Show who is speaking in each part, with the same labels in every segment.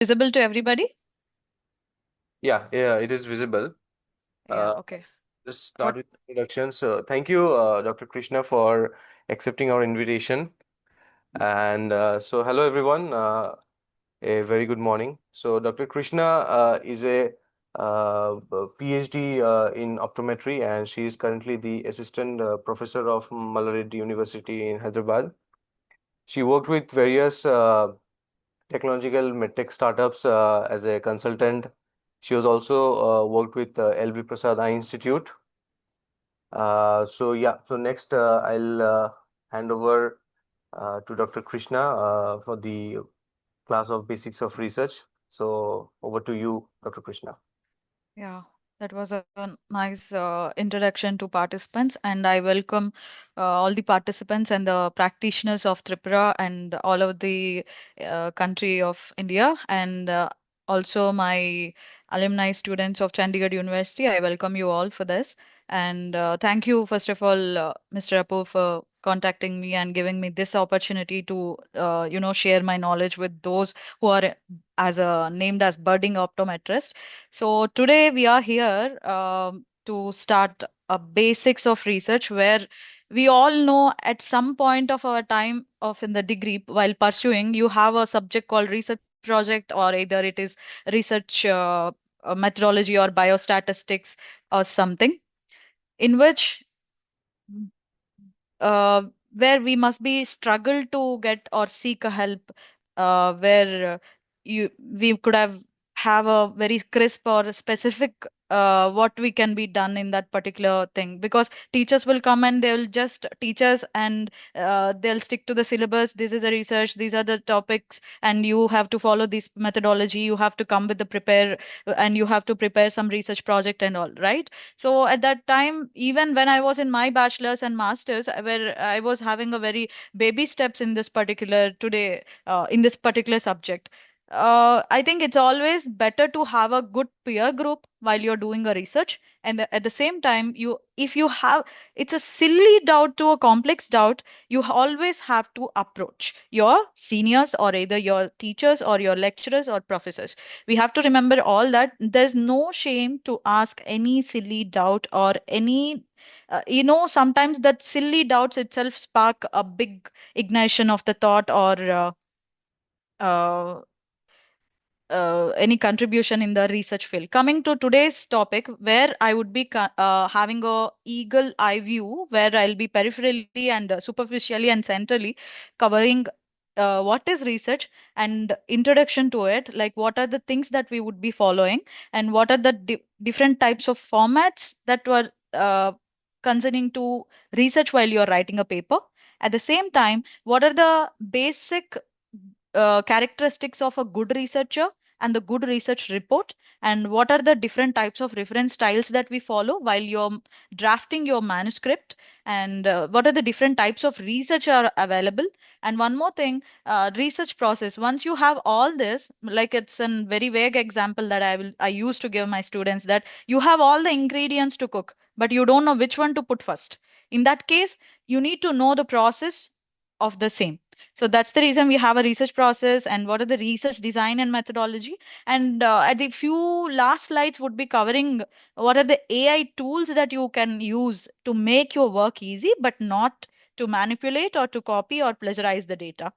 Speaker 1: Visible to everybody?
Speaker 2: Yeah, it is visible.
Speaker 1: Yeah,
Speaker 2: Uh,
Speaker 1: okay.
Speaker 2: just start
Speaker 1: What?
Speaker 2: with introduction. So, thank you, Dr. Krishna, for accepting our invitation. And hello, everyone. A very good morning. So, Dr. Krishna is a PhD in optometry, and she is currently the assistant professor of Malareddy University in Hyderabad. She worked with various technological medtech startups as a consultant. She was also worked with LV Prasad Eye Institute. So next I'll hand over to Dr. Krishna for the class of basics of research. So over to you, Dr. Krishna.
Speaker 1: Yeah, that was a nice introduction to participants, and I welcome all the participants and the practitioners of Tripura and all of the country of India, and also my alumni students of Chandigarh University. I welcome you all for this, and thank you, first of all, Mr. Apu, for contacting me and giving me this opportunity to, share my knowledge with those who are as named as budding optometrists. So today we are here to start a basics of research where we all know at some point of our time of in the degree while pursuing, you have a subject called research project, or either it is research methodology or biostatistics or something, in which uh, where we must be struggle to get or seek a help, where you we could have a very crisp or specific what we can be done in that particular thing, because teachers will come and they'll just teach us, and they'll stick to the syllabus. This is the research, these are the topics, and you have to follow this methodology, you have to come with the prepare, and you have to prepare some research project and all, right? So at that time, even when I was in my bachelor's and master's, where I was having a very baby steps in this particular today, in this particular subject, I think it's always better to have a good peer group while you're doing a research. And at the same time, if you have, it's a silly doubt to a complex doubt, you always have to approach your seniors or either your teachers or your lecturers or professors. We have to remember all that there's no shame to ask any silly doubt or any sometimes that silly doubts itself spark a big ignition of the thought, or uh, any contribution in the research field. Coming to today's topic, where I would be having a eagle eye view, where I'll be peripherally and superficially and centrally covering what is research and introduction to it, like what are the things that we would be following, and what are the different types of formats that were concerning to research while you're writing a paper. At the same time, what are the basic characteristics of a good researcher and the good research report, and what are the different types of reference styles that we follow while you're drafting your manuscript, and what are the different types of research are available. And one more thing, research process, once you have all this, like it's a very vague example that I used to give my students, that you have all the ingredients to cook but you don't know which one to put first. In that case, you need to know the process of the same. So that's the reason we have a research process and what are the research design and methodology. And at the few last slides would be covering what are the AI tools that you can use to make your work easy, but not to manipulate or to copy or plagiarize the data.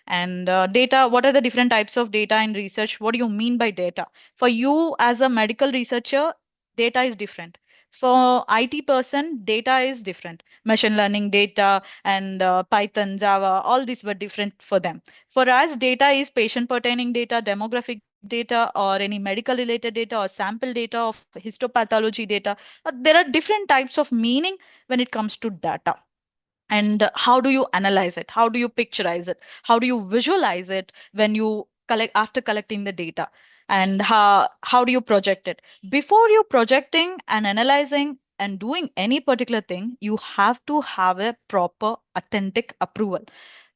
Speaker 1: And data, what are the different types of data in research? What do you mean by data? For you as a medical researcher, data is different. For IT person, data is different. Machine learning data and Python, Java, all these were different for them. For us, data is patient pertaining data, demographic data, or any medical related data, or sample data of histopathology data. There are different types of meaning when it comes to data. And how do you analyze it? How do you picturize it? How do you visualize it when you collect after collecting the data? And how do you project it? Before you projecting and analyzing and doing any particular thing, you have to have a proper authentic approval.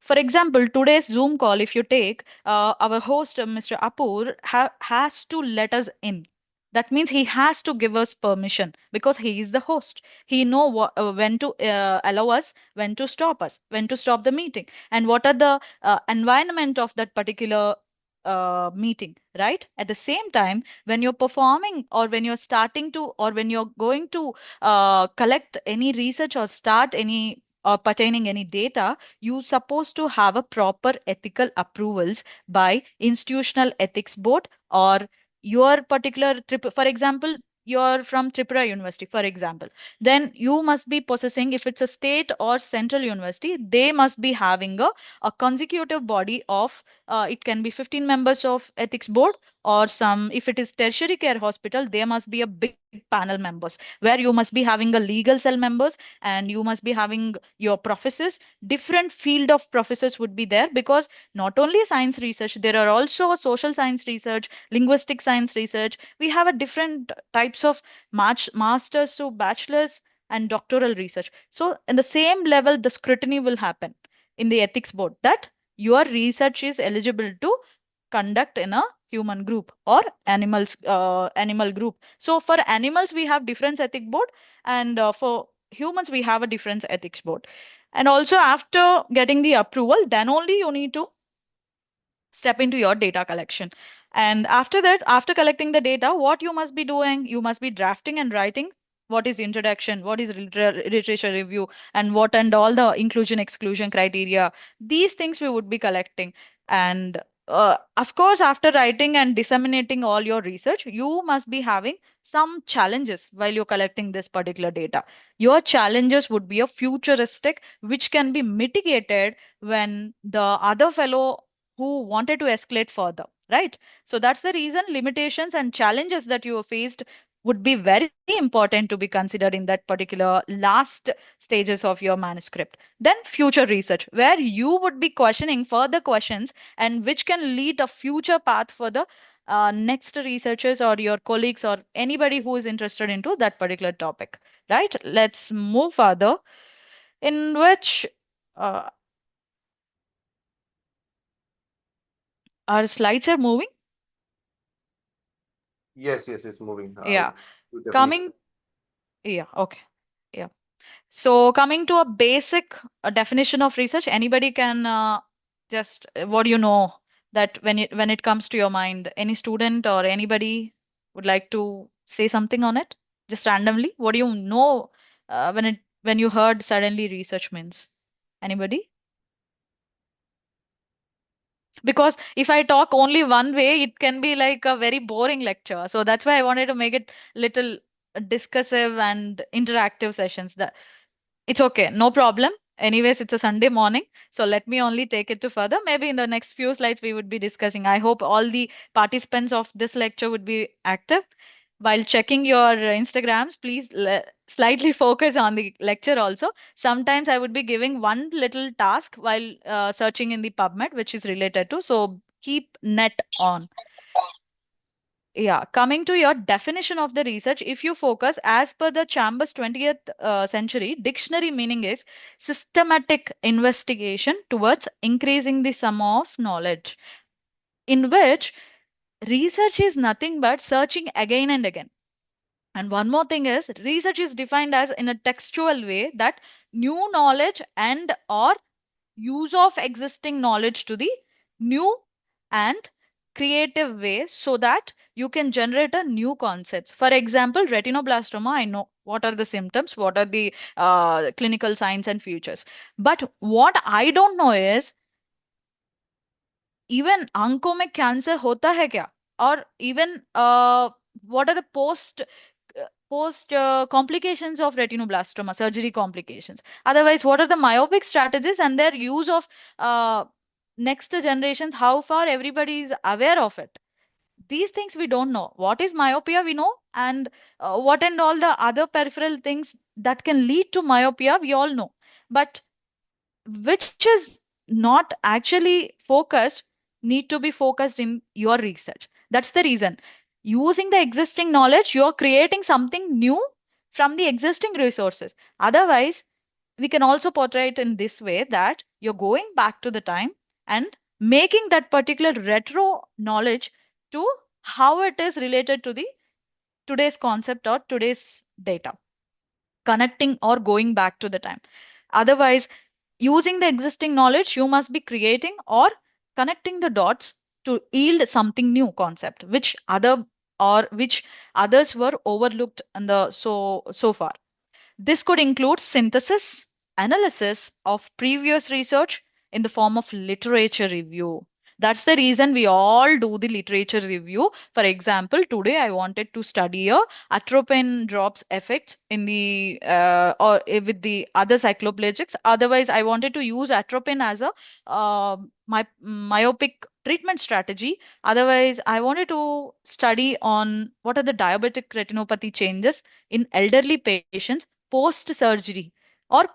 Speaker 1: For example, today's Zoom call, if you take, our host, Mr. Apur, has to let us in. That means he has to give us permission because he is the host. He know when to allow us, when to stop us, when to stop the meeting, and what are the environment of that particular meeting, right? At the same time, when you're performing or when you're starting to or when you're going to collect any research or start any or pertaining any data, you supposed to have a proper ethical approvals by institutional ethics board or your particular trip. For example, you're from Tripura University, for example, then you must be possessing, if it's a state or central university, they must be having a consecutive body of it can be 15 members of ethics board, or some, if it is tertiary care hospital, there must be a big panel members where you must be having a legal cell members, and you must be having your professors. Different field of professors would be there, because not only science research, there are also social science research, linguistic science research. We have a different types of masters to bachelors and doctoral research. So in the same level, the scrutiny will happen in the ethics board that your research is eligible to conduct in a human group or animal group. So for animals we have different ethic board, and for humans we have a different ethics board. And also after getting the approval, then only you need to step into your data collection. And after that, after collecting the data, what you must be doing, you must be drafting and writing what is introduction, what is literature review, and what and all the inclusion exclusion criteria. These things we would be collecting. And of course, after writing and disseminating all your research, you must be having some challenges while you're collecting this particular data. Your challenges would be a futuristic, which can be mitigated when the other fellow who wanted to escalate further, right? So that's the reason limitations and challenges that you faced would be very important to be considered in that particular last stages of your manuscript. Then future research, where you would be questioning further questions and which can lead a future path for the next researchers or your colleagues or anybody who is interested into that particular topic, right? Let's move further, in which uh, our slides are moving.
Speaker 2: Yes, yes, it's moving.
Speaker 1: Yeah.
Speaker 2: We definitely.
Speaker 1: Coming, yeah, okay. Yeah. So coming to a basic definition of research, anybody can just what do you know that when it comes to your mind, any student or anybody would like to say something on it, just randomly. What do you know when you heard suddenly research means? Anybody? Because if I talk only one way, it can be like a very boring lecture. So that's why I wanted to make it little discussive and interactive sessions. That it's okay, no problem. Anyways, it's a Sunday morning, so let me only take it to further. Maybe in the next few slides we would be discussing. I hope all the participants of this lecture would be active. While checking your Instagrams, please slightly focus on the lecture also. Sometimes I would be giving one little task while searching in the PubMed, which is related to. So keep net on. Yeah, coming to your definition of the research, if you focus as per the Chambers 20th century dictionary, meaning is systematic investigation towards increasing the sum of knowledge, in which research is nothing but searching again and again. And one more thing is research is defined as in a textual way that new knowledge and or use of existing knowledge to the new and creative way, so that you can generate a new concepts. For example, retinoblastoma, I know what are the symptoms, what are the clinical signs and features, but what I don't know is even आंखों में cancer होता है क्या, or even what are the post complications of retinoblastoma surgery complications. Otherwise, what are the myopic strategies and their use of uh, next generations, how far everybody is aware of it. These things we don't know. What is myopia we know, and what and all the other peripheral things that can lead to myopia we all know, but which is not actually focused, need to be focused in your research. That's the reason, using the existing knowledge you're creating something new from the existing resources. Otherwise, we can also portray it in this way that you're going back to the time and making that particular retro knowledge to how it is related to the today's concept or today's data, connecting or going back to the time. Otherwise, using the existing knowledge, you must be creating or connecting the dots to yield something new concept, which others were overlooked in the so far. This could include synthesis, analysis of previous research in the form of literature review. That's the reason we all do the literature review. For example, today I wanted to study a atropine drops effect in the with the other cycloplegics. Otherwise, I wanted to use atropine as a myopic treatment strategy. Otherwise, I wanted to study on what are the diabetic retinopathy changes in elderly patients post surgery or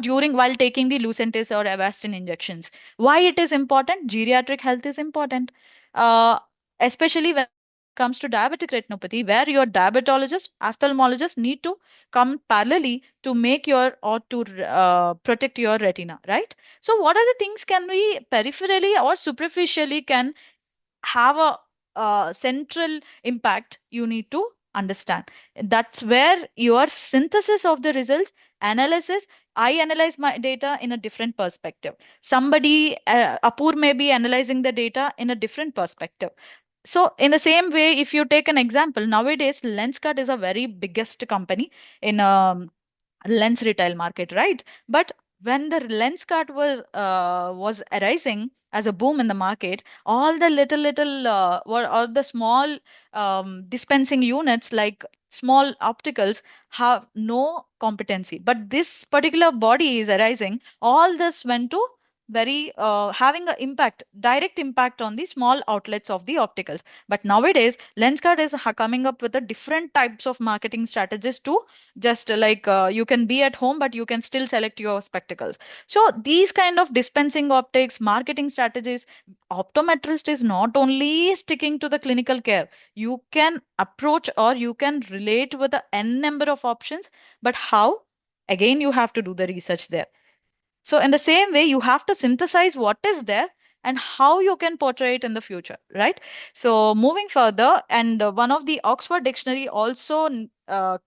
Speaker 1: during while taking the Lucentis or Avastin injections. Why it is important? Geriatric health is important, uh, especially when it comes to diabetic retinopathy, where your diabetologist, ophthalmologist need to come parallelly to make your or to protect your retina, right? So, what are the things can we peripherally or superficially can have a central impact? You need to understand. That's where your synthesis of the results, analysis. I analyze my data in a different perspective. Somebody, Apur, may be analyzing the data in a different perspective. So in the same way, if you take an example, nowadays Lenskart is a very biggest company in lens retail market, right? But when the lens cart was arising as a boom in the market, all the little or all the small dispensing units like small opticals have no competency. But this particular body is arising. All this went to very having an impact, direct impact on the small outlets of the opticals. But nowadays, Lenskart is coming up with a different types of marketing strategies to just like you can be at home but you can still select your spectacles. So these kind of dispensing optics marketing strategies, optometrist is not only sticking to the clinical care. You can approach or you can relate with a n number of options, but how? Again, you have to do the research there. So, in the same way, you have to synthesize what is there and how you can portray it in the future, right? So, moving further, and one of the Oxford Dictionary also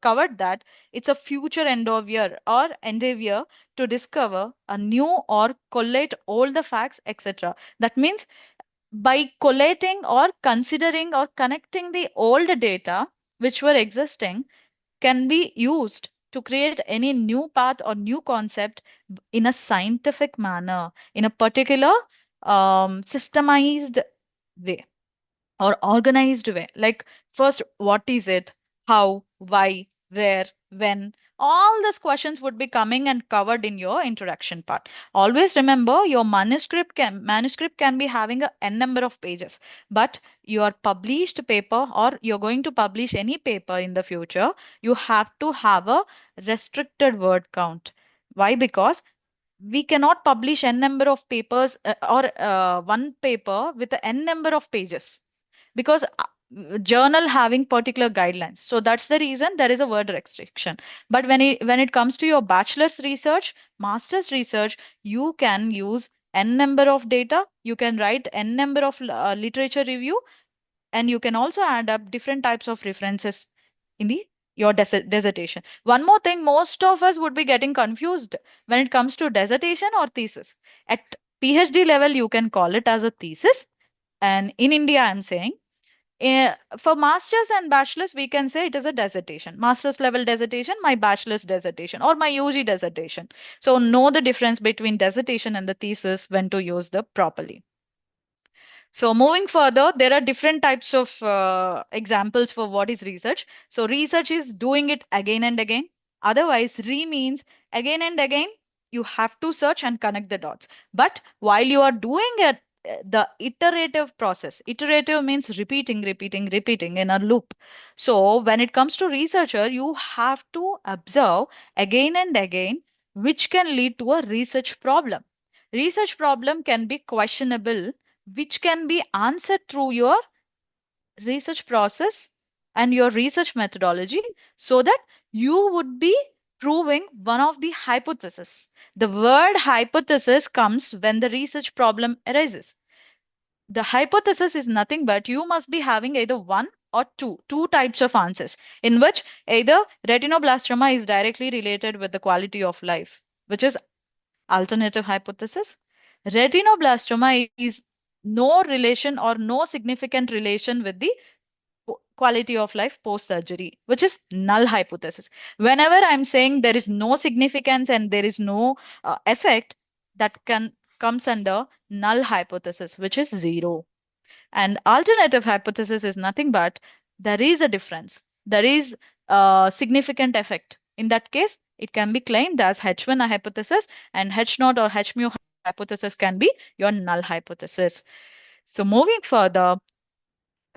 Speaker 1: covered that it's a future endeavor or endeavor to discover a new or collate all the facts, etc. That means by collating or considering or connecting the old data which were existing can be used to create any new path or new concept in a scientific manner, in a particular systemized way or organized way. Like, first, what is it? How? Why? Where? When? All these questions would be coming and covered in your introduction part. Always remember your manuscript can be having a n number of pages, but your published paper or you're going to publish any paper in the future, you have to have a restricted word count. Why? Because we cannot publish n number of papers or one paper with a n number of pages because journal having particular guidelines. So that's the reason there is a word restriction. But when it comes to your bachelor's research, master's research, you can use n number of data, you can write n number of literature review, and you can also add up different types of references in the your dissertation. One more thing, most of us would be getting confused when it comes to dissertation or thesis. At PhD level, you can call it as a thesis, and in India, I'm saying for masters and bachelors, we can say it is a dissertation. Master's level dissertation, my bachelor's dissertation, or my UG dissertation. So know the difference between dissertation and the thesis when to use the properly. So moving further, there are different types of examples for what is research. So research is doing it again and again. Otherwise, means again and again, you have to search and connect the dots. But while you are doing it, the iterative process, iterative means repeating, repeating, repeating in a loop. So when it comes to researcher, you have to observe again and again, which can lead to a research problem. Research problem can be questionable, which can be answered through your research process and your research methodology, so that you would be proving one of the hypotheses. The word hypothesis comes when the research problem arises. The hypothesis is nothing but you must be having either one or two types of answers, in which either retinoblastoma is directly related with the quality of life, which is alternative hypothesis. Retinoblastoma is no relation or no significant relation with the quality of life post surgery, which is null hypothesis. Whenever I'm saying there is no significance and there is no effect, that can comes under null hypothesis, which is zero. And alternative hypothesis is nothing but there is a difference. There is a significant effect. In that case, it can be claimed as H1 hypothesis, and H naught or H mu hypothesis can be your null hypothesis. So moving further,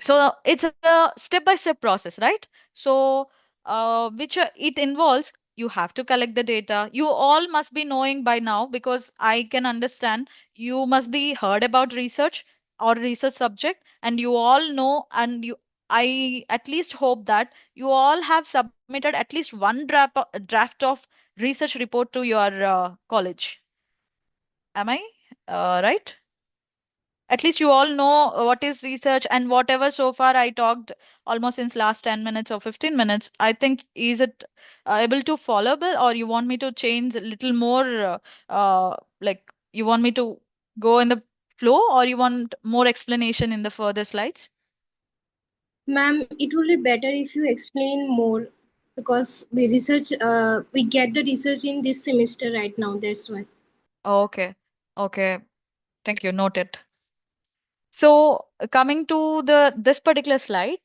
Speaker 1: so it's a step-by-step process, right? So which it involves, you have to collect the data. You all must be knowing by now, because I can understand you must be heard about research or research subject, and you all know, and you, I at least hope that you all have submitted at least one draft of research report to your college. Am I right? At least you all know what is research, and whatever so far I talked almost since last 10 minutes or 15 minutes, I think, is it able to followable, or you want me to change a little more, like, you want me to go in the flow, or you want more explanation in the further slides?
Speaker 3: Ma'am, it will be better if you explain more because we get the research in this semester right now. That's why.
Speaker 1: Okay. Okay. Thank you. Noted. So coming to the this particular slide,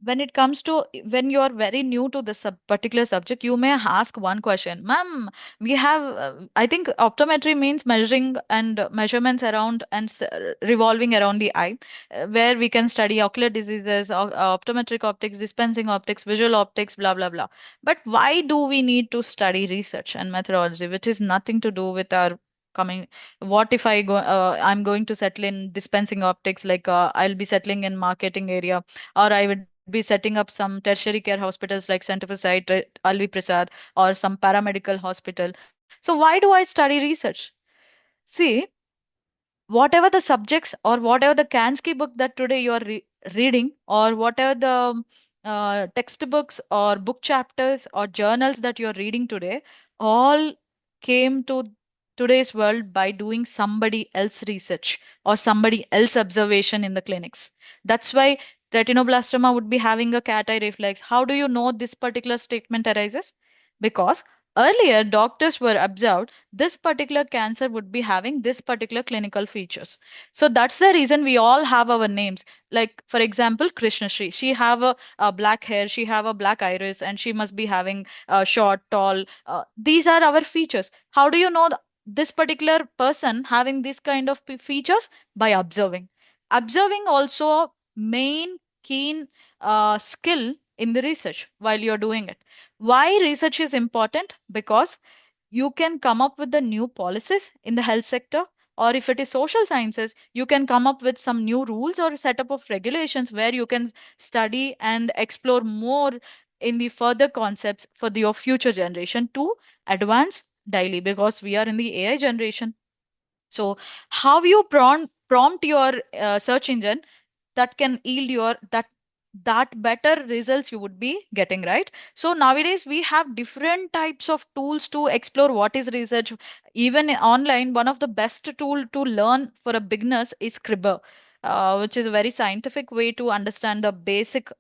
Speaker 1: when it comes to when you are very new to this particular subject, you may ask one question, ma'am. We have, I think, optometry means measuring and measurements around and revolving around the eye, where we can study ocular diseases, optometric optics, dispensing optics, visual optics, blah blah blah. But why do we need to study research and methodology, which is nothing to do with our coming? What if I'm going to settle in dispensing optics, like I'll be settling in marketing area, or I would be setting up some tertiary care hospitals like Center for Sight, Alvi Prasad, or some paramedical hospital. So why do I study research? See, whatever the subjects or whatever the Kansky book that today you are reading, or whatever the textbooks or book chapters or journals that you are reading today, all came to today's world by doing somebody else research or somebody else observation in the clinics. That's why retinoblastoma would be having a cat eye reflex. How do you know this particular statement arises? Because earlier doctors were observed this particular cancer would be having this particular clinical features. So that's the reason we all have our names. Like for example, Krishnasri, she have a black hair, she have a black iris, and she must be having short, tall. These are our features. How do you know this particular person having this kind of features? By observing. Observing also a main keen skill in the research while you're doing it. Why research is important? Because you can come up with the new policies in the health sector, or if it is social sciences, you can come up with some new rules or setup of regulations where you can study and explore more in the further concepts for your future generation to advance daily, because we are in the AI generation. So how you prompt your search engine, that can yield your that better results you would be getting, right? So nowadays we have different types of tools to explore what is research. Even online, one of the best tool to learn for a beginners is Scribble, which is a very scientific way to understand the basic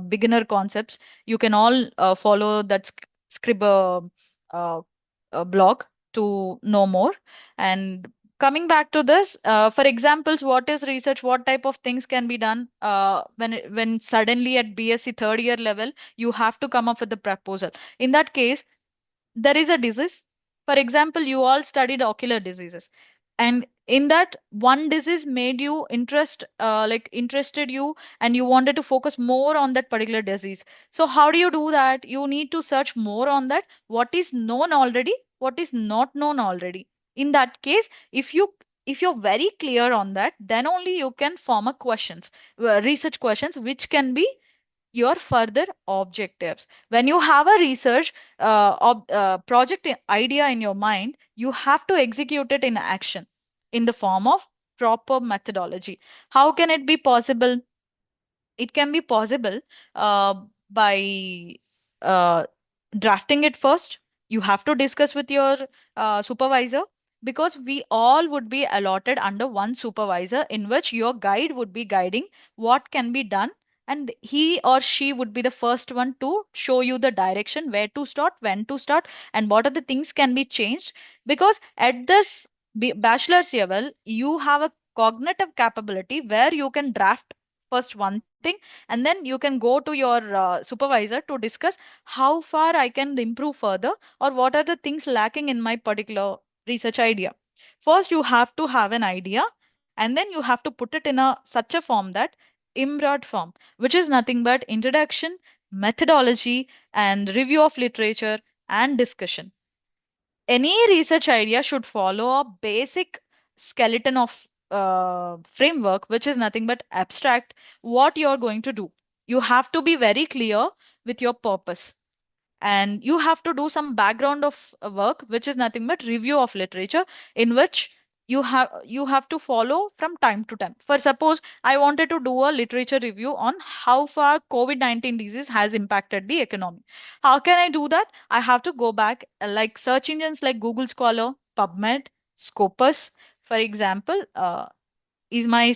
Speaker 1: beginner concepts. You can all follow that Scribble uh, blog to know more. And coming back to this, for examples, what is research? What type of things can be done when suddenly at BSc third year level you have to come up with the proposal? In that case, there is a disease. For example, you all studied ocular diseases, and in that one disease made you like interested you, and you wanted to focus more on that particular disease. So how do you do that? You need to search more on that, what is known already, what is not known already. In that case, if you're very clear on that, then only you can form a questions, research questions, which can be your further objectives. When you have a research project idea in your mind, you have to execute it in action in the form of proper methodology. How can it be possible? It can be possible by uh, drafting it first. You have to discuss with your supervisor, because we all would be allotted under one supervisor in which your guide would be guiding what can be done, and he or she would be the first one to show you the direction where to start, when to start, and what are the things can be changed. Because at this bachelor's level you have a cognitive capability where you can draft first one thing, and then you can go to your supervisor to discuss how far I can improve further, or what are the things lacking in my particular research idea. First, you have to have an idea, and then you have to put it in a such a form that IMRAD form, which is nothing but introduction, methodology, and review of literature and discussion. Any research idea should follow a basic skeleton of framework, which is nothing but abstract what you're going to do. You have to be very clear with your purpose, and you have to do some background of work, which is nothing but review of literature, in which you have to follow from time to time. For suppose I wanted to do a literature review on how far COVID-19 disease has impacted the economy. How can I do that? I have to go back, like search engines like Google Scholar, PubMed, Scopus. For example, is my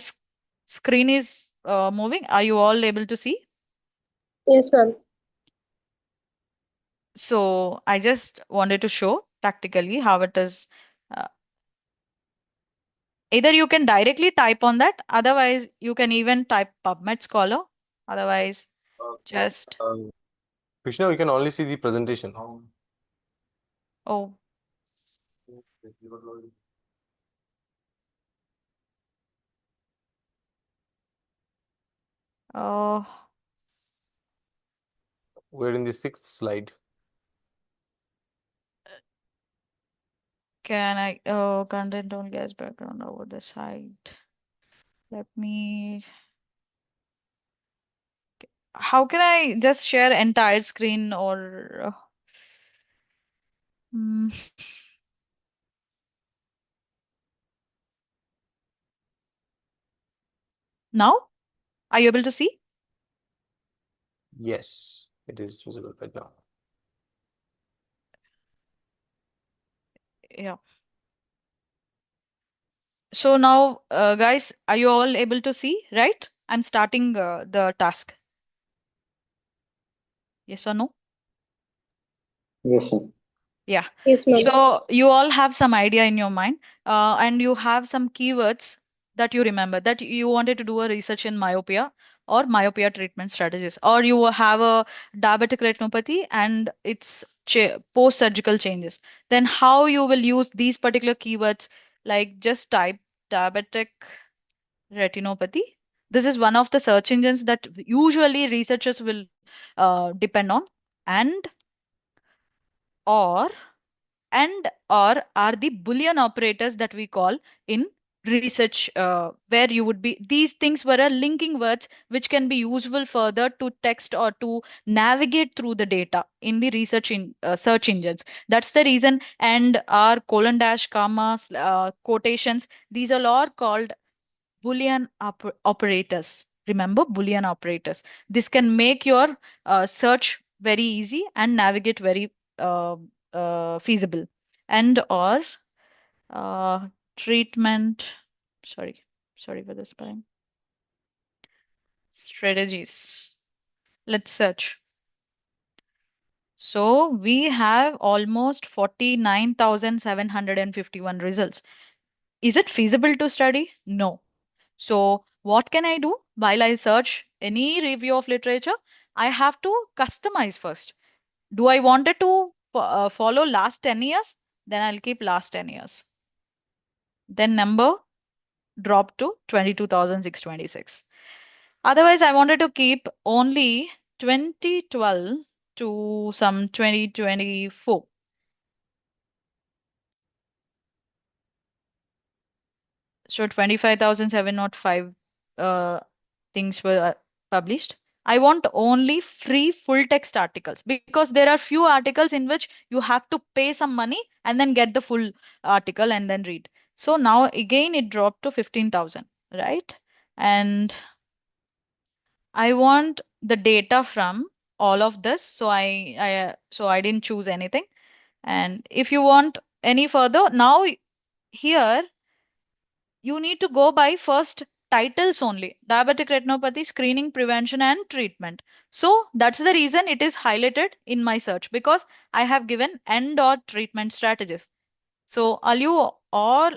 Speaker 1: screen is moving? Are you all able to see?
Speaker 3: Yes, ma'am.
Speaker 1: So I just wanted to show practically how it is. Uh, Either you can directly type on that, otherwise you can even type PubMed Scholar. Otherwise, just
Speaker 2: Krishna, we can only see the presentation.
Speaker 1: oh, uh,
Speaker 2: We're in the sixth slide.
Speaker 1: can I? Content on gas background over the site. Let me. How can I just share entire screen or? Mm, now, are you able to see?
Speaker 2: Yes, it is visible right now.
Speaker 1: Yeah. So now, guys, are you all able to see? Right? I'm starting the task. Yes or no?
Speaker 4: Yes, sir.
Speaker 1: Yeah.
Speaker 3: Yes, ma'am.
Speaker 1: So you all have some idea in your mind, and you have some keywords that you remember that you wanted to do a research in myopia or myopia treatment strategies, or you have a diabetic retinopathy and its post-surgical changes. Then how you will use these particular keywords, like just type diabetic retinopathy. This is one of the search engines that usually researchers will depend on, and or or are the Boolean operators that we call in research, where you would be these things were a linking words which can be useful further to text or to navigate through the data in the research in search engines. That's the reason. And our colon dash commas, quotations, these are all called Boolean operators. Remember Boolean operators. This can make your search very easy and navigate very uh, feasible. And or uh, treatment. Sorry, sorry for the spelling. Strategies. Let's search. So we have almost 49,751 results. Is it feasible to study? No. So, what can I do while I search any review of literature? I have to customize first. Do I wanted to follow last 10 years? Then I'll keep last 10 years. Then number drop to 22,626. Otherwise, I wanted to keep only 2012 to some 2024. So 25,705 uh, things were published. I want only free full text articles, because there are few articles in which you have to pay some money and then get the full article and then read. So now again it dropped to 15,000, right? And I want the data from all of this. So I didn't choose anything. And if you want any further, now here you need to go by first titles only: diabetic retinopathy, screening, prevention, and treatment. So that's the reason it is highlighted in my search, because I have given end or treatment strategies. So are you all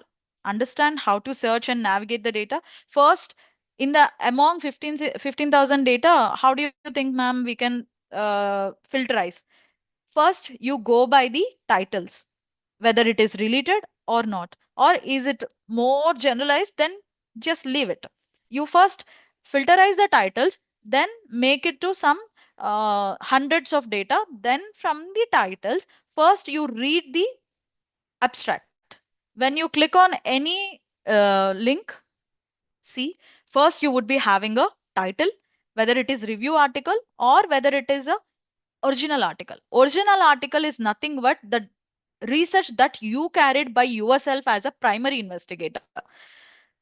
Speaker 1: understand how to search and navigate the data? First, in the among 15,000 data, how do you think, ma'am, we can filterize? First, you go by the titles, whether it is related or not, or is it more generalized, then just leave it. You first filterize the titles, then make it to some hundreds of data. Then from the titles, first you read the abstract. When you click on any link, see, first you would be having a title, whether it is review article or whether it is a original article. Original article is nothing but the research that you carried by yourself as a primary investigator.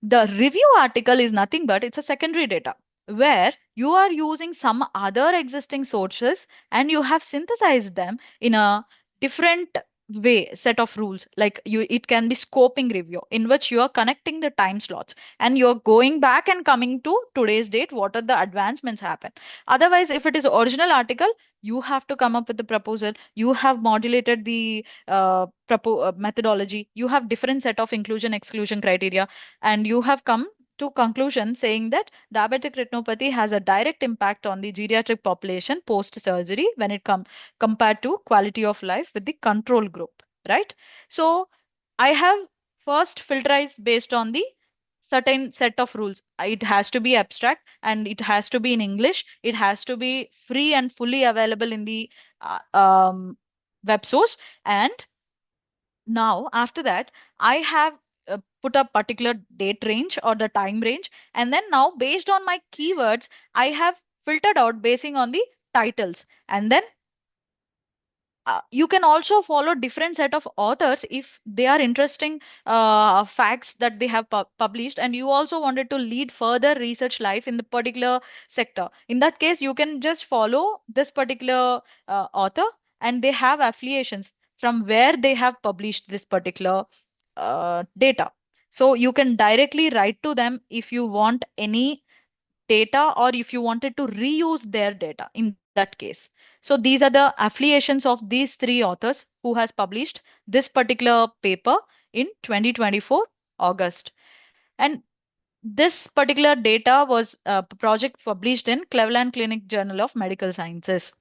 Speaker 1: The review article is nothing but it's a secondary data where you are using some other existing sources and you have synthesized them in a different way set of rules. Like you, it can be scoping review in which you are connecting the time slots and you're going back and coming to today's date, what are the advancements happen. Otherwise, if it is original article, you have to come up with the proposal, you have modulated the methodology, you have different set of inclusion exclusion criteria, and you have come to conclusion saying that diabetic retinopathy has a direct impact on the geriatric population post surgery when it compared to quality of life with the control group, right? So I have first filterized based on the certain set of rules. It has to be abstract and it has to be in English. It has to be free and fully available in the web source. And now, after that, I have put a particular date range or the time range. And then now, based on my keywords, I have filtered out basing on the titles. And then you can also follow different set of authors if they are interesting facts that they have published, and you also wanted to lead further research life in the particular sector. In that case, you can just follow this particular author, and they have affiliations from where they have published this particular data. So you can directly write to them if you want any data or if you wanted to reuse their data in that case. So these are the affiliations of these three authors who has published this particular paper in 2024 August. And this particular data was a project published in Cleveland Clinic Journal of Medical Sciences.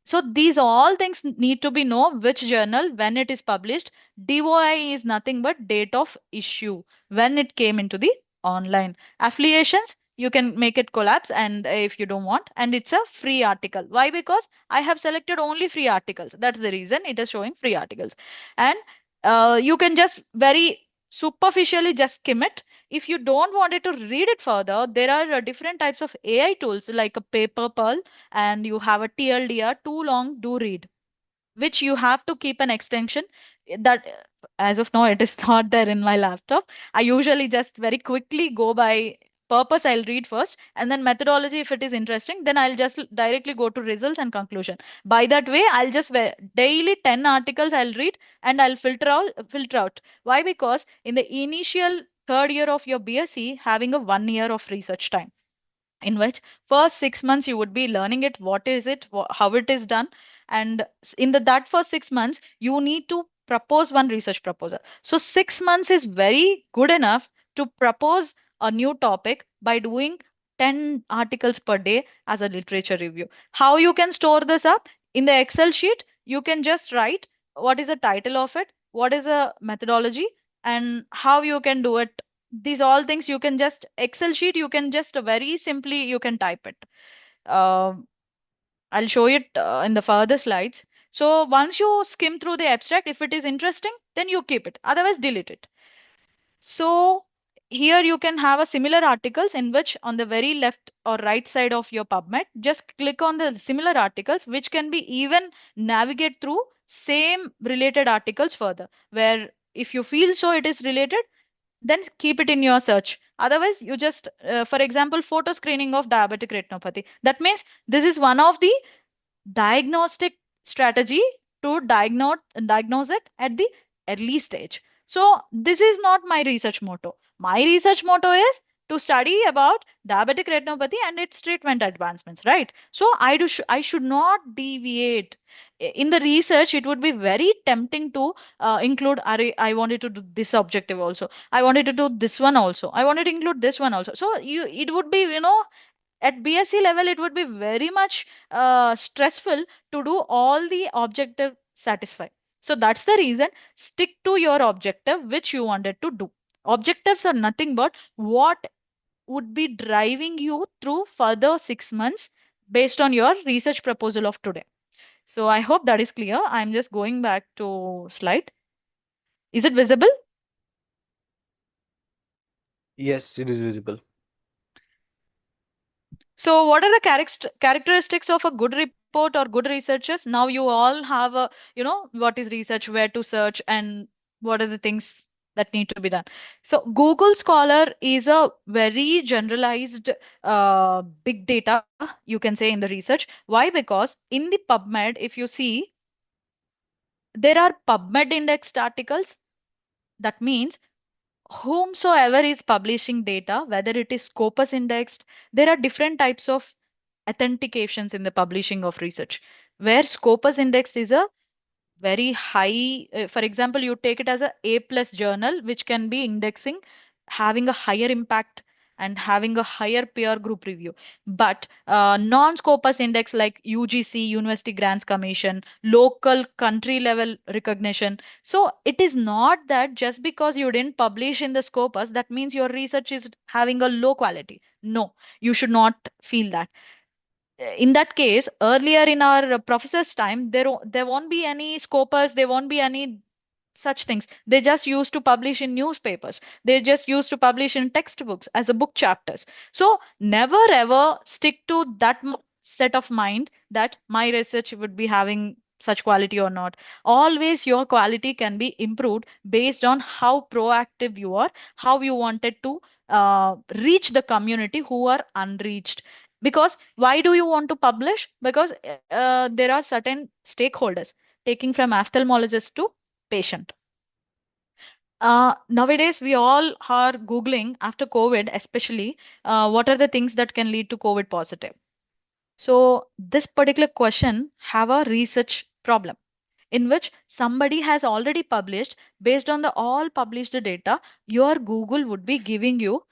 Speaker 1: So these all things need to be know which journal, when it is published. DOI is nothing but date of issue when it came into the online. Affiliations, you can make it collapse and if you don't want, and it's a free article. Why? Because I have selected only free articles. That's the reason it is showing free articles. And you can just very superficially just skim it. If you don't want it to read it further, there are different types of AI tools like a paper pearl, and you have a TLDR, too long do read, which you have to keep an extension that as of now it is not there in my laptop. I usually just very quickly go by purpose. I'll read first and then methodology. If it is interesting, then I'll just directly go to results and conclusion. By that way, I'll just daily 10 articles I'll read and I'll filter out. Why? Because in the initial third year of your BSc, having a 1 year of research time, in which first 6 months you would be learning it, what is it, how it is done. And in that first 6 months, you need to propose one research proposal. So 6 months is very good enough to propose a new topic by doing 10 articles per day as a literature review. How you can store this up in the Excel sheet? You can just write what is the title of it, what is the methodology, and how you can do it. These all things you can just Excel sheet, you can just very simply you can type it. uh, I'll show it in the further slides. So once you skim through the abstract, if it is interesting, then you keep it, otherwise delete it. So here you can have a similar articles in which on the very left or right side of your PubMed, just click on the similar articles, which can be even navigate through same related articles further, where if you feel so it is related, then keep it in your search. Otherwise, you just, for example, photo screening of diabetic retinopathy. That means this is one of the diagnostic strategy to diagnose it at the early stage. So this is not my research motto. My research motto is to study about diabetic retinopathy and its treatment advancements, right? So I should not deviate. In the research, it would be very tempting to include, I wanted to do this objective also. I wanted to do this one also. I wanted to include this one also. So it would be, at BSc level, it would be very much stressful to do all the objective satisfy. So that's the reason, stick to your objective which you wanted to do. Objectives are nothing but what would be driving you through further 6 months based on your research proposal of today. So I hope that is clear. I'm just going back to slide. Is it visible?
Speaker 2: Yes, it is visible.
Speaker 1: So, what are the characteristics of a good report or good researchers? Now you all have a, what is research, where to search, and what are the things that need to be done. So, Google Scholar is a very generalized big data, you can say, in the research. Why? Because in the PubMed, if you see, there are PubMed indexed articles. That means whomsoever is publishing data, whether it is Scopus indexed, there are different types of authentications in the publishing of research, where Scopus indexed is a very high, for example, you take it as a plus journal, which can be indexing, having a higher impact and having a higher peer group review. But non-Scopus index like UGC, University Grants Commission, local country level recognition. So it is not that just because you didn't publish in the Scopus, that means your research is having a low quality. No, you should not feel that. In that case, earlier in our professor's time, there won't be any scopers, there won't be any such things. They just used to publish in newspapers. They just used to publish in textbooks as a book chapters. So never ever stick to that set of mind that my research would be having such quality or not. Always your quality can be improved based on how proactive you are, how you wanted to reach the community who are unreached. Because why do you want to publish? Because there are certain stakeholders, taking from ophthalmologist to patient. Nowadays, we all are Googling after COVID, especially what are the things that can lead to COVID positive. So this particular question have a research problem in which somebody has already published based on the all published data. Your Google would be giving you,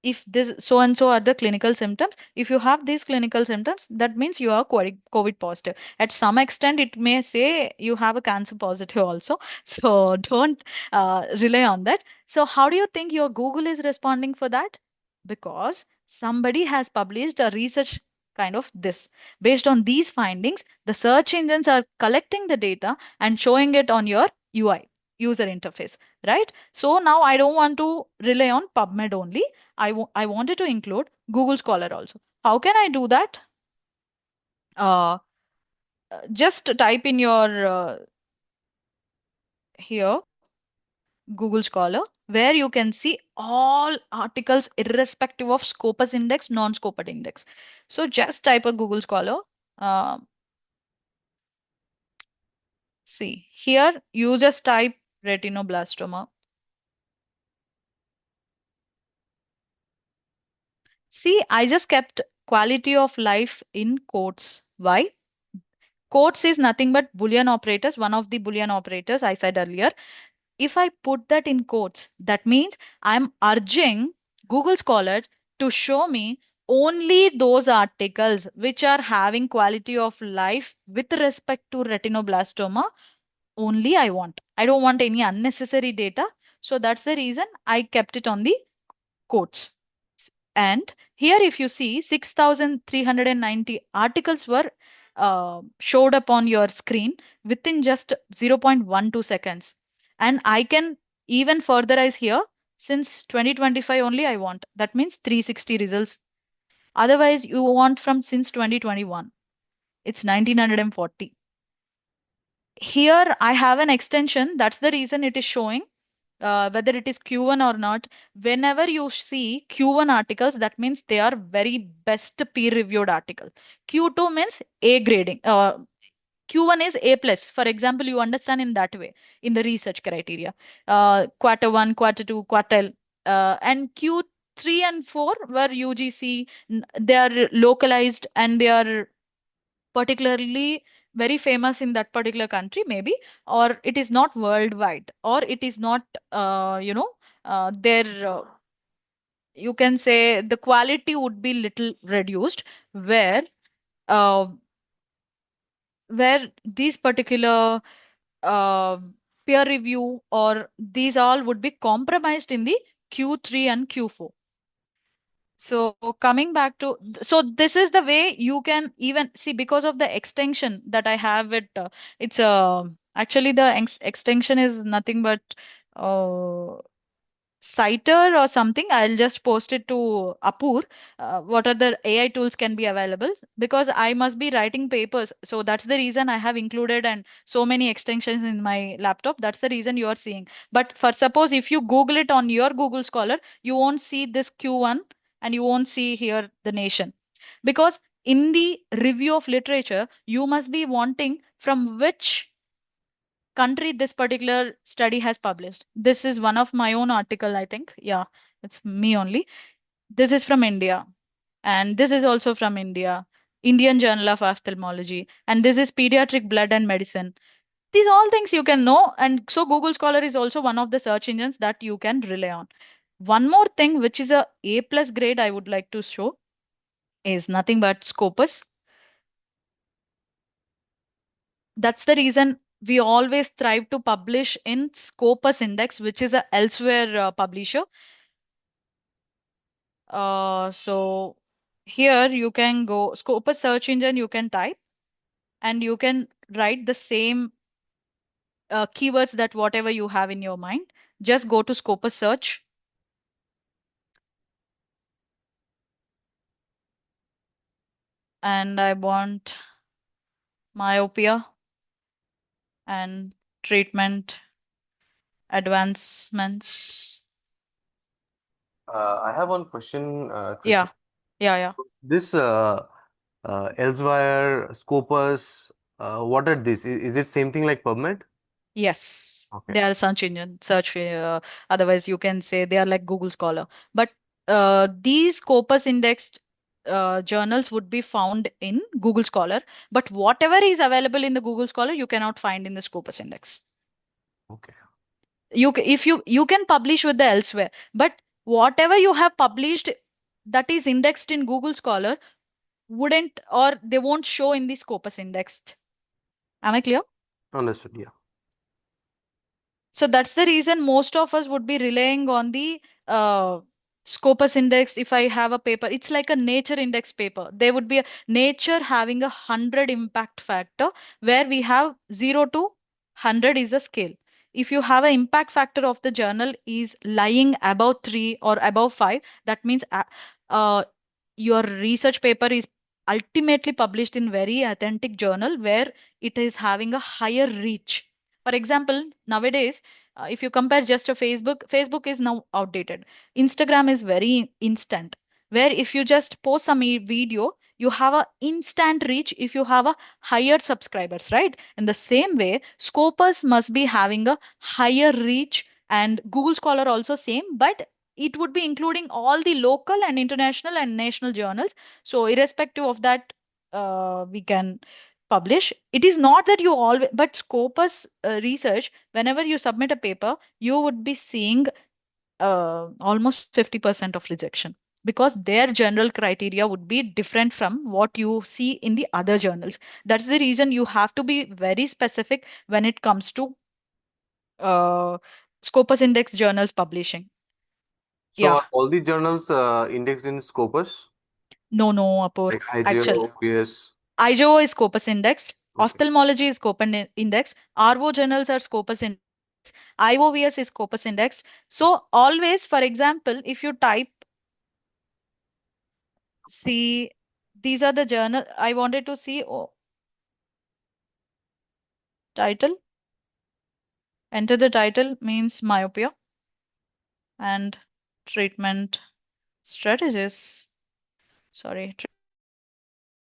Speaker 1: if this so and so are the clinical symptoms, if you have these clinical symptoms, that means you are COVID positive. At some extent, it may say you have a cancer positive also. So don't rely on that. So how do you think your Google is responding for that? Because somebody has published a research kind of this. Based on these findings, the search engines are collecting the data and showing it on your UI, user interface, right? So now I don't want to rely on PubMed only. I wanted to include Google Scholar also. How can I do that? Uh, just type in your here Google Scholar, where you can see all articles irrespective of Scopus index, non-Scopus index. So just type a Google Scholar. Uh, See here, you just type retinoblastoma. See, I just kept quality of life in quotes. Why? Quotes is nothing but Boolean operators, one of the Boolean operators I said earlier. If I put that in quotes, that means I'm urging Google Scholar to show me only those articles which are having quality of life with respect to retinoblastoma. Only I want. I don't want any unnecessary data. So that's the reason I kept it on the quotes. And here, if you see, 6,390 articles were showed up on your screen within just 0.12 seconds. And I can even furtherize here, since 2025 only I want. That means 360 results. Otherwise, you want from since 2021. It's 1940. Here, I have an extension. That's the reason it is showing whether it is Q1 or not. Whenever you see Q1 articles, that means they are very best peer reviewed article. Q2 means A grading. Q1 is A plus. For example, you understand in that way in the research criteria. Quarter one, quarter two, quartile, and Q3 and 4 were UGC. They are localized and they are particularly very famous in that particular country, maybe, or it is not worldwide, or it is not, their, you can say the quality would be little reduced, where uh, these particular uh, peer review or these all would be compromised in the Q3 and Q4. So coming back to, so this is the way you can even see because of the extension that I have it. It's actually the extension is nothing but uh, Citer or something. I'll just post it to Apur. What are the AI tools can be available? Because I must be writing papers. So that's the reason I have included and so many extensions in my laptop. That's the reason you are seeing. But for suppose if you Google it on your Google Scholar, you won't see this Q1 and you won't see here the nation. Because in the review of literature, you must be wanting from which country this particular study has published. This is one of my own article, I think. Yeah, it's me only. This is from India, and this is also from India. Indian Journal of Ophthalmology, and this is Pediatric Blood and Medicine. These all things you can know, and so Google Scholar is also one of the search engines that you can rely on. One more thing, which is a A plus grade, I would like to show, is nothing but Scopus. That's the reason we always strive to publish in Scopus Index, which is a elsewhere publisher. So here you can go Scopus search engine, you can type and you can write the same keywords that whatever you have in your mind. Just go to Scopus search and I want myopia and treatment advancements.
Speaker 2: I have one question, Krishna.
Speaker 1: Yeah, yeah.
Speaker 2: This Elsewhere, Scopus, what are these? Is it same thing like PubMed?
Speaker 1: Yes,
Speaker 2: Okay.
Speaker 1: they are search engine, search. Otherwise, you can say they are like Google Scholar. But these corpus indexed journals would be found in Google Scholar. But whatever is available in the Google Scholar, you cannot find in the Scopus Index.
Speaker 2: Okay.
Speaker 1: If you can publish with the elsewhere, but whatever you have published that is indexed in Google Scholar wouldn't or they won't show in the Scopus Indexed. Am I clear?
Speaker 2: Understood. Yeah.
Speaker 1: So that's the reason most of us would be relying on the uh, Scopus index. If I have a paper, it's like a nature index paper. There would be a nature having 100 impact factor where we have 0 to 100 is a scale. If you have an impact factor of the journal is lying above 3 or above 5, that means uh, your research paper is ultimately published in very authentic journal where it is having a higher reach. For example, nowadays, if you compare just a Facebook is now outdated. Instagram is very instant, where if you just post some video, you have a instant reach if you have a higher subscribers, right? In the same way, Scopus must be having a higher reach and Google Scholar also same, but it would be including all the local and international and national journals. So irrespective of that, we can publish. It is not that you always, but Scopus research, whenever you submit a paper, you would be seeing almost 50% of rejection because their general criteria would be different from what you see in the other journals. That's the reason you have to be very specific when it comes to uh, Scopus Index journals publishing.
Speaker 2: So
Speaker 1: Yeah.
Speaker 2: are all the journals indexed in Scopus,
Speaker 1: No, Apur.
Speaker 2: like IGO,
Speaker 1: Actually,
Speaker 2: OPS?
Speaker 1: IJO is Scopus indexed.
Speaker 2: Okay.
Speaker 1: Ophthalmology is Scopus indexed. RO journals are Scopus indexed. IOVS is Scopus indexed. So always, for example, if you type, see, these are the journal I wanted to see. Oh, title. Enter the title means myopia and treatment strategies. Sorry,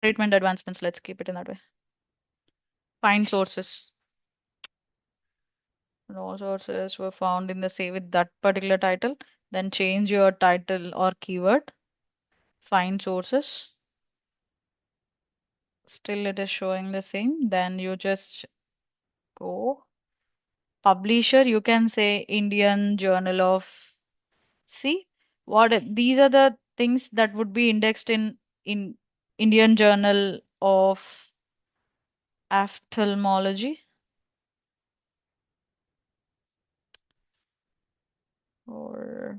Speaker 1: treatment advancements. Let's keep it in that way. Find sources. No sources were found in the same with that particular title. Then change your title or keyword. Find sources. Still it is showing the same. Then you just go. Publisher, you can say Indian Journal of. See these are the things that would be indexed in Indian Journal of Ophthalmology. Or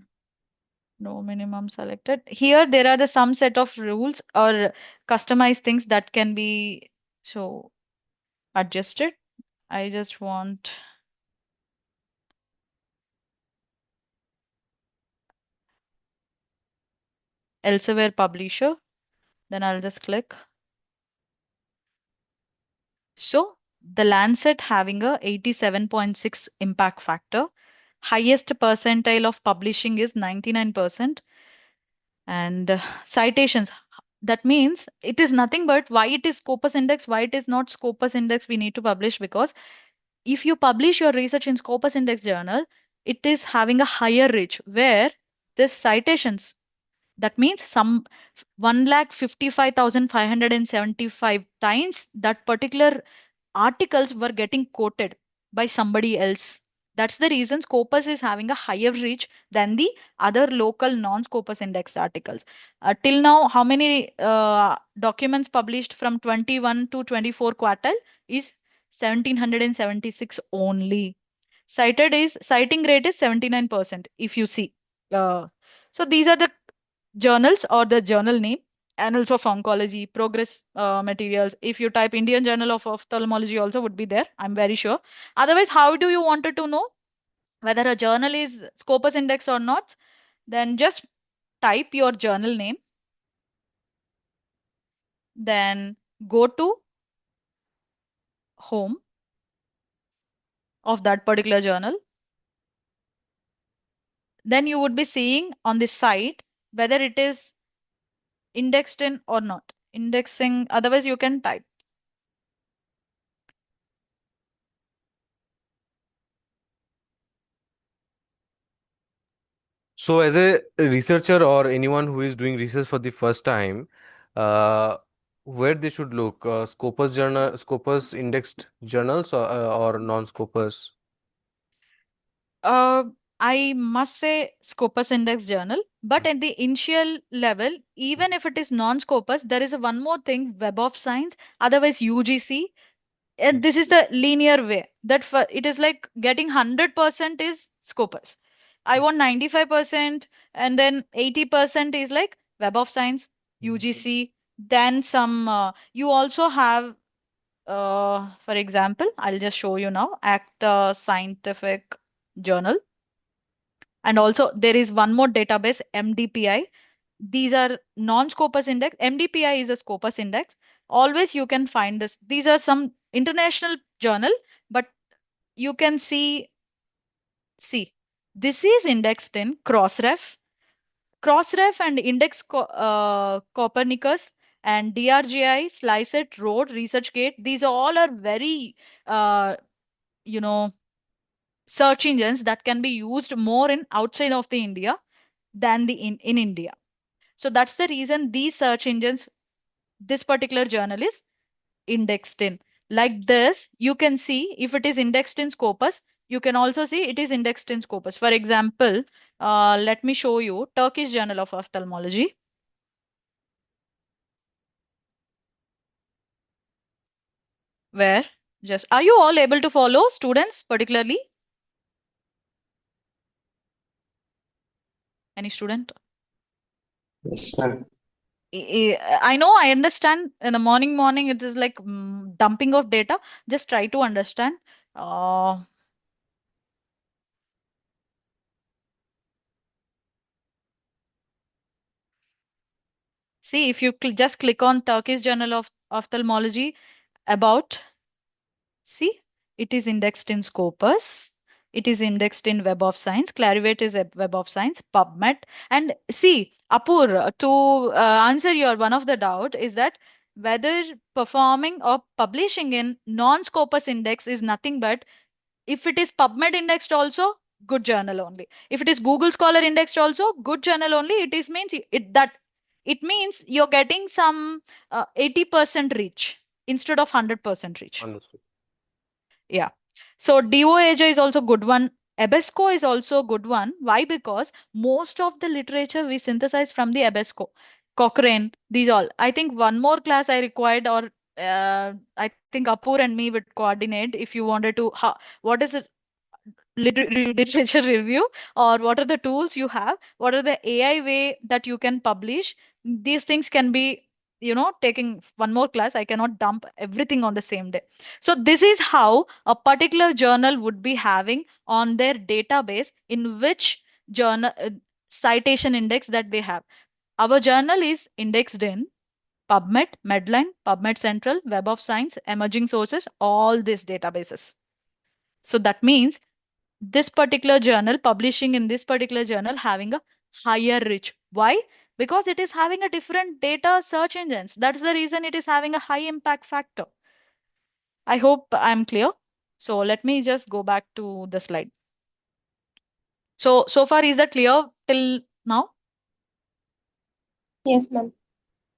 Speaker 1: no minimum selected. Here there are the some set of rules or customized things that can be so adjusted. I just want elsewhere publisher. Then I'll just click. So the Lancet having a 87.6 impact factor. Highest percentile of publishing is 99%. And citations. That means it is nothing but why it is Scopus Index, why it is not Scopus Index we need to publish, because if you publish your research in Scopus Index journal, it is having a higher reach where this citations. That means some 1,55,575 times that particular articles were getting quoted by somebody else. That's the reason Scopus is having a higher reach than the other local non-Scopus index articles. Till now, how many documents published from 21 to 24 quartile is 1776 only. Citing rate is 79% if you see. So these are the journals or the journal name. Annals of Oncology, Progress Materials. If you type Indian Journal of Ophthalmology also would be there, I'm very sure. Otherwise, how do you wanted to know whether a journal is Scopus Index or not? Then just type your journal name, then go to home of that particular journal. Then you would be seeing on the site whether it is indexed in or not. Indexing, otherwise you can type.
Speaker 2: So, as a researcher or anyone who is doing research for the first time, uh, where they should look, Scopus indexed journals or non-Scopus?
Speaker 1: Uh, I must say Scopus Index Journal, but at the initial level, even if it is non-Scopus, there is a one more thing, Web of Science, otherwise UGC. And this is the linear way that for, it is like getting 100% is Scopus. I want 95% and then 80% is like Web of Science, UGC. Then some, you also have, for example, I'll just show you now, ACTA Scientific Journal. And also there is one more database, MDPI. These are non-Scopus index. MDPI is a Scopus index. Always you can find this. These are some international journal, but you can see, this is indexed in Crossref. Crossref and Index Copernicus and DRGI, Slicet, Road, ResearchGate. These all are very, uh, you know, search engines that can be used more in outside of the India than the in India. So that's the reason these search engines, this particular journal is indexed in. Like this, you can see if it is indexed in Scopus, you can also see it is indexed in Scopus. For example, let me show you Turkish Journal of Ophthalmology. Where just are you all able to follow students particularly? Any student?
Speaker 4: Yes, ma'am.
Speaker 1: I know, I understand in the morning it is like dumping of data. Just try to understand. Uh, See, if you just click on Turkish Journal of Ophthalmology about, see, it is indexed in Scopus. It is indexed in Web of Science. Clarivate is a Web of Science, PubMed. And see, Apur, to answer your one of the doubt is that whether performing or publishing in non-Scopus index is nothing but, if it is PubMed indexed also, good journal only. If it is Google Scholar indexed also, good journal only. It is means it means you're getting some 80% reach instead of 100% reach.
Speaker 2: Understood.
Speaker 1: Yeah. So DOAJ is also good one. EBSCO is also a good one. Why? Because most of the literature we synthesize from the EBSCO, Cochrane, these all. I think one more class I required, or I think Apur and me would coordinate if you wanted to. What is it? Literature review, or what are the tools you have, what are the AI way that you can publish. These things can be, taking one more class. I cannot dump everything on the same day. So this is how a particular journal would be having on their database in which journal citation index that they have. Our journal is indexed in PubMed, Medline, PubMed Central, Web of Science, emerging sources, all these databases. So that means this particular journal, publishing in this particular journal, having a higher reach. Why? Because it is having a different data search engines. That's the reason it is having a high impact factor. I hope I'm clear. So let me just go back to the slide. So far, is that clear till now?
Speaker 3: Yes, ma'am.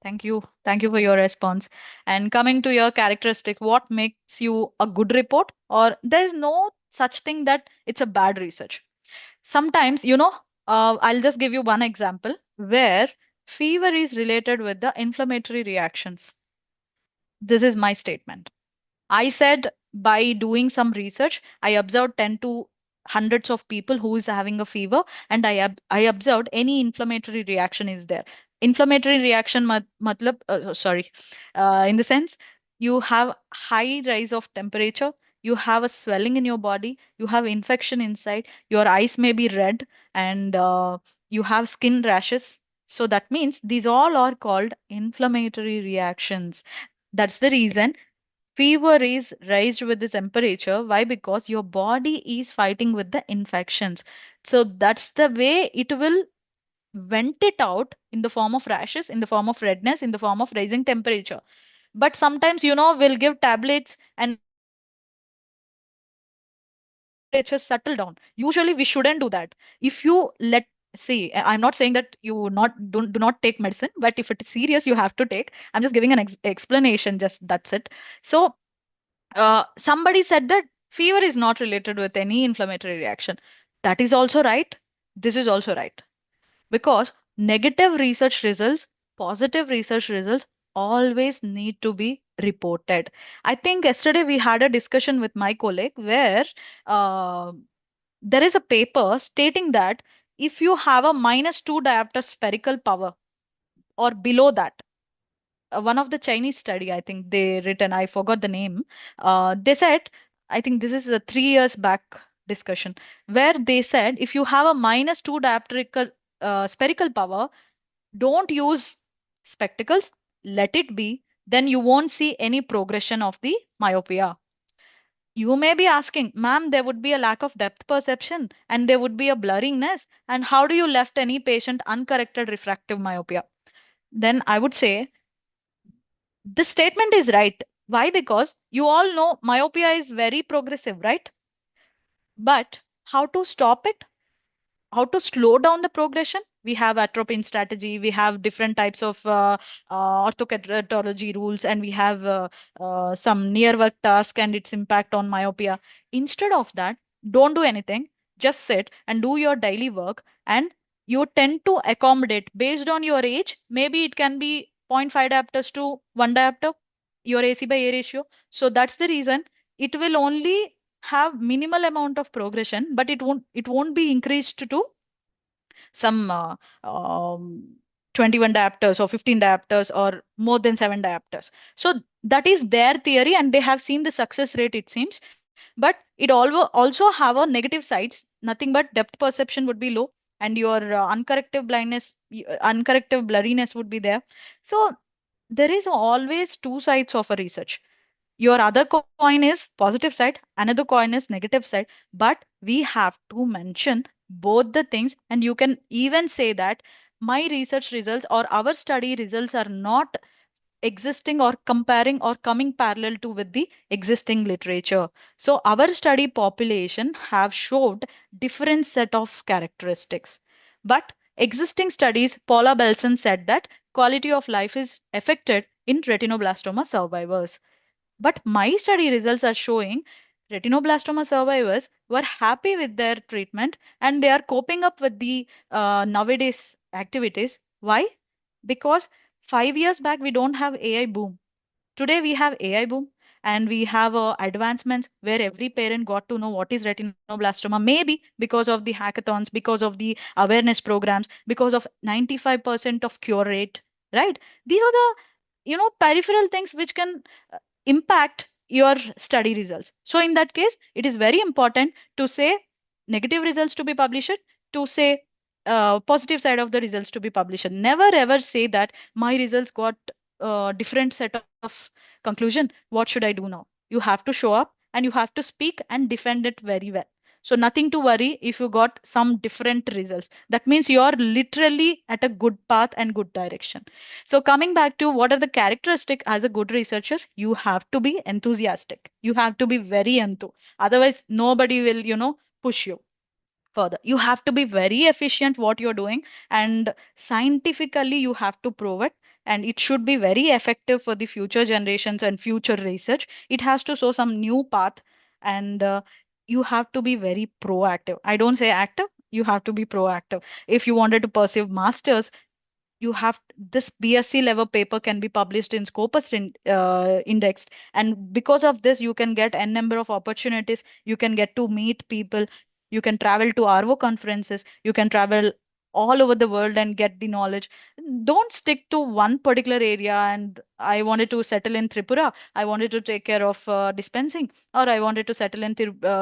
Speaker 1: Thank you. Thank you for your response. And coming to your characteristic, what makes you a good report? Or there's no such thing that it's a bad research. Sometimes, I'll just give you one example where fever is related with the inflammatory reactions. This is my statement. I said, by doing some research, I observed 10 to hundreds of people who is having a fever, and I observed any inflammatory reaction is there. Inflammatory reaction, sorry, in the sense, you have high rise of temperature, you have a swelling in your body, you have infection inside, your eyes may be red, and you have skin rashes. So that means these all are called inflammatory reactions. That's the reason fever is raised with this temperature. Why? Because your body is fighting with the infections. So that's the way it will vent it out in the form of rashes, in the form of redness, in the form of rising temperature. But sometimes, we'll give tablets and we'll say that fever is not related with temperature, settle down. Usually we shouldn't do that. If you let see, I'm not saying that you not do not take medicine, but if it is serious, you have to take. I'm just giving an explanation, just that's it. So somebody said that fever is not related with any inflammatory reaction. That is also right. This is also right. Because negative research results, positive research results always need to be reported. I think yesterday we had a discussion with my colleague where uh, there is a paper stating that if you have a -2 diopter spherical power or below that, one of the Chinese study, I think they written, I forgot the name. They said, I think this is a 3 years back discussion, where they said if you have a -2 dioptrical spherical power, don't use spectacles, let it be. Then you won't see any progression of the myopia. You may be asking, ma'am, there would be a lack of depth perception and there would be a blurriness. And how do you left any patient uncorrected refractive myopia? Then I would say this statement is right. Why? Because you all know myopia is very progressive, right? But how to stop it? How to slow down the progression? We have atropine strategy, we have different types of orthokeratology rules, and we have some near work task and its impact on myopia. Instead of that, don't do anything. Just sit and do your daily work, and you tend to accommodate based on your age. Maybe it can be zero point 0.5 diopters to 1 diopter, your AC by A ratio. So that's the reason it will only have minimal amount of progression, but it won't be increased to some um, 21 diopters or 15 diopters or more than 7 diopters. So that is their theory, and they have seen the success rate, it seems. But it also have a negative sides. Nothing but depth perception would be low, and your uncorrective blindness, uncorrective blurriness would be there. So there is always two sides of a research. Your other coin is positive side, another coin is negative side, but we have to mention both the things. And you can even say that my research results or our study results are not existing or comparing or coming parallel to with the existing literature. So our study population have showed different set of characteristics. But existing studies, Paula Belson said that quality of life is affected in retinoblastoma survivors. But my study results are showing retinoblastoma survivors were happy with their treatment and they are coping up with the nowadays activities. Why? Because 5 years back we don't have AI boom. Today we have AI boom and we have advancements where every parent got to know what is retinoblastoma, maybe because of the hackathons, because of the awareness programs, because of 95% of cure rate, right? These are the peripheral things which can impact your study results. So in that case, it is very important to say negative results to be published, to say positive side of the results to be published. Never ever say that my results got different set of conclusion. What should I do now? You have to show up and you have to speak and defend it very well. So nothing to worry if you got some different results. That means you are literally at a good path and good direction. So coming back to what are the characteristic as a good researcher, you have to be enthusiastic. You have to be very enthu. Otherwise, nobody will, push you further. You have to be very efficient what you're doing, and scientifically you have to prove it, and it should be very effective for the future generations and future research. It has to show some new path, and you have to be very proactive. I don't say active. You have to be proactive. If you wanted to pursue masters, you have this BSc level paper can be published in Scopus indexed, and because of this you can get n number of opportunities. You can get to meet people, you can travel to RO conferences, you can travel all over the world and get the knowledge. Don't stick to one particular area and I wanted to settle in Tripura, I wanted to take care of dispensing, or I wanted to settle in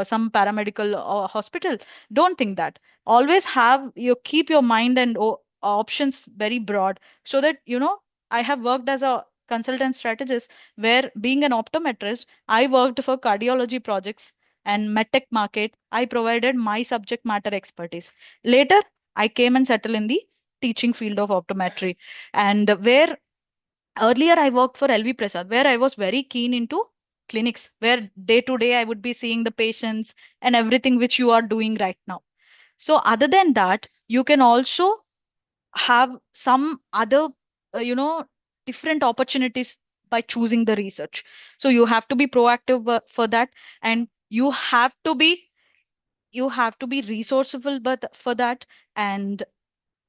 Speaker 1: some paramedical hospital. Don't think that. Always have you keep your mind and options very broad, so that I have worked as a consultant strategist, where being an optometrist I worked for cardiology projects and medtech market. I provided my subject matter expertise. Later I came and settled in the teaching field of optometry, and where earlier I worked for LV Prasad, where I was very keen into clinics, where day to day I would be seeing the patients and everything which you are doing right now. So other than that, you can also have some other uh, you know different opportunities by choosing the research. So you have to be proactive for that, and you have to be resourceful but for that, and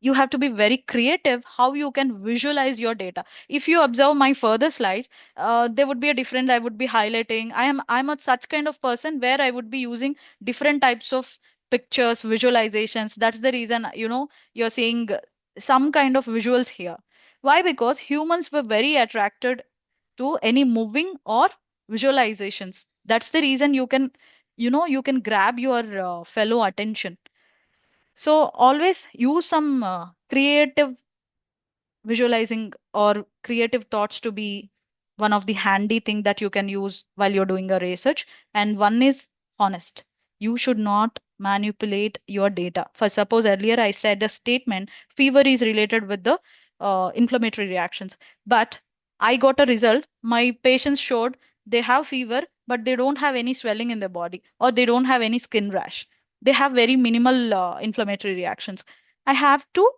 Speaker 1: you have to be very creative how you can visualize your data. If you observe my further slides, there would be a different, I would be highlighting. I'm a such kind of person where I would be using different types of pictures, visualizations. That's the reason you're seeing some kind of visuals here. Why? Because humans were very attracted to any moving or visualizations. That's the reason you can grab your fellow attention. So always use some creative visualizing or creative thoughts to be one of the handy thing that you can use while you're doing a research. And one is honest. You should not manipulate your data. For suppose earlier I said a statement, fever is related with the inflammatory reactions, but I got a result. My patients showed they have fever, but they don't have any swelling in their body, or they don't have any skin rash. They have very minimal inflammatory reactions. I have to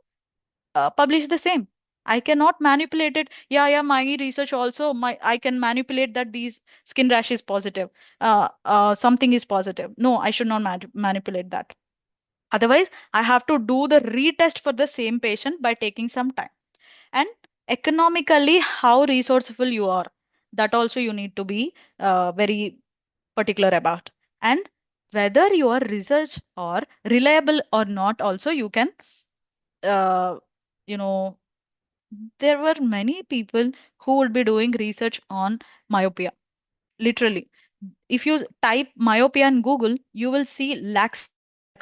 Speaker 1: publish the same. I cannot manipulate it. Yeah, yeah, my research also, I can manipulate that these skin rash is positive. Something is positive. No, I should not manipulate that. Otherwise, I have to do the retest for the same patient by taking some time. And economically, how resourceful you are, that also you need to be very particular about. And whether your research are reliable or not, also you can uh, you know there were many people who would be doing research on myopia. Literally, if you type myopia in Google, you will see lakhs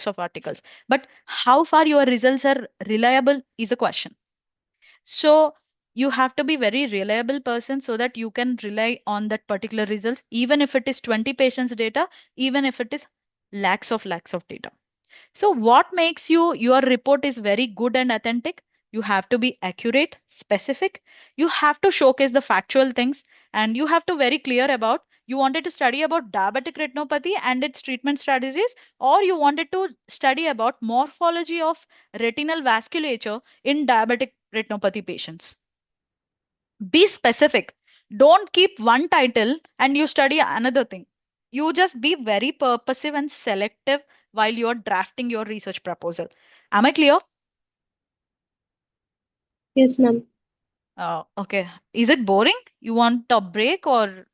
Speaker 1: of articles. But how far your results are reliable is the question. So you have to be very reliable person so that you can rely on that particular results, even if it is 20 patients data, even if it is lakhs of data. So what makes your report is very good and authentic? You have to be accurate, specific. You have to showcase the factual things, and you have to very clear about you wanted to study about diabetic retinopathy and its treatment strategies, or you wanted to study about morphology of retinal vasculature in diabetic retinopathy patients. Be specific. Don't keep one title and you study another thing. You just be very purposive and selective while you're drafting your research proposal. Am I clear?
Speaker 3: Yes, ma'am.
Speaker 1: Okay. Is it boring? You want a break or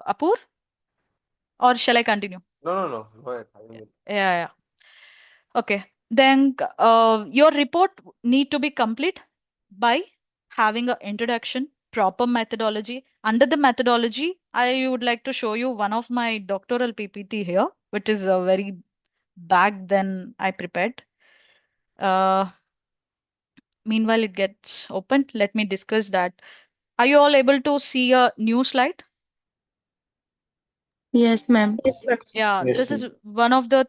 Speaker 1: Apur? Or shall I continue?
Speaker 2: No, no, no. Go ahead. I mean,
Speaker 1: Yeah. Okay. Then your report need to be complete by having an introduction, proper methodology. Under the methodology, I would like to show you one of my doctoral PPT here, which is very back then I prepared. Uh, Meanwhile, it gets opened. Let me discuss that. Are you all able to see a new slide?
Speaker 5: Yes, ma'am.
Speaker 3: Yes, ma'am.
Speaker 1: Yeah,
Speaker 4: Yes,
Speaker 1: this
Speaker 4: ma'am.
Speaker 1: is one of the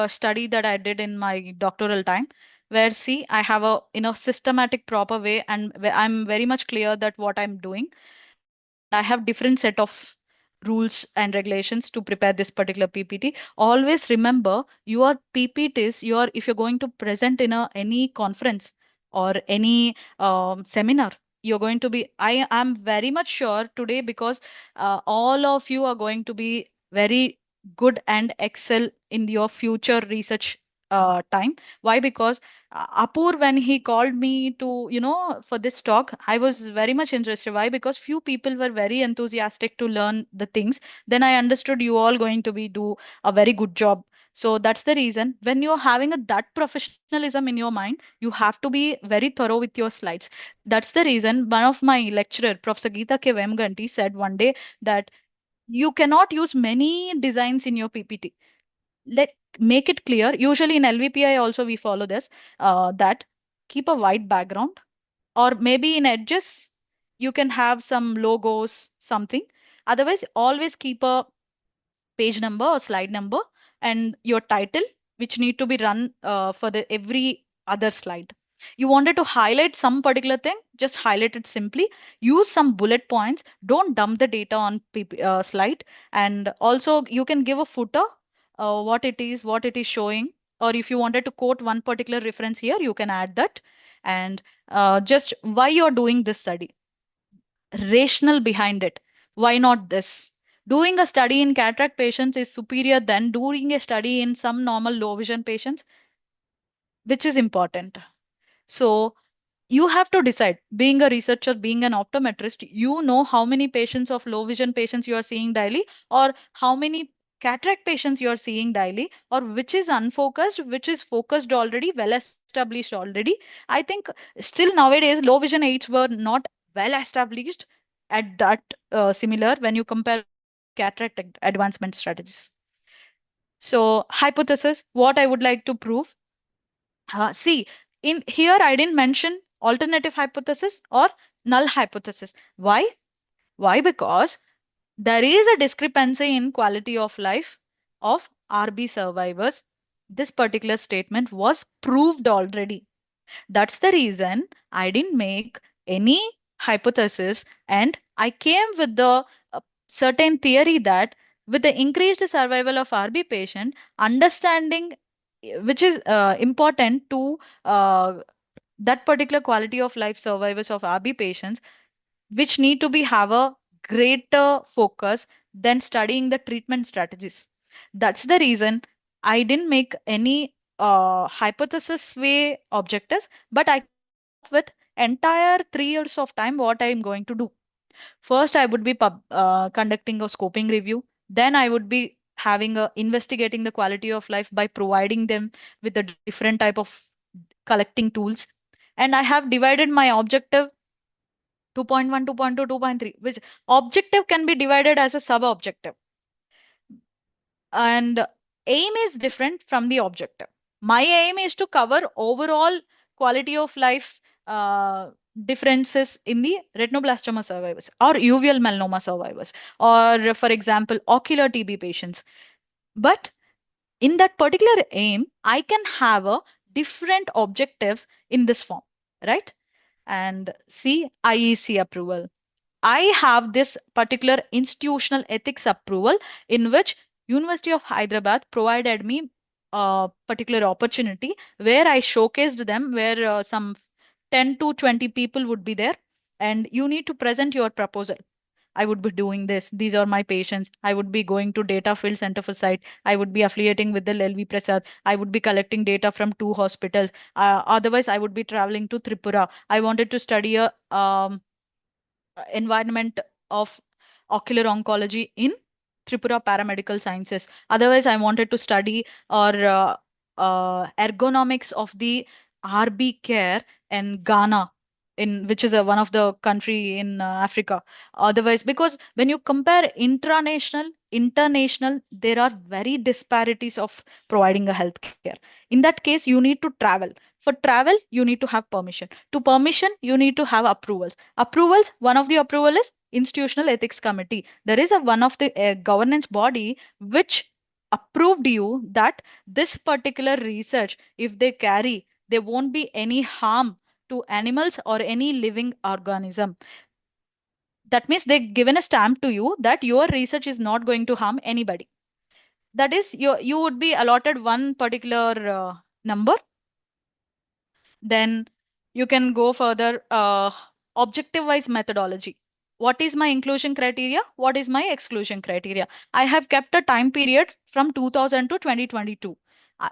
Speaker 1: study that I did in my doctoral time, where see I have a in a systematic proper way, and I'm very much clear that what I'm doing, and I have different set of rules and regulations to prepare this particular PPT. Always remember your PPTs. Your if you're going to present in a any conference or any seminar, you're going to be. I am very much sure today because all of you are going to be very good and excel in your future research time. Why? Because Apur, when he called me to, for this talk, I was very much interested. Why? Because few people were very enthusiastic to learn the things. Then I understood you all going to be do a very good job. So that's the reason when you're having that professionalism in your mind, you have to be very thorough with your slides. That's the reason one of my lecturer, Professor Geeta K. Vemganti, said one day that you cannot use many designs in your PPT. Let make it clear. Usually in LVPI also we follow this that keep a white background, or maybe in edges you can have some logos, something. Otherwise, always keep a page number or slide number and your title, which need to be run for the every other slide. You wanted to highlight some particular thing, just highlight it simply. Use some bullet points. Don't dump the data on slide. And also you can give a footer, what it is showing. Or if you wanted to quote one particular reference here, you can add that. And just why you're doing this study, rational behind it. Why not this? Doing a study in cataract patients is superior than doing a study in some normal low vision patients, which is important. So you have to decide, being a researcher, being an optometrist, you know how many patients of low vision patients you are seeing daily, or how many cataract patients you are seeing daily, or which is unfocused, which is focused already, well established already. I think still nowadays low vision aids were not well established at that similar when you compare with cataract advancement strategies. So hypothesis, what I would like to prove. See, in here I didn't mention alternative hypothesis or null hypothesis. Why? Why? Because there is a discrepancy in quality of life of RB survivors. This particular statement was proved already. That's the reason I didn't make any hypothesis, and I came with the certain theory that with the increased survival of RB patient, understanding which is important to that particular quality of life survivors of RB patients, which need to be have a greater focus than studying the treatment strategies. That's the reason I didn't make any hypothesis way objectives, but I came up with entire 3 years of time what I'm going to do. First, I would be conducting a scoping review. Then I would be having a investigating the quality of life by providing them with a different type of collecting tools. And I have divided my objective 2.1, 2.2, 2.3, which objective can be divided as a sub-objective. And aim is different from the objective. My aim is to cover overall quality of life differences in the retinoblastoma survivors or uveal melanoma survivors, or for example, ocular TB patients. But in that particular aim, I can have a different objectives in this form, right? and C, IEC approval. I have this particular institutional ethics approval in which University of Hyderabad provided me a particular opportunity where I showcased them, where some 10 to 20 people would be there, and you need to present your proposal. I would be doing this. These are my patients. I would be going to Data Field Center for Sight. I would be affiliating with the LV Prasad. I would be collecting data from two hospitals. Otherwise, I would be traveling to Tripura. I wanted to study a environment of ocular oncology in Tripura Paramedical Sciences. Otherwise, I wanted to study or ergonomics of the RB care in Ghana, in which is one of the country in Africa. Otherwise, because when you compare intranational, international, there are very disparities of providing a healthcare. In that case, you need to travel. For travel, you need to have permission. To permission, you need to have approvals. Approvals, one of the approval is institutional ethics committee. There is a one of the governance body which approved you that this particular research, if they carry, there won't be any harm to animals or any living organism. That means they've given a stamp to you that your research is not going to harm anybody. That is, you would be allotted one particular number. Then you can go further. Objective wise methodology. What is my inclusion criteria? What is my exclusion criteria? I have kept a time period from 2000 to 2022.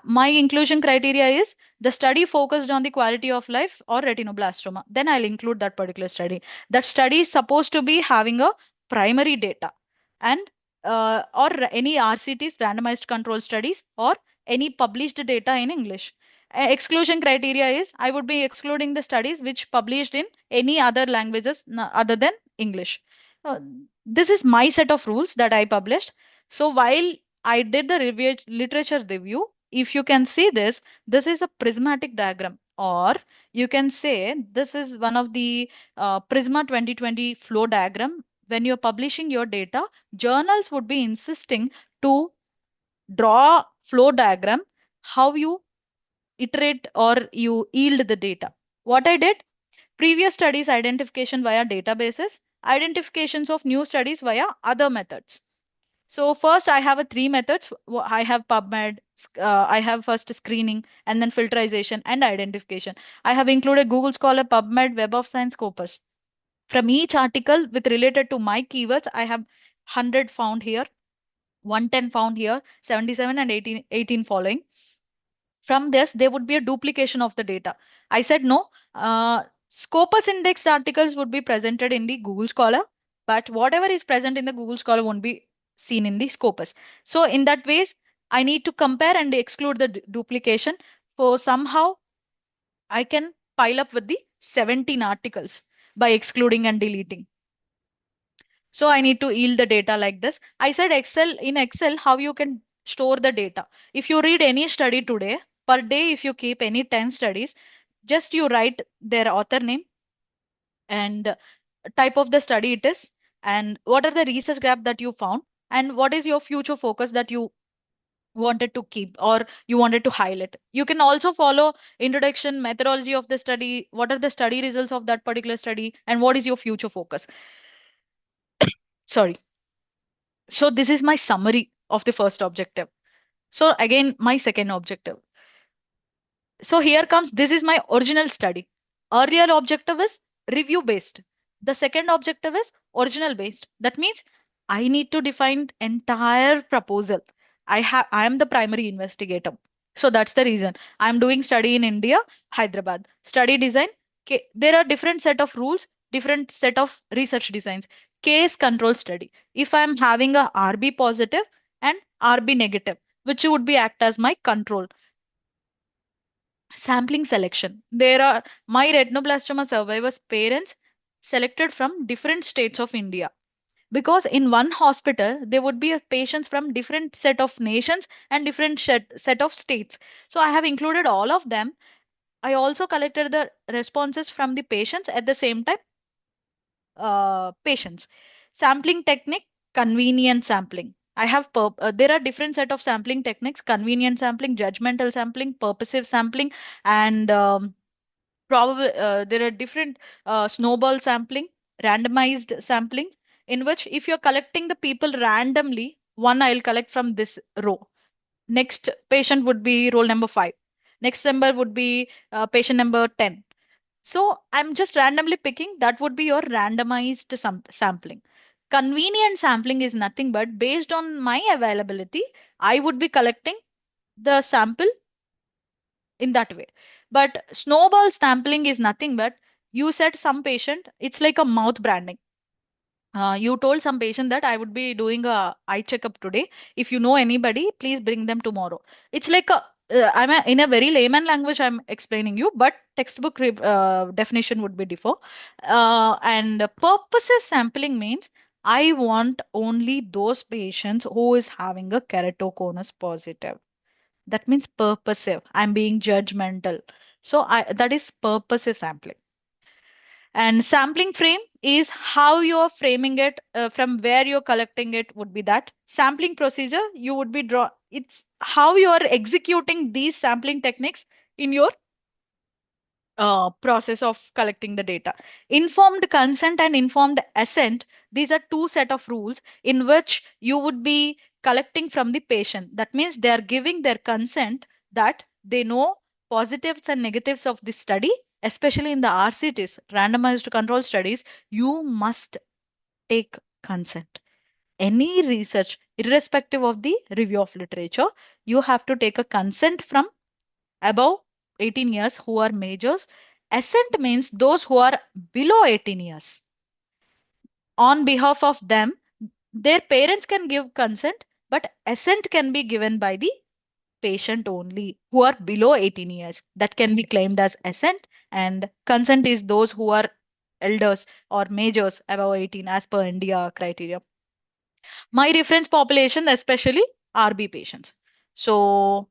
Speaker 1: My inclusion criteria is the study focused on the quality of life or retinoblastoma. Then I'll include that particular study. That study is supposed to be having a primary data and or any RCTs, randomized control studies, or any published data in English. Exclusion criteria is I would be excluding the studies which published in any other languages other than English. Uh, this is my set of rules that I published. So while I did the review, literature review, if you can see this, this is a prismatic diagram, or you can say this is one of the Prisma 2020 flow diagram. When you're publishing your data, journals would be insisting to draw flow diagram how you iterate or you yield the data. What I did, previous studies identification via databases, identifications of new studies via other methods. So first I have a three methods. I have PubMed, I have first screening and then filterization and identification. I have included Google Scholar, PubMed, Web of Science, Scopus. From each article with related to my keywords, I have 100 found here, 110 found here, 77 and 18 following. From this, there would be a duplication of the data. I said no. Scopus indexed articles would be presented in the Google Scholar, but whatever is present in the Google Scholar won't be seen in the Scopus. So in that ways, I need to compare and exclude the duplication. For somehow, I can pile up with the 17 articles by excluding and deleting. So I need to yield the data like this. I said Excel, how you can store the data. If you read any study today, per day, if you keep any 10 studies, just you write their author name and type of the study it is, and what are the research gap that you found, and what is your future focus that you wanted to keep or you wanted to highlight. You can also follow introduction, methodology of the study, what are the study results of that particular study, and what is your future focus. Sorry. So this is my summary of the first objective. So again, my second objective. So here comes, this is my original study. Earlier objective is review based. The second objective is original based. That means I need to define entire proposal. I am the primary investigator. So that's the reason I'm doing study in India, Hyderabad. Study design. There are different set of rules, different set of research designs. Case control study. If I'm having a RB positive and RB negative, which would be act as my control. Sampling selection. There are my retinoblastoma survivors parents selected from different states of India, because in one hospital there would be a patients from different set of nations and different set of states. So I have included all of them. I also collected the responses from the patients at the same time. Patients. Sampling technique, convenient sampling. I have there are different set of sampling techniques: convenient sampling, judgmental sampling, purposive sampling, and probably there are different snowball sampling, randomized sampling, in which if you're collecting the people randomly, one I'll collect from this row. Next patient would be roll number 5. Next member would be patient number 10. So I'm just randomly picking. That would be your randomized sampling. Convenient sampling is nothing but based on my availability, I would be collecting the sample in that way. But snowball sampling is nothing but you said some patient, it's like a mouth branding. You told some patient that I would be doing a eye checkup today. If you know anybody, please bring them tomorrow. It's like in a very layman language. I'm explaining you, but textbook definition would be differ. And purposive sampling means I want only those patients who is having a keratoconus positive. That means purposive. I'm being judgmental. So that is purposive sampling. And sampling frame is how you're framing it, from where you're collecting it would be that. Sampling procedure, you would be it's how you're executing these sampling techniques in your process of collecting the data. Informed consent and informed assent, these are two set of rules in which you would be collecting from the patient. That means they are giving their consent that they know positives and negatives of this study, especially in the RCTs, randomized control studies, you must take consent. Any research, irrespective of the review of literature, you have to take a consent from above 18 years who are majors. Assent means those who are below 18 years. On behalf of them, their parents can give consent, but assent can be given by the patient only who are below 18 years. That can be claimed as assent, and consent is those who are elders or majors above 18 as per India criteria. My reference population, especially RB patients. So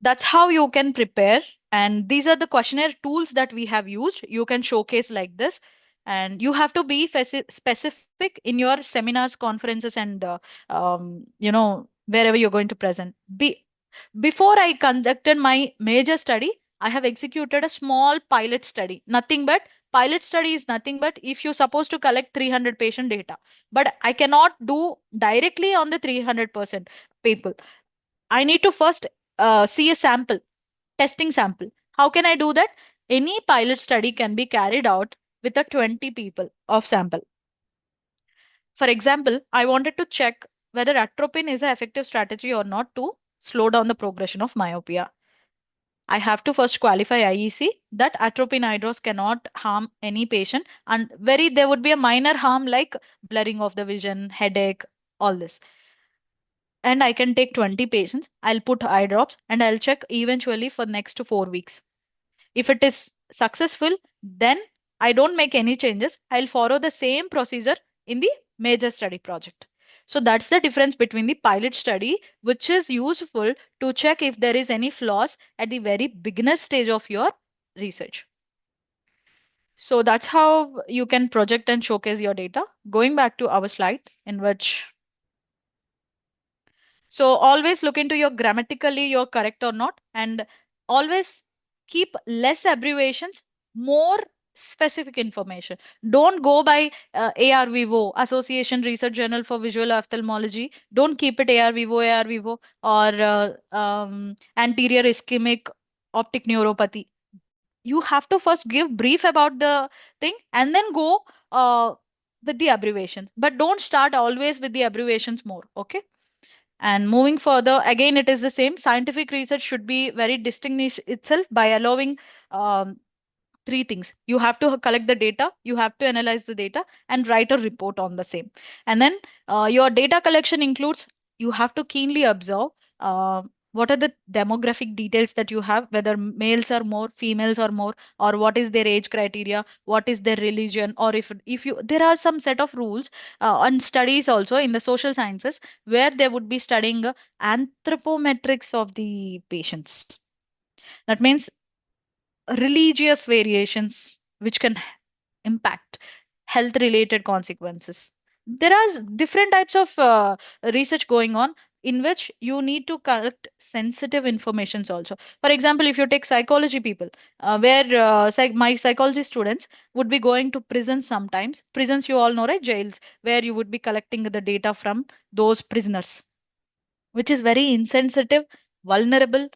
Speaker 1: that's how you can prepare. And these are the questionnaire tools that we have used. You can showcase like this. And you have to be specific in your seminars, conferences, and wherever you're going to present. Before I conducted my major study, I have executed a small pilot study. Nothing but pilot study is nothing but if you're supposed to collect 300 patient data, but I cannot do directly on the 300% people. I need to first see a sample, testing sample. How can I do that? Any pilot study can be carried out with a 20 people of sample. For example, I wanted to check whether atropine is an effective strategy or not to slow down the progression of myopia. I have to first qualify IEC that atropine eye drops cannot harm any patient, and there would be a minor harm like blurring of the vision, headache, all this. And I can take 20 patients. I'll put eye drops and I'll check eventually for next 4 weeks. If it is successful, then I don't make any changes. I'll follow the same procedure in the major study project. So that's the difference between the pilot study, which is useful to check if there is any flaws at the very beginner stage of your research. So that's how you can project and showcase your data. Going back to our slide in which so always look into your grammatically you're correct or not, and always keep less abbreviations, more specific information. Don't go by ARVO, Association Research Journal for Visual Ophthalmology. Don't keep it ARVO, or anterior ischemic optic neuropathy. You have to first give brief about the thing and then go with the abbreviations. But don't start always with the abbreviations more. Okay. And moving further, again, it is the same. Scientific research should be very distinguished itself by allowing um, three things. You have to collect the data, you have to analyze the data, and write a report on the same. And then your data collection includes you have to keenly observe what are the demographic details that you have, whether males are more, females are more, or what is their age criteria, what is their religion, or if you there are some set of rules and studies also in the social sciences where they would be studying anthropometrics of the patients. That means religious variations which can impact health related consequences. There are different types of research going on. in which you need to collect sensitive informations also. For example, if you take psychology people, where my psychology students would be going to prisons sometimes. Prisons, you all know, right? Jails, where you would be collecting the data from those prisoners, which is very insensitive, vulnerable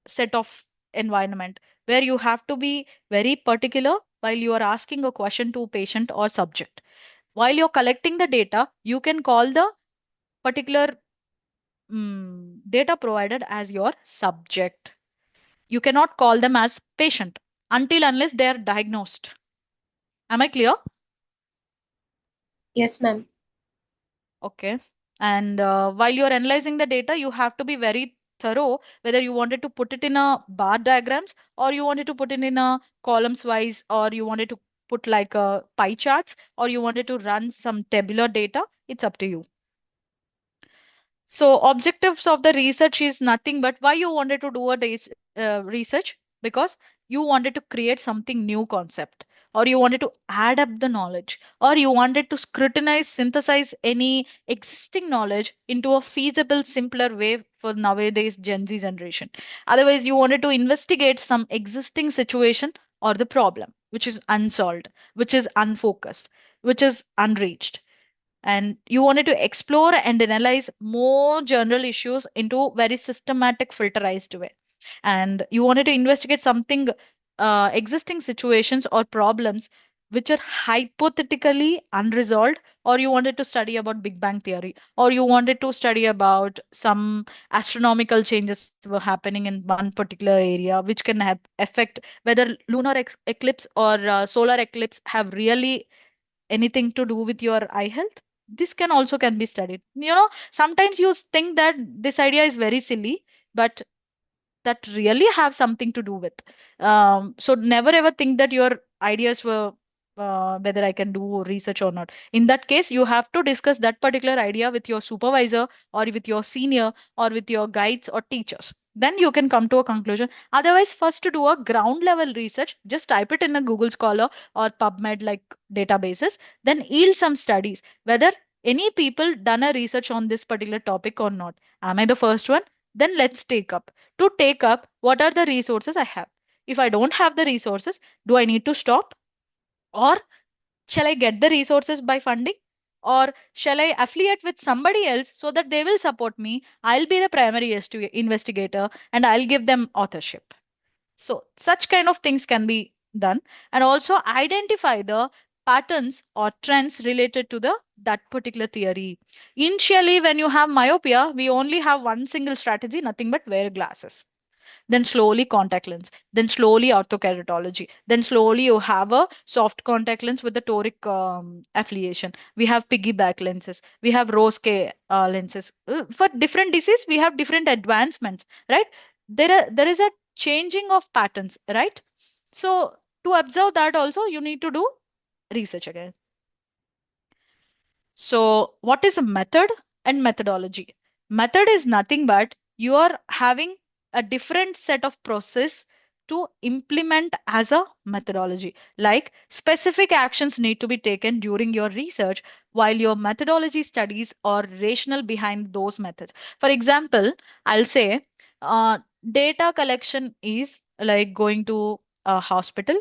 Speaker 1: set of environment where you have to be very particular while you are asking a question to a patient or subject. While you're collecting the data, you can call the particular data provided as your subject. You cannot call them as patient until unless they are diagnosed. Am I clear?
Speaker 3: Yes, ma'am.
Speaker 1: Okay. And while you're analyzing the data, you have to be very thorough whether you wanted to put it in a bar diagrams or you wanted to put it in a columns wise or you wanted to put like a pie charts or you wanted to run some tabular data. It's up to you. So objectives of the research is nothing but why you wanted to do a research, because you wanted to create something new concept, or you wanted to add up the knowledge, or you wanted to scrutinize, synthesize any existing knowledge into a feasible, simpler way for nowadays Gen Z generation. Otherwise, you wanted to investigate some existing situation or the problem which is unsolved, which is unfocused, which is unreached, and you wanted to explore and analyze more general issues into very systematic filterized way, and you wanted to investigate something existing situations or problems which are hypothetically unresolved, or you wanted to study about big bang theory, or you wanted to study about some astronomical changes were happening in one particular area which can have affect whether lunar eclipse or solar eclipse have really anything to do with your eye health. This can also can be studied. Sometimes you think that this idea is very silly, but that really have something to do with. So never ever think that your ideas were whether I can do research or not. In that case, you have to discuss that particular idea with your supervisor or with your senior or with your guides or teachers. Then you can come to a conclusion. Otherwise, first to do a ground level research, just type it in a Google Scholar or PubMed like databases, then yield some studies whether any people done a research on this particular topic or not. Am I the first one? Then let's take up. To take up, what are the resources I have? If I don't have the resources, do I need to stop? Or shall I get the resources by funding? Or shall I affiliate with somebody else so that they will support me? I'll be the primary investigator and I'll give them authorship. So, such kind of things can be done, and also identify the patterns or trends related to the that particular theory. Initially, when you have myopia, we only have one single strategy, nothing but wear glasses, then slowly contact lens, then slowly orthokeratology, then slowly you have a soft contact lens with the toric affiliation. We have piggyback lenses, we have rose K lenses. For different disease, we have different advancements, right? There is a changing of patterns, right? So to observe that also, you need to do research again. So, what is a method and methodology? Method is nothing but you are having a different set of process to implement as a methodology. Like specific actions need to be taken during your research, while your methodology studies are rational behind those methods. For example, I'll say uh, data collection is like going to a hospital,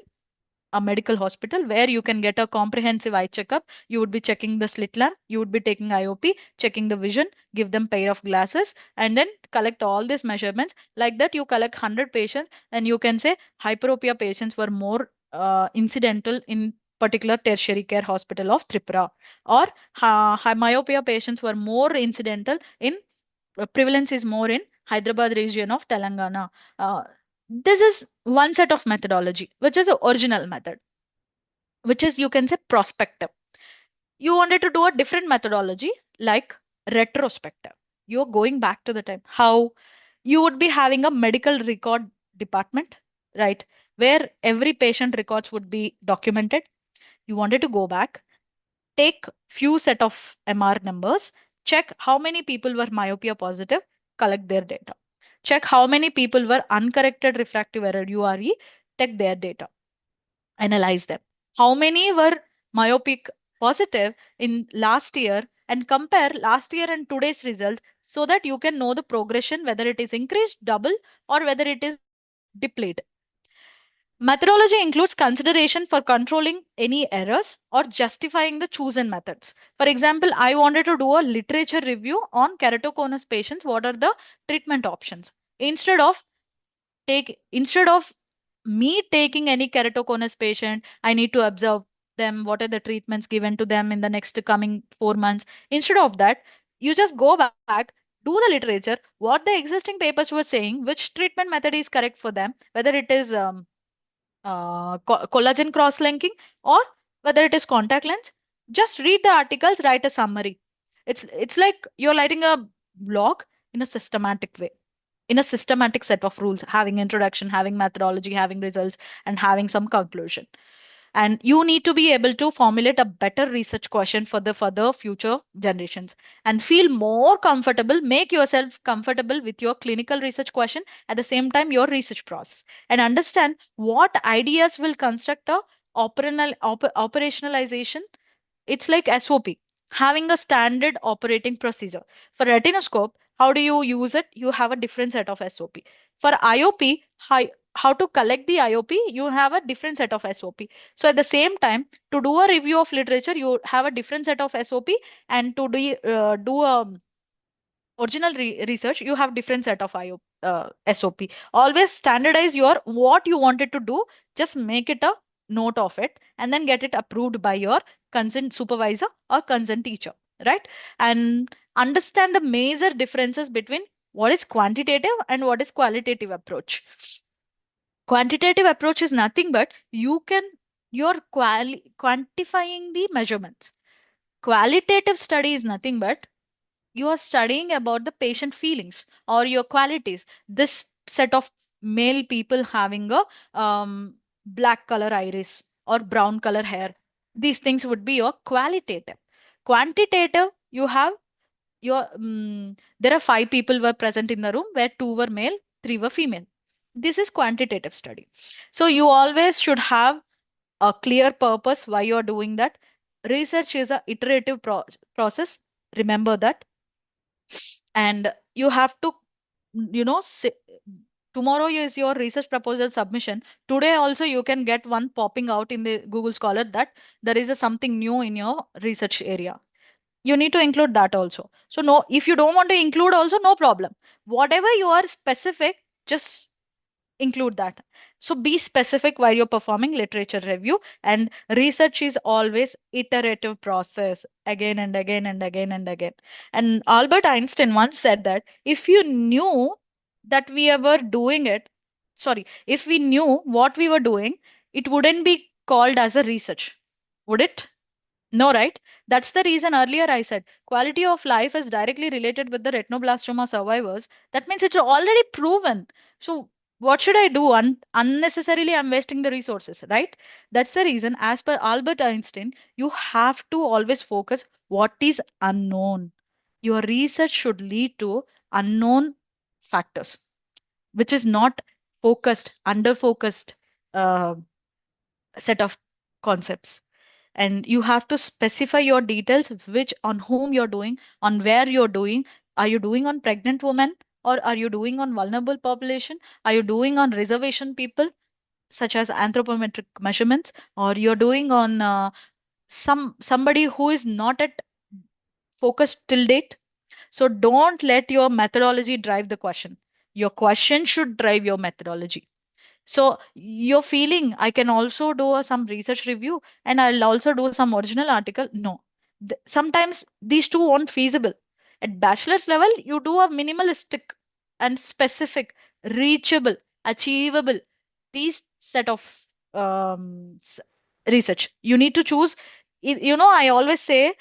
Speaker 1: a medical hospital where you can get a comprehensive eye checkup. You would be checking the slit lamp, you would be taking IOP, checking the vision, give them pair of glasses, and then collect all these measurements. Like that, you collect 100 patients, and you can say hyperopia patients were more incidental in particular tertiary care hospital of Tripura, or myopia patients were more incidental in prevalence is more in Hyderabad region of Telangana. Uh, this is one set of methodology, which is the original method, which is you can say prospective. You wanted to do a different methodology like retrospective. You're going back to the time. How you would be having a medical record department, right? Where every patient records would be documented. You wanted to go back, take few set of MR numbers, check how many people were myopia positive, collect their data. Check how many people were uncorrected refractive error URE, take their data, analyze them. How many were myopic positive in last year? and compare last year and today's result so that you can know the progression, whether it is increased, double, or whether it is depleted. Methodology includes consideration for controlling any errors or justifying the chosen methods. For example, I wanted to do a literature review on keratoconus patients. What are the treatment options? Instead of me taking any keratoconus patient, I need to observe them. What are the treatments given to them in the next coming 4 months? Instead of that, you just go back, do the literature, what the existing papers were saying, which treatment method is correct for them, whether it is collagen cross-linking or whether it is contact lens. Just read the articles, write a summary. It's like you're writing a blog in a systematic way, in a systematic set of rules, having introduction, having methodology, having results, and having some conclusion. And you need to be able to formulate a better research question for the future generations and feel more comfortable, make yourself comfortable with your clinical research question, at the same time your research process, and understand what ideas will construct a operationalization. It's like SOP, having a standard operating procedure. For retinoscope, how do you use it? You have a different set of SOP. For IOP, how to collect the IOP, you have a different set of SOP. So at the same time, to do a review of literature, you have a different set of SOP, and to do a original research, you have different set of SOP. Always standardize your what you wanted to do. Just make it a note of it and then get it approved by your concerned supervisor or concerned teacher, right? And understand the major differences between what is quantitative and what is qualitative approach. Quantitative approach is nothing but you're quantifying the measurements. Qualitative study is nothing but you are studying about the patient feelings or your qualities. This set of male people having a black color iris or brown color hair, these things would be your qualitative. Quantitative, you have there are 5 people were present in the room where 2 were male, 3 were female. This is quantitative study. So you always should have a clear purpose why you're doing that. Research is a iterative process. Remember that. And you have to, tomorrow is your research proposal submission. Today also you can get one popping out in the Google Scholar that there is a something new in your research area. You need to include that also. So no, if you don't want to include also, no problem. Whatever you are specific, just include that. So be specific while you're performing literature review, and research is always iterative process, again and again and again and again. And Albert Einstein once said that if you knew that we were doing it, sorry, if we knew what we were doing, it wouldn't be called as a research, would it? No, right? That's the reason earlier I said quality of life is directly related with the retinoblastoma survivors. That means it's already proven. So what should I do? Unnecessarily, I'm wasting the resources, right? That's the reason, as per Albert Einstein, you have to always focus what is unknown. Your research should lead to unknown factors, which is not focused, under focused uh, set of concepts. And you have to specify your details, which on whom you're doing, on where you're doing. Are you doing on pregnant women, or are you doing on vulnerable population? Are you doing on reservation people, such as anthropometric measurements, or you're doing on somebody who is not at focus till date? So don't let your methodology drive the question. Your question should drive your methodology. So you're feeling I can also do some research review and I'll also do some original article. No. Sometimes these two aren't feasible. At bachelor's level, you do a minimalistic and specific, reachable, achievable, these set of research. You need to choose. I always say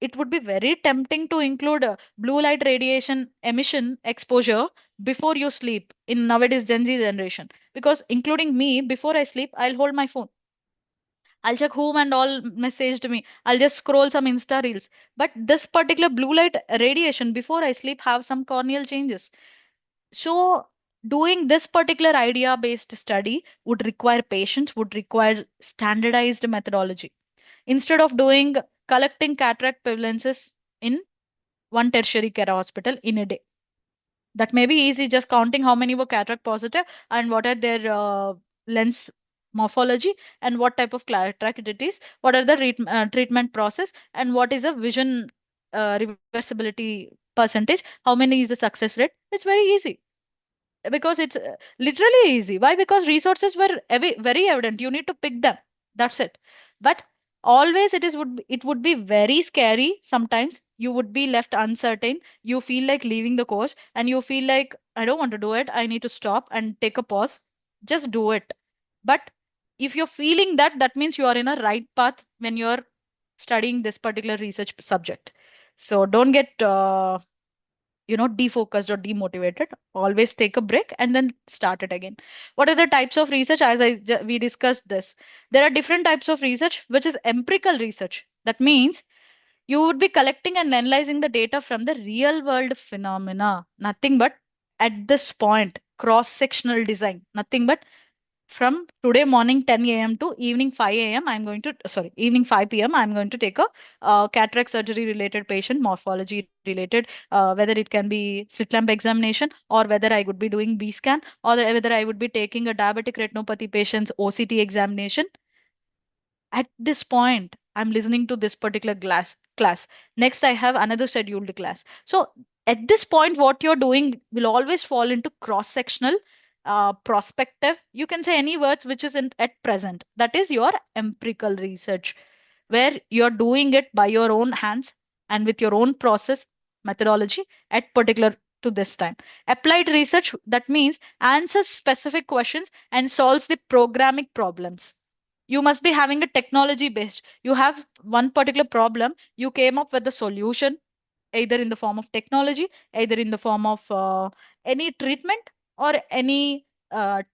Speaker 1: it would be very tempting to include blue light radiation emission exposure before you sleep in nowadays Gen Z generation. Because including me, before I sleep, I'll hold my phone. I'll check whom and all messaged me. I'll just scroll some Insta reels. But this particular blue light radiation before I sleep have some corneal changes. So doing this particular idea based study would require patience, would require standardized methodology. Instead of doing collecting cataract prevalences in one tertiary care hospital in a day. That may be easy, just counting how many were cataract positive and what are their lens morphology and what type of cataract it is, what are the treatment process, and what is the vision reversibility percentage, how many is the success rate. It's very easy because it's literally easy. Why? Because resources were very evident. You need to pick them. That's it. But always it would be very scary. Sometimes you would be left uncertain. You feel like leaving the course, and you feel like I don't want to do it. I need to stop and take a pause. Just do it. But if you're feeling that, that means you are in a right path when you're studying this particular research subject. So don't get defocused or demotivated. Always take a break and then start it again. What are the types of research? As we discussed this, there are different types of research, which is empirical research. That means you would be collecting and analyzing the data from the real world phenomena. Nothing but at this point, cross sectional design. Nothing but from today morning 10 a.m. to evening 5 a.m. I'm going to, sorry, evening 5 p.m. I'm going to take a cataract surgery related patient, morphology related, whether it can be slit lamp examination, or whether I would be doing B scan, or whether I would be taking a diabetic retinopathy patient's OCT examination. At this point, I'm listening to this particular class. Next, I have another scheduled class. So at this point, what you're doing will always fall into cross-sectional, prospective. You can say any words which is in at present. That is your empirical research, where you're doing it by your own hands and with your own process methodology at particular to this time. Applied research, that means answers specific questions and solves the programming problems. You must be having a technology based. You have one particular problem, you came up with the solution, either in the form of technology, either in the form of any treatment, or any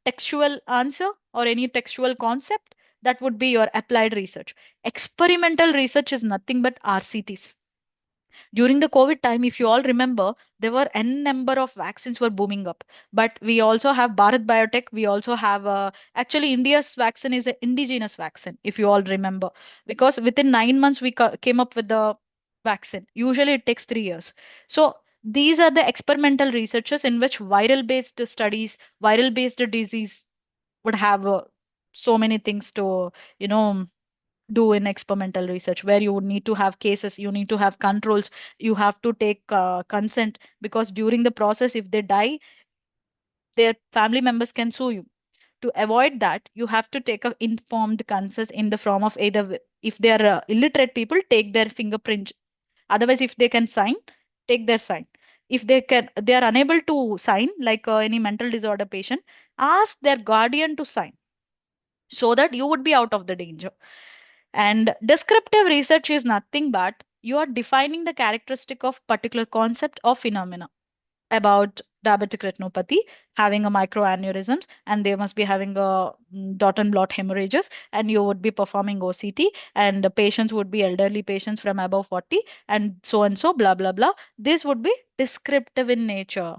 Speaker 1: textual answer, or any textual concept. That would be your applied research. Experimental research is nothing but RCTs. During the COVID time, if you all remember, there were n number of vaccines were booming up. But we also have Bharat Biotech. We also have actually India's vaccine is an indigenous vaccine, if you all remember, because within 9 months we came up with the vaccine. Usually it takes 3 years. So these are the experimental researches in which viral based studies, viral based disease would have so many things to you know do in experimental research, where you would need to have cases, you need to have controls, you have to take consent, because during the process if they die, their family members can sue you. To avoid that, you have to take a informed consent in the form of either if they are illiterate people, take their fingerprint. Otherwise, if they can sign, take their sign. If they are unable to sign, like any mental disorder patient, ask their guardian to sign, so that you would be out of the danger. And descriptive research is nothing but you are defining the characteristic of particular concept or phenomena. About diabetic retinopathy, having a microaneurysms, and they must be having a dot and blot hemorrhages, and you would be performing OCT, and the patients would be elderly patients from above 40, and so, blah, blah, blah. This would be descriptive in nature.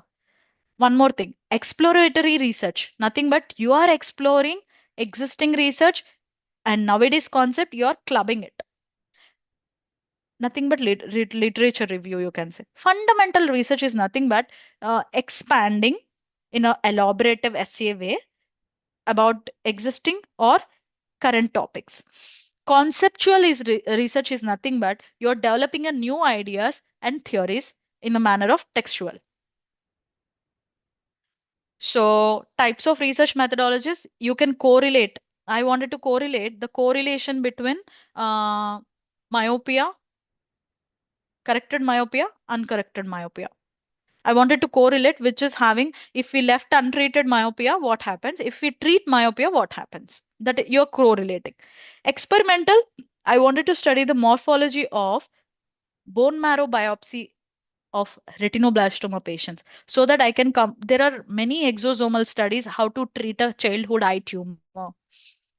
Speaker 1: One more thing, exploratory research, nothing but you are exploring existing research and nowadays concept, you're clubbing it. Nothing but literature review, you can say. Fundamental research is nothing but expanding in a elaborative essay way about existing or current topics. Conceptual research is nothing but you're developing a new ideas and theories in a manner of textual. So types of research methodologies, you can correlate. I wanted to correlate the correlation between uh, myopia, corrected myopia, uncorrected myopia. I wanted to correlate which is having, if we left untreated myopia, what happens? If we treat myopia, what happens? That you're correlating. Experimental, I wanted to study the morphology of bone marrow biopsy of retinoblastoma patients, so that I can come. There are many exosomal studies how to treat a childhood eye tumor.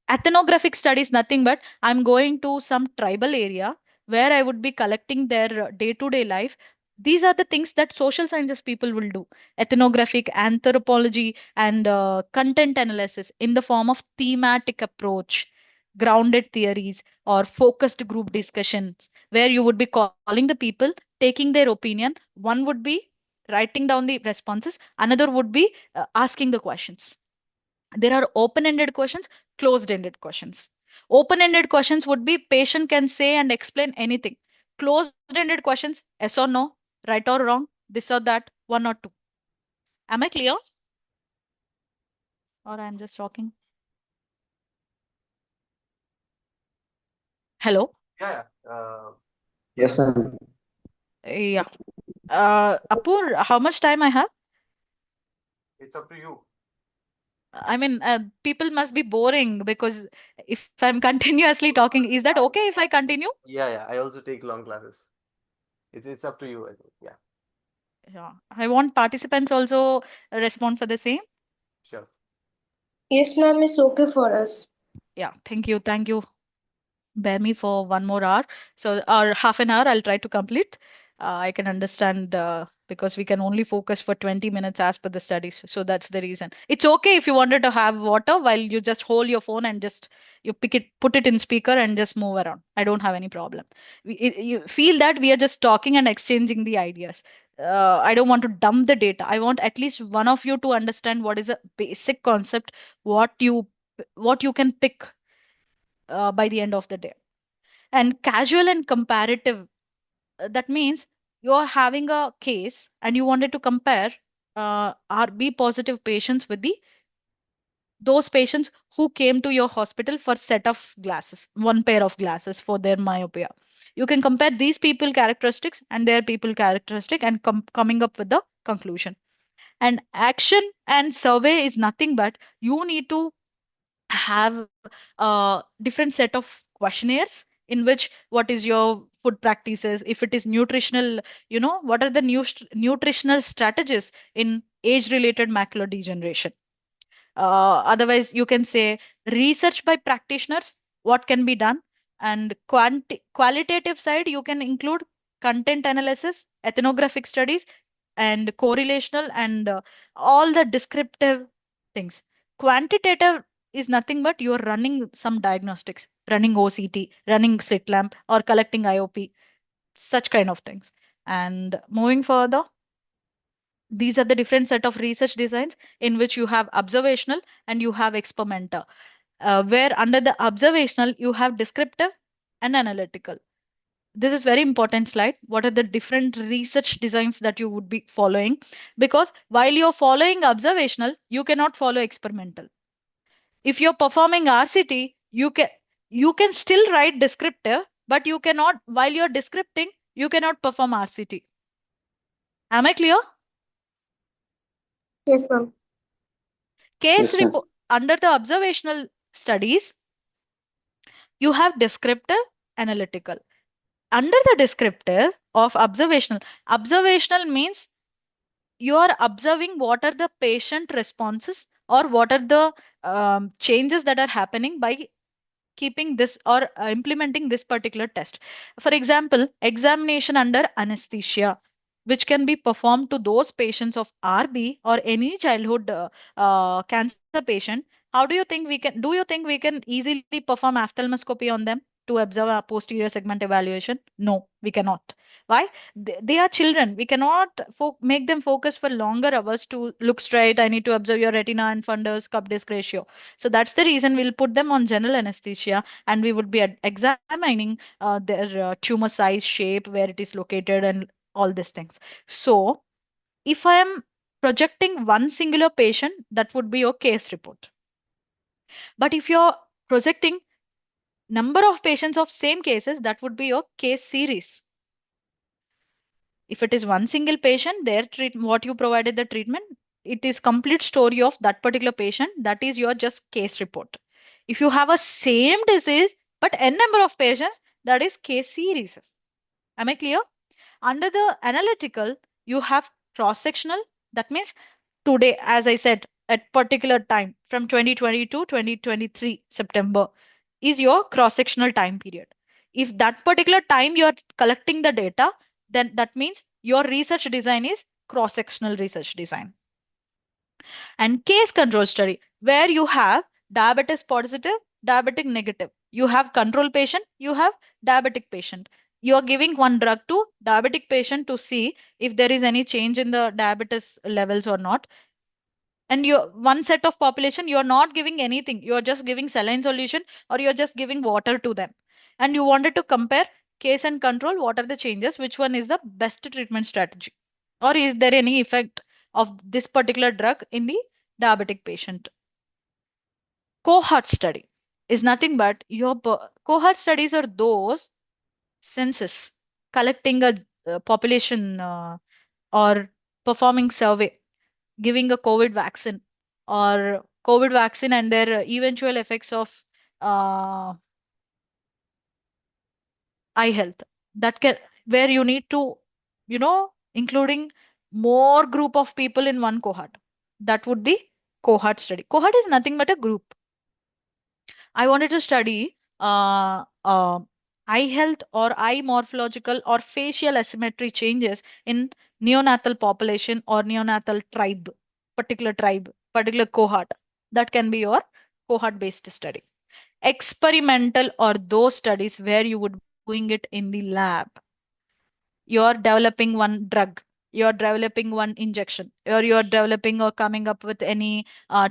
Speaker 1: Ethnographic studies, nothing but I'm going to some tribal area where I would be collecting their day-to-day life. These are the things that social sciences people will do. Ethnographic, anthropology, and content analysis in the form of thematic approach. grounded theories, or focused group discussions, where you would be calling the people, taking their opinion. One would be writing down the responses, another would be asking the questions. There are open-ended questions, closed-ended questions. Open-ended questions would be patient can say and explain anything. Closed-ended questions, yes or no, right or wrong, this or that, one or two. Am I clear? Or I'm just talking? Hello?
Speaker 2: Yeah, yeah.
Speaker 4: Yes, ma'am.
Speaker 1: Yeah. Apur, how much time I have?
Speaker 2: It's up to you.
Speaker 1: I mean, people must be boring because if I'm continuously talking, is that okay if I continue?
Speaker 2: Yeah, yeah. I also take long classes. It's up to you, I think. Yeah,
Speaker 1: Yeah. I want participants also respond for the same.
Speaker 2: sure.
Speaker 3: Yes, ma'am, it's okay for us.
Speaker 1: Yeah. Thank you. Thank you. Bear me for one more hour. So, or half an hour, I'll try to complete. I can understand because we can only focus for 20 minutes as per the studies. So that's the reason. It's okay if you wanted to have water while you just hold your phone and just you pick it, put it in speaker and just move around. I don't have any problem. You feel that we are just talking and exchanging the ideas. I don't want to dump the data. I want at least one of you to understand what is a basic concept, what you what you can pick by the end of the day. And casual and comparative, that means you're having a case and you wanted to compare RB positive patients with the those patients who came to your hospital for set of glasses, one pair of glasses for their myopia. You can compare these people characteristics and their people characteristic and coming up with the conclusion. And action and survey is nothing but you need to have a different set of questionnaires in which what is your food practices, if it is nutritional, what are the nutritional strategies in age related macular degeneration. Otherwise you can say research by practitioners, what can be done. And qualitative side you can include content analysis, ethnographic studies, and correlational, and all the descriptive things. Quantitative is nothing but you're running some diagnostics, running OCT, running slit lamp, or collecting IOP, such kind of things. And moving further, these are the different set of research designs in which you have observational and you have experimental, where under the observational you have descriptive and analytical. This is very important slide. What are the different research designs that you would be following? Because while you're following observational, you cannot follow experimental. If you're performing RCT, you can still write descriptive, but you cannot, while you're descripting, you cannot perform RCT. Am I clear?
Speaker 3: Yes, ma'am.
Speaker 1: Case
Speaker 4: Yes, ma'am.
Speaker 1: report under the observational studies, you have descriptive, analytical. Under the descriptive of observational means you are observing what are the patient responses or what are the changes that are happening by keeping this or implementing this particular test. For example, examination under anesthesia, which can be performed to those patients of RB or any childhood cancer patient. How do you think we can? Do you think we can easily perform ophthalmoscopy on them to observe a posterior segment evaluation? No, we cannot. Why? They are children. We cannot make them focus for longer hours to look straight. I need to observe your retina and fundus cup disc ratio. So that's the reason we'll put them on general anesthesia and we would be examining their tumor size, shape, where it is located, and all these things. So if I am projecting one singular patient, that would be your case report. But if you're projecting number of patients of same cases, that would be your case series. If it is one single patient, their what you provided the treatment, it is complete story of that particular patient. That is your just case report. If you have a same disease but n number of patients, that is case series. Am I clear? Under the analytical, you have cross-sectional. That means today, as I said, at particular time from 2020 to 2023 September is your cross-sectional time period. If that particular time you're collecting the data, then that means your research design is cross-sectional research design. And case control study, where you have diabetes positive, diabetic negative. You have control patient, you have diabetic patient. You are giving one drug to diabetic patient to see if there is any change in the diabetes levels or not. And you one set of population, you are not giving anything. You are just giving saline solution or you are just giving water to them. And you wanted to compare case and control. What are the changes? Which one is the best treatment strategy? Or is there any effect of this particular drug in the diabetic patient? Cohort study is nothing but cohort studies are those census, collecting a population or performing survey, giving a COVID vaccine or COVID vaccine and their eventual effects of uh, eye health. That can where you need to, including more group of people in one cohort. That would be cohort study. Cohort is nothing but a group. I wanted to study eye health or eye morphological or facial asymmetry changes in neonatal population or neonatal tribe, particular cohort. That can be your cohort based study. Experimental or those studies where you would be doing it in the lab. You're developing one drug, you're developing one injection, or you're developing or coming up with any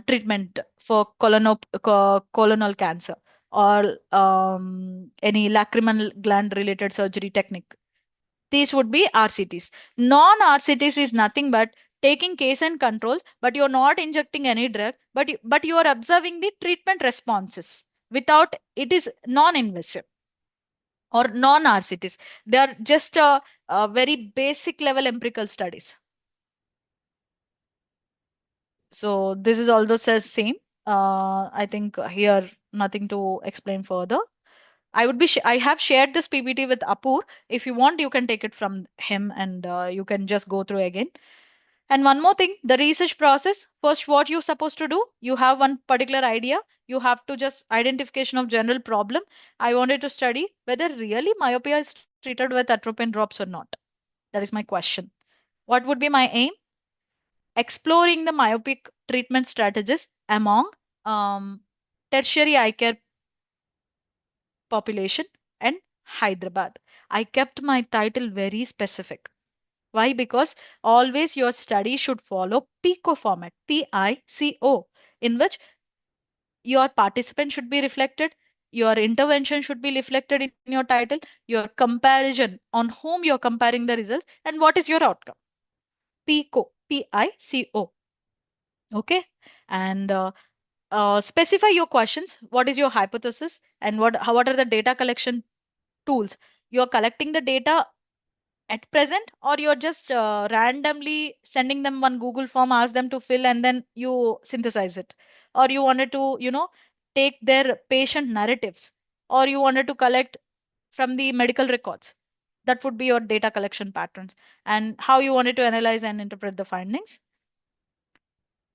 Speaker 1: treatment for colonal cancer or any lacrimal gland related surgery technique. These would be RCTs. Non RCTs is nothing but taking case and controls, but you're not injecting any drug, but you are observing the treatment responses without it is non-invasive or non-RCTs. They are just very basic level empirical studies. So this is also says same. I think here nothing to explain further. I have shared this PPT with Apur. If you want, you can take it from him and you can just go through again. And one more thing, the research process. First, what you're supposed to do, you have one particular idea. You have to just identification of general problem. I wanted to study whether really myopia is treated with atropine drops or not. That is my question. What would be my aim? Exploring the myopic treatment strategies among um, tertiary eye care population and Hyderabad. I kept my title very specific. Why? Because always your study should follow PICO format, PICO, in which your participant should be reflected, your intervention should be reflected in your title, your comparison on whom you're comparing the results, and what is your outcome. PICO, PICO. Okay. And specify your questions. What is your hypothesis and what are the data collection tools? You're collecting the data at present or you're just randomly sending them one Google form, ask them to fill and then you synthesize it, or you wanted to take their patient narratives, or you wanted to collect from the medical records. That would be your data collection patterns and how you wanted to analyze and interpret the findings.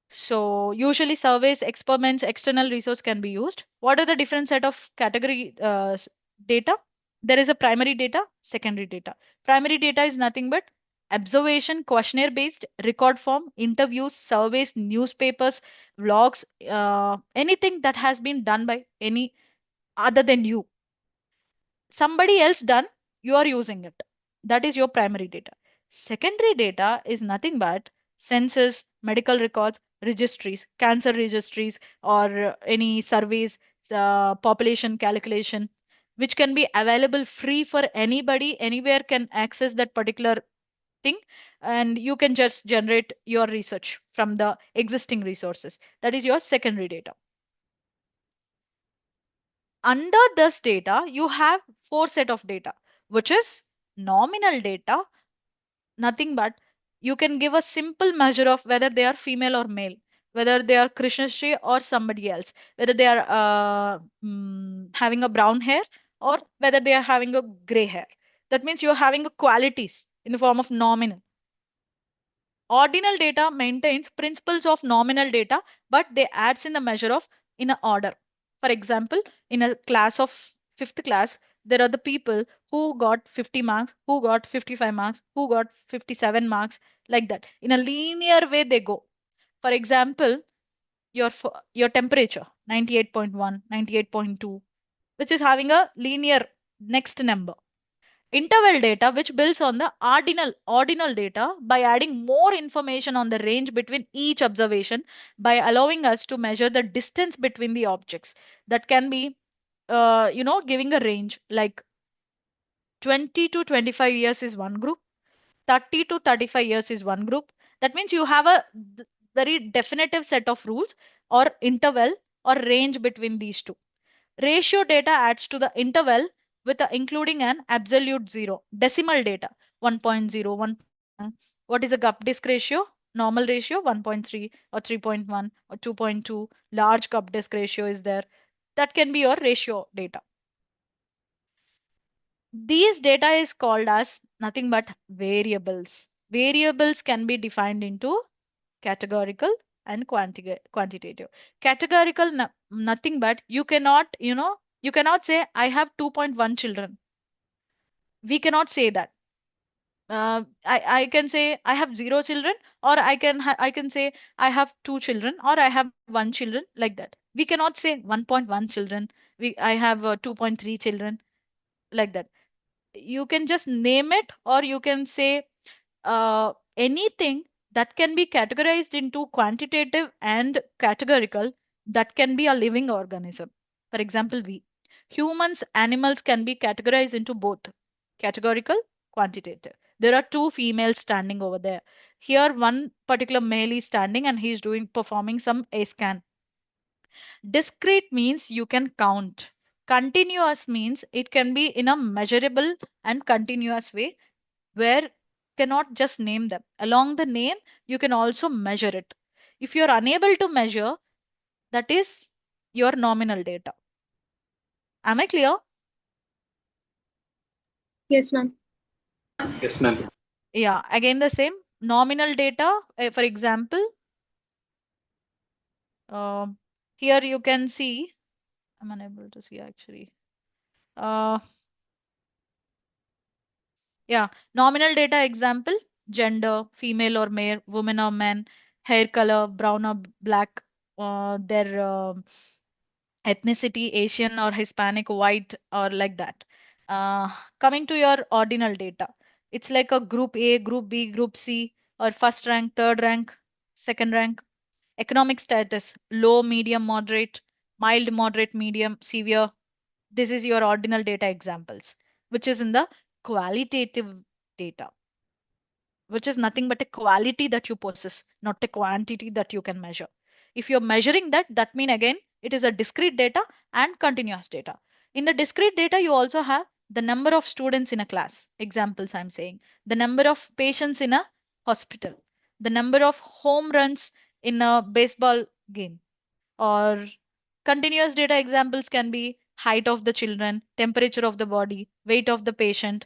Speaker 1: So usually surveys, experiments, external resource can be used. What are the different set of category data? There is a primary data, secondary data. Primary data is nothing but observation, questionnaire based, record form, interviews, surveys, newspapers, vlogs, anything that has been done by any other than you. Somebody else done, you are using it. That is your primary data. Secondary data is nothing but census, medical records, registries, cancer registries, or any surveys, population calculation, which can be available free for anybody, anywhere can access that particular thing, and you can just generate your research from the existing resources. That is your secondary data. Under this data, you have four set of data, which is nominal data, nothing but you can give a simple measure of whether they are female or male, whether they are Krishnasri or somebody else, whether they are having a brown hair or whether they are having a gray hair. That means you're having a qualities in the form of nominal. Ordinal data maintains principles of nominal data, but they adds in the measure of in a order. For example, in a class of fifth class, there are the people who got 50 marks, who got 55 marks, who got 57 marks, like that. In a linear way, they go. For example, your temperature 98.1, 98.2. which is having a linear next number. Interval data, which builds on the ordinal data by adding more information on the range between each observation, by allowing us to measure the distance between the objects. That can be, giving a range like 20 to 25 years is one group, 30 to 35 years is one group. That means you have a very definitive set of rules or interval or range between these two. Ratio data adds to the interval with including an absolute zero. Decimal data 1.0, 1.1. What is a cup disk ratio? Normal ratio 1.3 or 3.1 or 2.2. Large cup disk ratio is there. That can be your ratio data. These data is called as nothing but variables. Variables can be defined into categorical and quantitative. Categorical, nothing but you cannot say I have 2.1 children. We cannot say that. I can say I have zero children, or I can say I have two children, or I have one children, like that. We cannot say 1.1 children. I have 2.3 children, like that. You can just name it, or you can say anything that can be categorized into quantitative and categorical, that can be a living organism. For example, we humans, animals can be categorized into both categorical, quantitative. There are two females standing over there. Here, one particular male is standing and he is performing some A scan. Discrete means you can count. Continuous means it can be in a measurable and continuous way where cannot just name them. Along the name, you can also measure it. If you're unable to measure, that is your nominal data. Am I clear?
Speaker 3: Yes, ma'am.
Speaker 4: Yes, ma'am.
Speaker 1: Yeah, again the same. Nominal data, for example, um, here you can see, I'm unable to see actually. Uh, yeah, nominal data example, gender, female or male, woman or man, hair color, brown or black, their ethnicity, Asian or Hispanic, white, or like that. Coming to your ordinal data, it's like a group A, group B, group C, or first rank, third rank, second rank. Economic status, low, medium, moderate, mild, moderate, medium, severe. This is your ordinal data examples, which is in the qualitative data, which is nothing but a quality that you possess, not a quantity that you can measure. If you're measuring that, that means again, it is a discrete data and continuous data. In the discrete data, you also have the number of students in a class. Examples I'm saying. The number of patients in a hospital. The number of home runs in a baseball game. Or continuous data examples can be height of the children, temperature of the body, weight of the patient,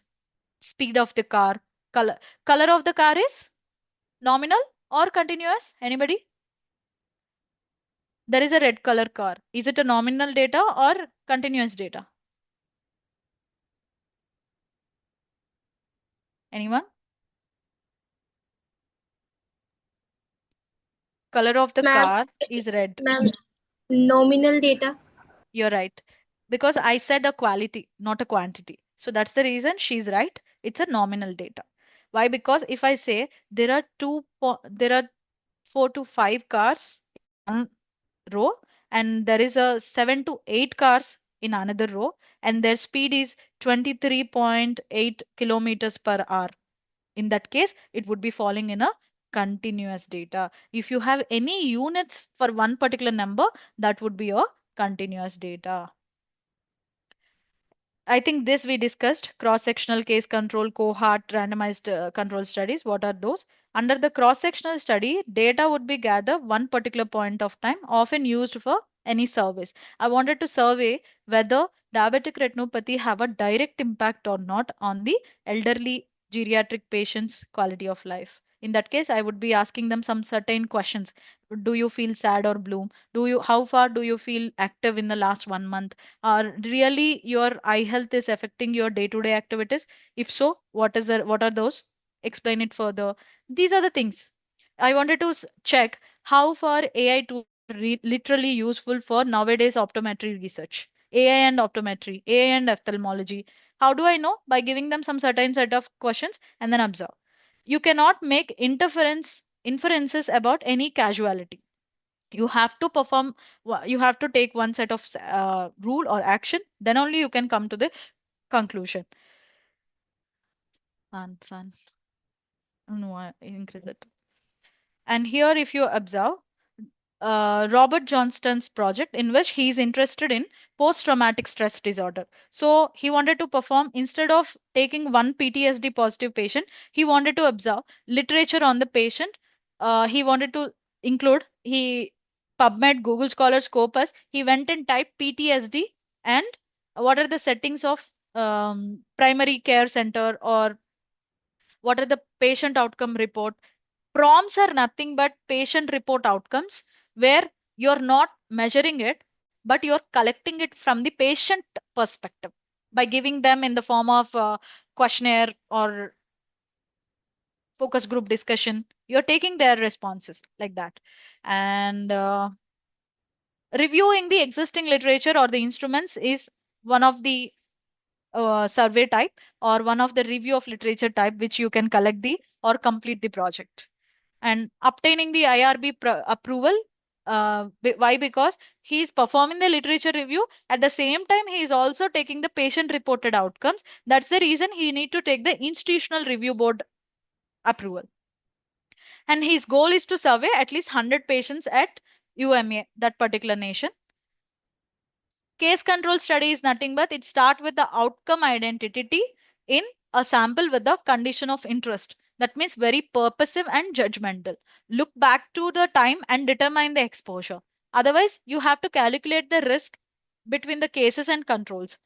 Speaker 1: speed of the car, color. Color of the car is nominal or continuous? Anybody? There is a red color car. Is it a nominal data or continuous data? Anyone? Color of the
Speaker 3: Ma'am,
Speaker 1: car is red.
Speaker 3: ma'am, nominal data.
Speaker 1: You're right. Because I said a quality, not a quantity. So that's the reason she's right. It's a nominal data. Why? Because if I say there are 4 to 5 cars in one row, and there is a 7 to 8 cars in another row, and their speed is 23.8 kilometers per hour. In that case, it would be falling in a continuous data. If you have any units for one particular number, that would be your continuous data. I think this we discussed cross-sectional case control, cohort, randomized control studies. What are those? Under the cross-sectional study, data would be gathered one particular point of time, often used for any service. I wanted to survey whether diabetic retinopathy have a direct impact or not on the elderly geriatric patients' quality of life. In that case, I would be asking them some certain questions. Do you feel sad or blue? How far do you feel active in the last 1 month? Really your eye health is affecting your day-to-day activities? If so, what are those? Explain it further. These are the things. I wanted to check how far AI tools are literally useful for nowadays optometry research. AI and optometry, AI and ophthalmology. How do I know? By giving them some certain set of questions and then observe. You cannot make inferences about any casuality. You have to perform, you have to take one set of rule or action, then only you can come to the conclusion. And no, I increase it. And here, if you observe, Robert Johnston's project in which he is interested in post-traumatic stress disorder. So he wanted to perform, instead of taking one PTSD positive patient, he wanted to observe literature on the patient. He wanted to include, he PubMed, Google Scholar, Scopus. He went and typed PTSD and what are the settings of primary care center, or what are the patient outcome report. Prompts are nothing but patient report outcomes, where you're not measuring it, but you're collecting it from the patient perspective by giving them in the form of questionnaire or focus group discussion. You're taking their responses like that. And reviewing the existing literature or the instruments is one of the survey type, or one of the review of literature type, which you can collect the or complete the project. And obtaining the IRB approval. Why? Because he is performing the literature review. At the same time, he is also taking the patient reported outcomes. That's the reason he need to take the institutional review board approval. And his goal is to survey at least 100 patients at UMA, that particular nation. Case control study is nothing but it start with the outcome identity in a sample with the condition of interest. That means very purposive and judgmental. Look back to the time and determine the exposure. Otherwise, you have to calculate the risk between the cases and controls.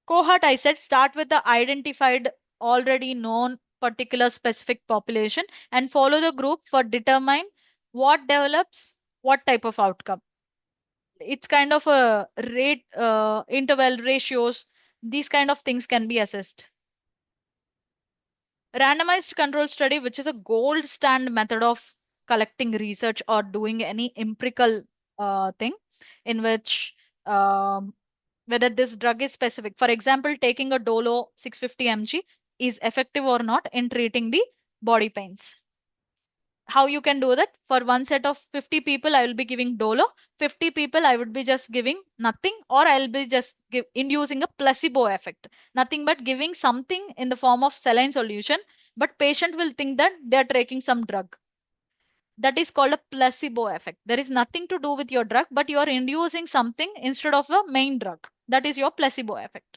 Speaker 1: Cohort, I said, start with the identified, already known particular specific population and follow the group for determine what develops what type of outcome. It's kind of a rate, interval ratios. These kind of things can be assessed. Randomized control study, which is a gold standard method of collecting research or doing any empirical thing, in which whether this drug is specific. For example, taking a Dolo 650 mg is effective or not in treating the body pains. How you can do that? For one set of 50 people, I will be giving Dolo. 50 people, I would be just giving nothing, or I'll be just inducing a placebo effect. Nothing but giving something in the form of saline solution, but patient will think that they're taking some drug. That is called a placebo effect. There is nothing to do with your drug, but you are inducing something instead of the main drug. That is your placebo effect.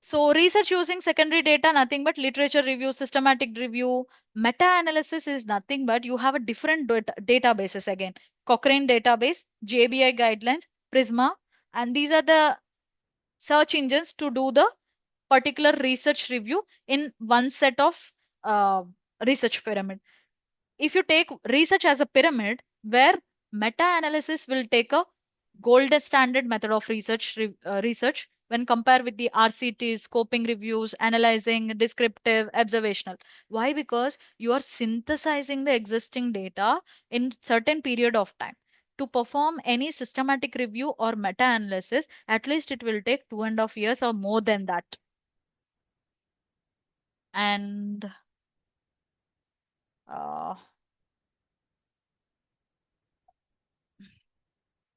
Speaker 1: So research using secondary data, nothing but literature review, systematic review. Meta-analysis is nothing but you have a different databases again. Cochrane database, JBI guidelines, Prisma, and these are the search engines to do the particular research review in one set of uh, research pyramid. If you take research as a pyramid, where meta-analysis will take a gold standard method of research when compared with the RCTs, scoping reviews, analyzing, descriptive, observational. Why? Because you are synthesizing the existing data in certain period of time. To perform any systematic review or meta-analysis, at least it will take 2.5 years or more than that. And uh,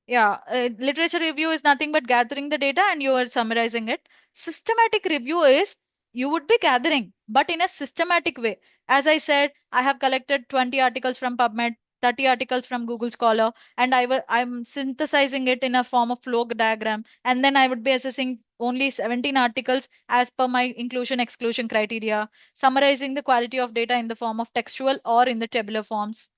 Speaker 1: yeah, literature review is nothing but gathering the data and you are summarizing it. Systematic review is you would be gathering, but in a systematic way. As I said, I have collected 20 articles from PubMed, 30 articles from Google Scholar, and I'm synthesizing it in a form of flow diagram, and then I would be assessing only 17 articles as per my inclusion exclusion criteria, summarizing the quality of data in the form of textual or in the tabular forms.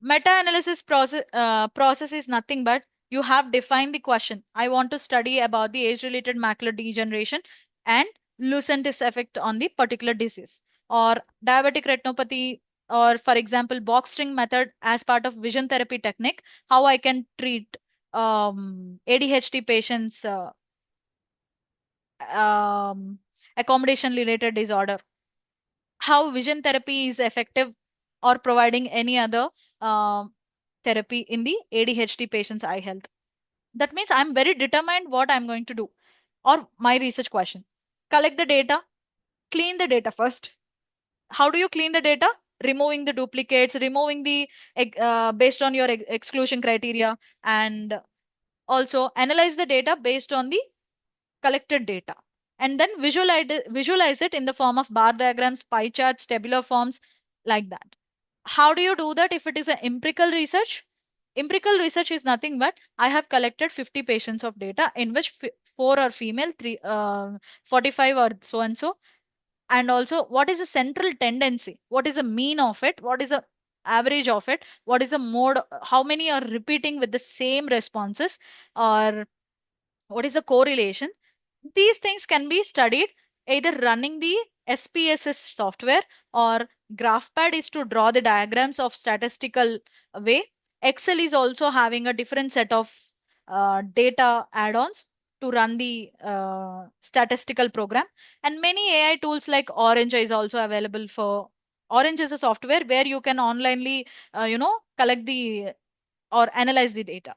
Speaker 1: Meta-analysis process is nothing but you have defined the question. I want to study about the age-related macular degeneration and Lucentis effect on the particular disease, or diabetic retinopathy, or for example, box string method as part of vision therapy technique. How I can treat ADHD patients, um, accommodation-related disorder. How vision therapy is effective, or providing any other um therapy in the ADHD patients' eye health. That means I'm very determined what I'm going to do or my research question. Collect the data, clean the data first. How do you clean the data? Removing the duplicates, removing the based on your exclusion criteria, and also analyze the data based on the collected data, and then visualize it in the form of bar diagrams, pie charts, tabular forms, like that. How do you do that if it is an empirical research? Empirical research is nothing but I have collected 50 patients of data in which four are female, 45 are so and so, and also what is the central tendency, what is the mean of it, what is the average of it, what is the mode, how many are repeating with the same responses, or what is the correlation. These things can be studied either running the SPSS software, or GraphPad is to draw the diagrams of statistical way. Excel is also having a different set of data add-ons to run the statistical program. And many AI tools like Orange is also available for. Orange is a software where you can onlinely, collect the or analyze the data.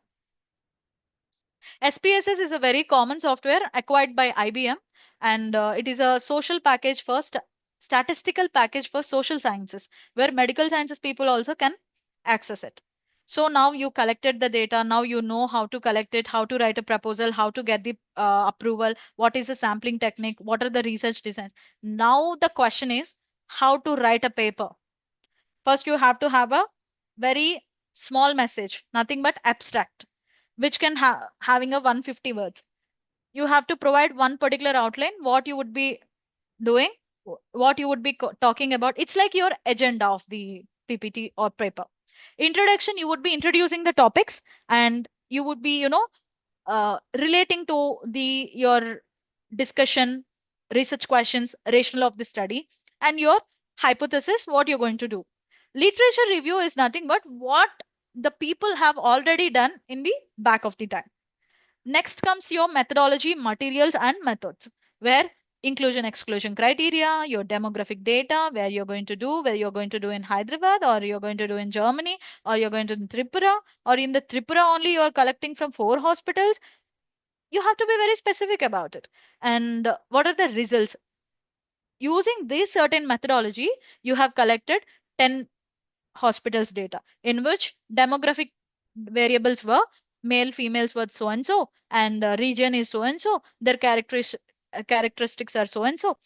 Speaker 1: SPSS is a very common software acquired by IBM, and it is a social package for statistical package for social sciences, where medical sciences people also can access it. So now you collected the data, now you know how to collect it, how to write a proposal, how to get the approval, what is the sampling technique, what are the research designs. Now the question is how to write a paper. First, you have to have a very small message, nothing but abstract, which can having a 150 words. You have to provide one particular outline, what you would be doing, what you would be talking about. It's like your agenda of the PPT or paper. Introduction, you would be introducing the topics, and you would be, relating to the your discussion, research questions, rationale of the study, and your hypothesis, what you're going to do. Literature review is nothing but what the people have already done in the back of the time. Next comes your methodology, materials, and methods, where inclusion exclusion criteria, your demographic data, where you're going to do, where you're going to do in Hyderabad, or you're going to do in Germany, or you're going to in Tripura, or in the Tripura only you're collecting from 4 hospitals. You have to be very specific about it. And what are the results? Using this certain methodology, you have collected 10 hospitals data in which demographic variables were male, females were so and so, and region is so and so, their characteristics are so and so.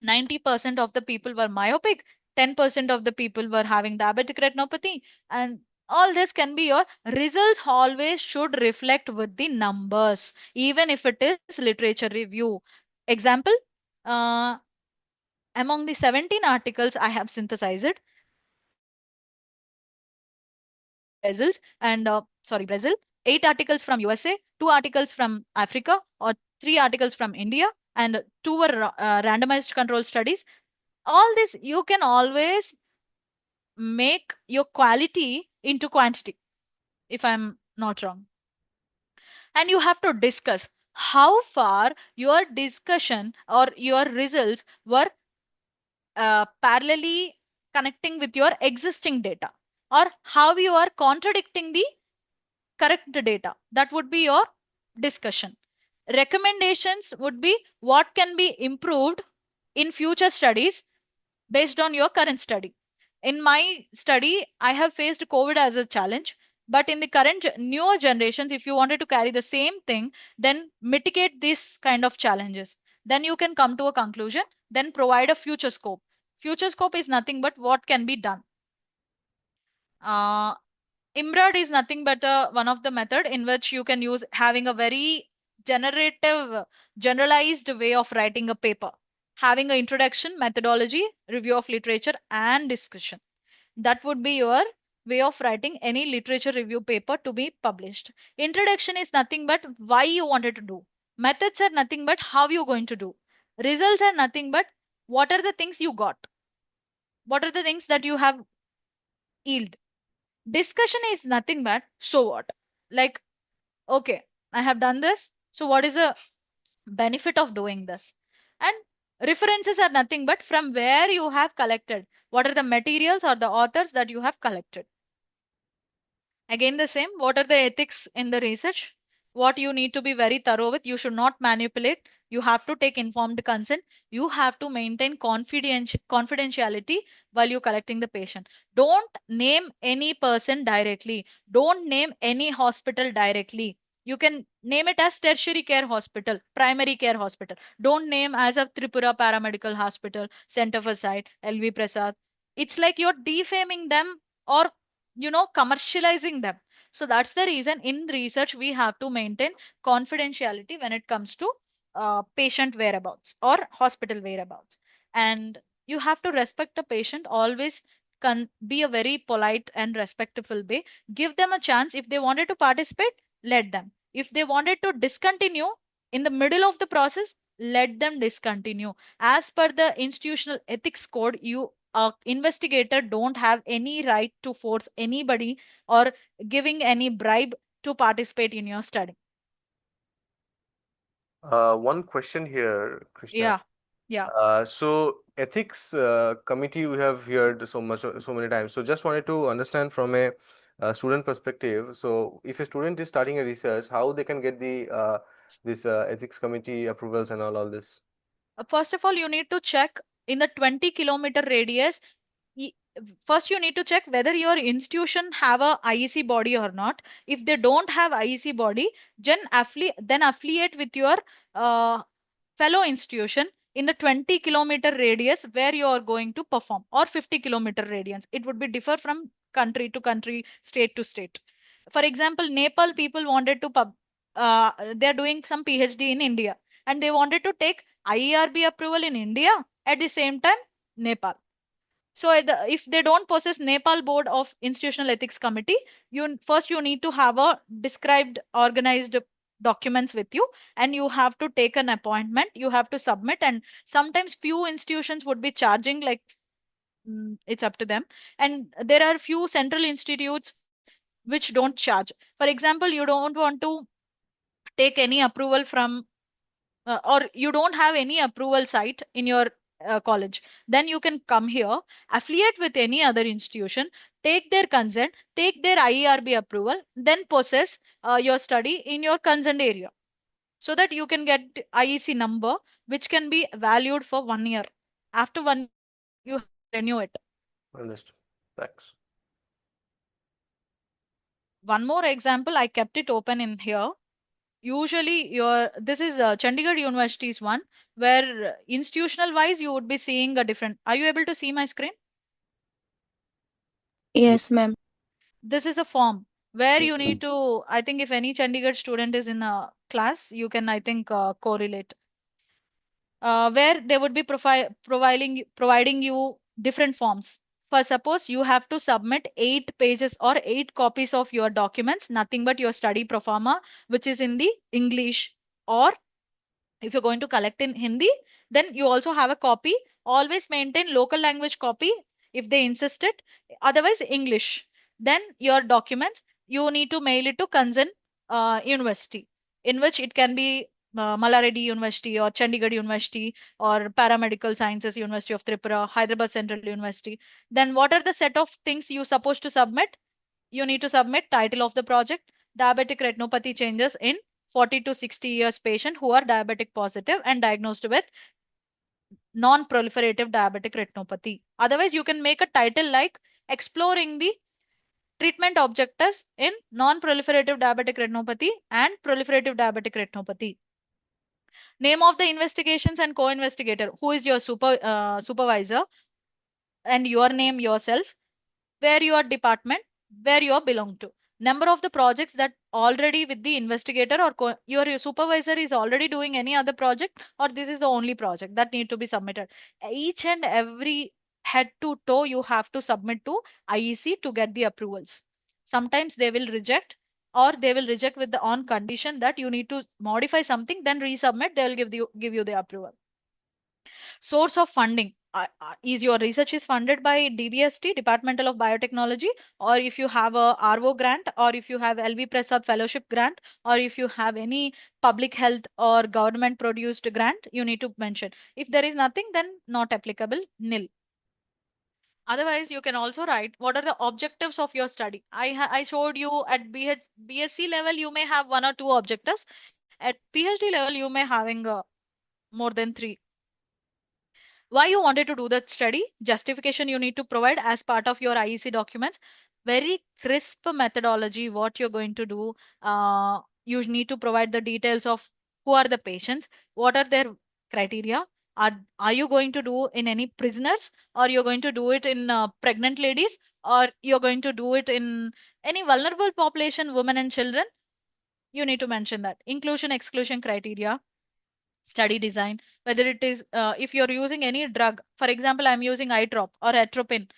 Speaker 1: 90% of the people were myopic, 10% of the people were having diabetic retinopathy, and all this can be your results always should reflect with the numbers, even if it is literature review. Example, uh, among the 17 articles I have synthesized, 8 articles from USA, 2 articles from Africa, or 3 articles from India, and 2 were randomized control studies. All this you can always make your quality into quantity, if I'm not wrong. And you have to discuss how far your discussion or your results were parallelly connecting with your existing data, or how you are contradicting the correct data. That would be your discussion. Recommendations would be what can be improved in future studies based on your current study. In my study, I have faced COVID as a challenge. But in the current newer generations, if you wanted to carry the same thing, then mitigate this kind of challenges. Then you can come to a conclusion, then provide a future scope. Future scope is nothing but what can be done. Uh, IMRAD is nothing but one of the method in which you can use having a very generative, generalized way of writing a paper, having an introduction, methodology, review of literature, and discussion. That would be your way of writing any literature review paper to be published. Introduction is nothing but why you wanted to do. Methods are nothing but how you're going to do. Results are nothing but what are the things you got. What are the things that you have yield. Discussion is nothing but so what. Like, okay, I have done this. So what is the benefit of doing this? And references are nothing but from where you have collected. What are the materials or the authors that you have collected? Again, the same. What are the ethics in the research? What you need to be very thorough with. You should not manipulate. You have to take informed consent. You have to maintain confidentiality while you're collecting the patient. Don't name any person directly. Don't name any hospital directly. You can name it as tertiary care hospital, primary care hospital. Don't name as a Tripura Paramedical Hospital, Center for Sight, LV Prasad. It's like you're defaming them or commercializing them. So that's the reason in research we have to maintain confidentiality when it comes to patient whereabouts or hospital whereabouts. And you have to respect the patient always. Be a very polite and respectful way. Give them a chance. If they wanted to participate, let them. If they wanted to discontinue in the middle of the process, let them discontinue. As per the institutional ethics code, you a investigator don't have any right to force anybody or giving any bribe to participate in your study.
Speaker 2: One question here, Krishna.
Speaker 1: Yeah, yeah.
Speaker 2: So ethics committee we have heard so many times. So just wanted to understand from a, student perspective. So if a student is starting a research, how they can get the this ethics committee approvals and all this?
Speaker 1: First of all, you need to check in the 20-kilometer radius. y- First, you need to check whether your institution have a IEC body or not. If they don't have IEC body, then affiliate with your uh, fellow institution in the 20-kilometer radius where you are going to perform, or 50-kilometer radius. It would be differ from country to country, state to state. For example, Nepal people wanted to they're doing some PhD in India, and they wanted to take IERB approval in India at the same time Nepal. So if they don't possess Nepal Board of Institutional Ethics Committee, you need to have a described organized documents with you, and you have to take an appointment. You have to submit, and sometimes few institutions would be charging like it's up to them. And there are few central institutes which don't charge. For example, you don't want to take any approval from or you don't have any approval site in your college, then you can come here, affiliate with any other institution, take their consent, take their IERB approval, then possess your study in your consent area, so that you can get IEC number, which can be valued for 1 year. After 1 year, you have to renew it.
Speaker 2: Understood. Thanks.
Speaker 1: One more example, I kept it open in here. Usually, this is Chandigarh University's one, where institutional wise you would be seeing a different. Are you able to see my screen?
Speaker 2: Ye-
Speaker 5: Yes, ma'am.
Speaker 1: This is a form where you
Speaker 2: Yes.
Speaker 1: need to. I think if any Chandigarh student is in a class, you can, I think, correlate. Where they would be providing you different forms. For suppose you have to submit 8 pages or 8 copies of your documents, nothing but your study pro forma, which is in the English, or if you're going to collect in Hindi, then you also have a copy. Always maintain local language copy if they insist it, otherwise English. Then your documents, you need to mail it to concerned university, in which it can be Malareddy University or Chandigarh University or Paramedical Sciences University of Tripura, Hyderabad Central University. Then what are the set of things you supposed to submit? You need to submit title of the project, diabetic retinopathy changes in 40 to 60 years patient who are diabetic positive and diagnosed with non-proliferative diabetic retinopathy. Otherwise, you can make a title like exploring the treatment objectives in non-proliferative diabetic retinopathy and proliferative diabetic retinopathy. Name of the investigations and co-investigator, who is your supervisor, and your name yourself, where your department, where you belong to. Number of the projects that already with the investigator or your supervisor is already doing any other project, or this is the only project that need to be submitted. Each and every head to toe you have to submit to IEC to get the approvals. Sometimes they will reject, or they will reject with the on condition that you need to modify something, then resubmit, they will give you the approval. Source of funding, is your research is funded by DBST, Departmental of Biotechnology, or if you have a RO grant, or if you have LV Prasad fellowship grant, or if you have any public health or government produced grant, you need to mention. If there is nothing, then not applicable, nil. Otherwise, you can also write what are the objectives of your study. I showed you at BSc level you may have one or two objectives. At PhD level you may having more than three. Why you wanted to do that study, justification you need to provide as part of your IEC documents, very crisp methodology, what you're going to do. You need to provide the details of who are the patients, what are their criteria, are you going to do in any prisoners, or you're going to do it in pregnant ladies, or you're going to do it in any vulnerable population, women and children. You need to mention that inclusion exclusion criteria, study design, whether it is if you're using any drug, for example I'm using eye drop or atropine,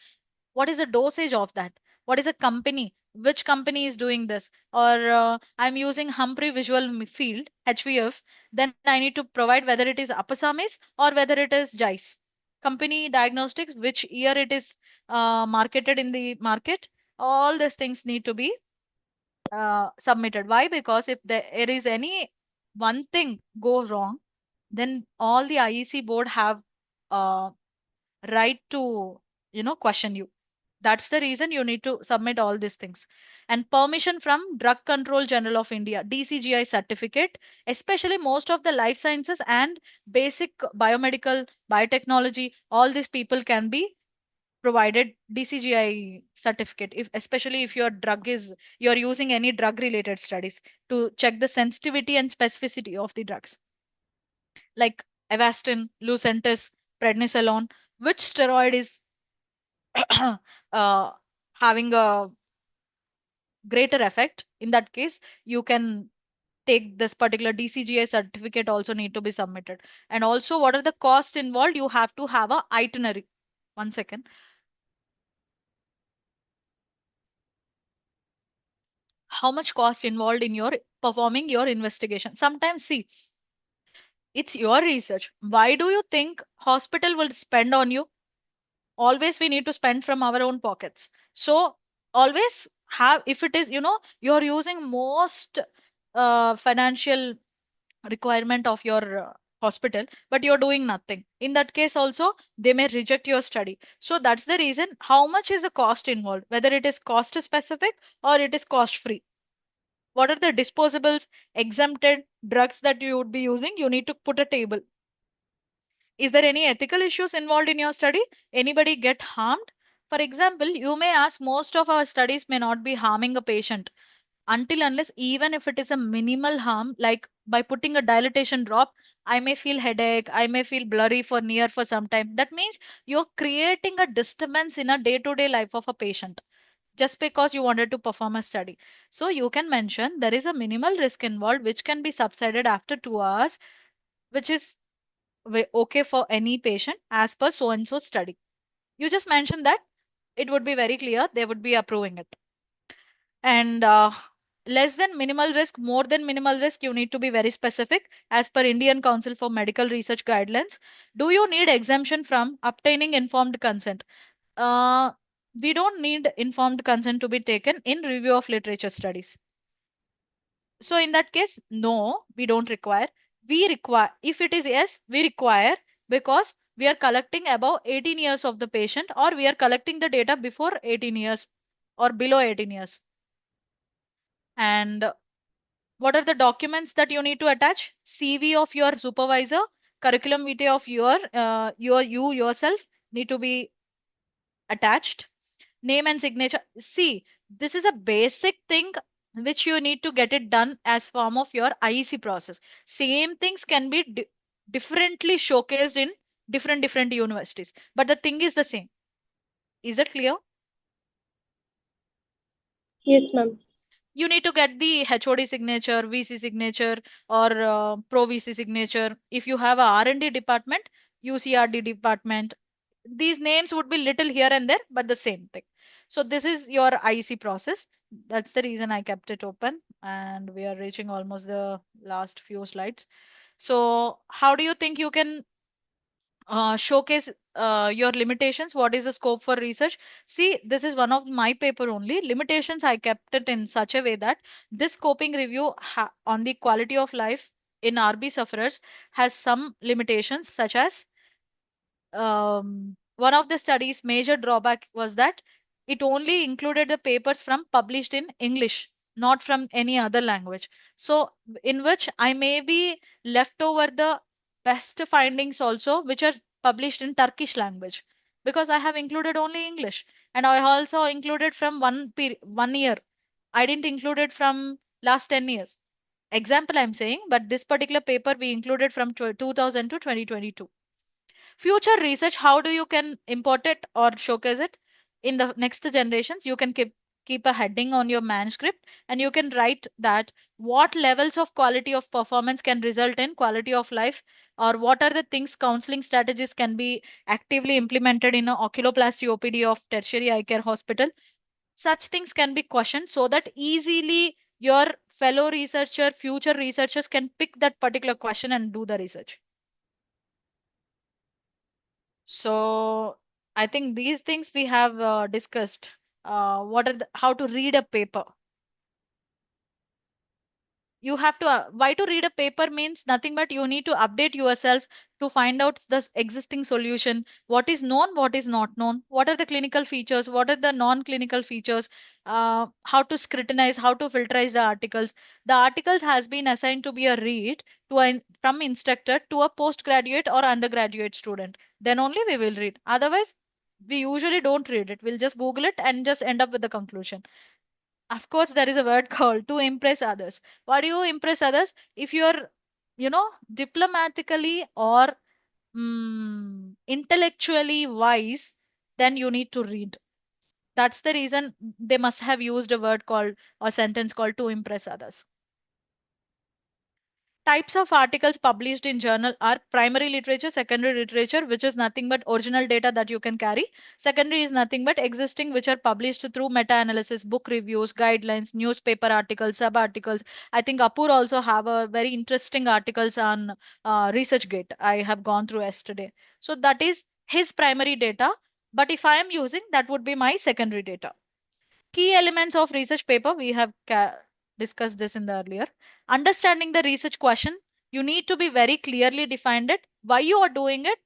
Speaker 1: what is the dosage of that, what is the company, which company is doing this, or I'm using Humphrey visual field HVF, then I need to provide whether it is Apasamis or whether it is JICE, company diagnostics, which year it is marketed in the market. All these things need to be submitted. Why? Because if there is any one thing go wrong, then all the IEC board have uh, right to question you. That's the reason you need to submit all these things. And permission from Drug Control General of India, DCGI certificate, especially most of the life sciences and basic biomedical, biotechnology, all these people can be provided DCGI certificate, if especially if your drug is you're using any drug related studies to check the sensitivity and specificity of the drugs, like Avastin, Lucentis, prednisolone, which steroid is uh, having a greater effect. In that case, you can take this particular DCGI certificate also need to be submitted. And also, what are the costs involved? You have to have a itinerary. One second. How much cost involved in your performing your investigation? Sometimes, see, it's your research. Why do you think hospital will spend on you? Always we need to spend from our own pockets. So always have, if it is, you're using most financial requirement of your hospital, but you're doing nothing. In that case also, they may reject your study. So that's the reason how much is the cost involved, whether it is cost specific or it is cost free. What are the disposables, exempted drugs that you would be using? You need to put a table. Is there any ethical issues involved in your study? Anybody get harmed? For example, you may ask, most of our studies may not be harming a patient until unless, even if it is a minimal harm, like by putting a dilatation drop, I may feel headache, I may feel blurry for near for some time. That means you're creating a disturbance in a day-to-day life of a patient just because you wanted to perform a study. So you can mention there is a minimal risk involved which can be subsided after 2 hours, which is okay for any patient as per so and so study. You just mention that, it would be very clear, they would be approving it. And less than minimal risk, more than minimal risk, you need to be very specific as per Indian Council for Medical Research guidelines. Do you need exemption from obtaining informed consent? uh, we don't need informed consent to be taken in review of literature studies. So in that case, no, we don't require. We require, if it is yes, we require, because we are collecting above 18 years of the patient, or we are collecting the data before 18 years or below 18 years. And what are the documents that you need to attach? CV of your supervisor, curriculum vitae of you yourself need to be attached, name and signature. See, this is a basic thing which you need to get it done as form of your IEC process. Same things can be differently showcased in different universities, but the thing is the same. Is that clear?
Speaker 3: Yes, ma'am.
Speaker 1: You need to get the HOD signature, VC signature, or Pro VC signature. If you have a R&D department, UCRD department, these names would be little here and there, but the same thing. So this is your IEC process. That's the reason I kept it open, and we are reaching almost the last few slides. So how do you think you can showcase your limitations? What is the scope for research? See, this is one of my paper only. Limitations, I kept it in such a way that this scoping review on the quality of life in RB sufferers has some limitations, such as one of the study's major drawback was that it only included the papers from published in English, not from any other language. So, in which I may be left over the best findings also, which are published in Turkish language, because I have included only English, and I also included from 1 year. I didn't include it from last 10 years. Example I'm saying, but this particular paper we included from 2000 to 2022. Future research, how do you can import it or showcase it in the next generations? You can keep a heading on your manuscript, and you can write that what levels of quality of performance can result in quality of life, or what are the things counseling strategies can be actively implemented in a oculoplasty OPD of tertiary eye care hospital. Such things can be questioned so that easily your fellow researcher, future researchers can pick that particular question and do the research. So I think these things we have discussed. What are how to read a paper? You have to why to read a paper means nothing but you need to update yourself to find out the existing solution, what is known, what is not known, what are the clinical features, what are the non-clinical features, how to scrutinize, how to filterize the articles. The articles has been assigned to be a read to from instructor to a postgraduate or undergraduate student, then only we will read. Otherwise we usually don't read it, we'll just google it and just end up with the conclusion. Of course, there is a word called to impress others. Why do you impress others? If you're, diplomatically or intellectually wise, then you need to read. That's the reason they must have used a word called or sentence called to impress others. Types of articles published in journal are primary literature, secondary literature, which is nothing but original data that you can carry. Secondary is nothing but existing, which are published through meta-analysis, book reviews, guidelines, newspaper articles, sub-articles. I think Apur also have a very interesting articles on ResearchGate. I have gone through yesterday. So that is his primary data. But if I am using, that would be my secondary data. Key elements of research paper, we have discussed this in the earlier. Understanding the research question, you need to be very clearly defined it, why you are doing it,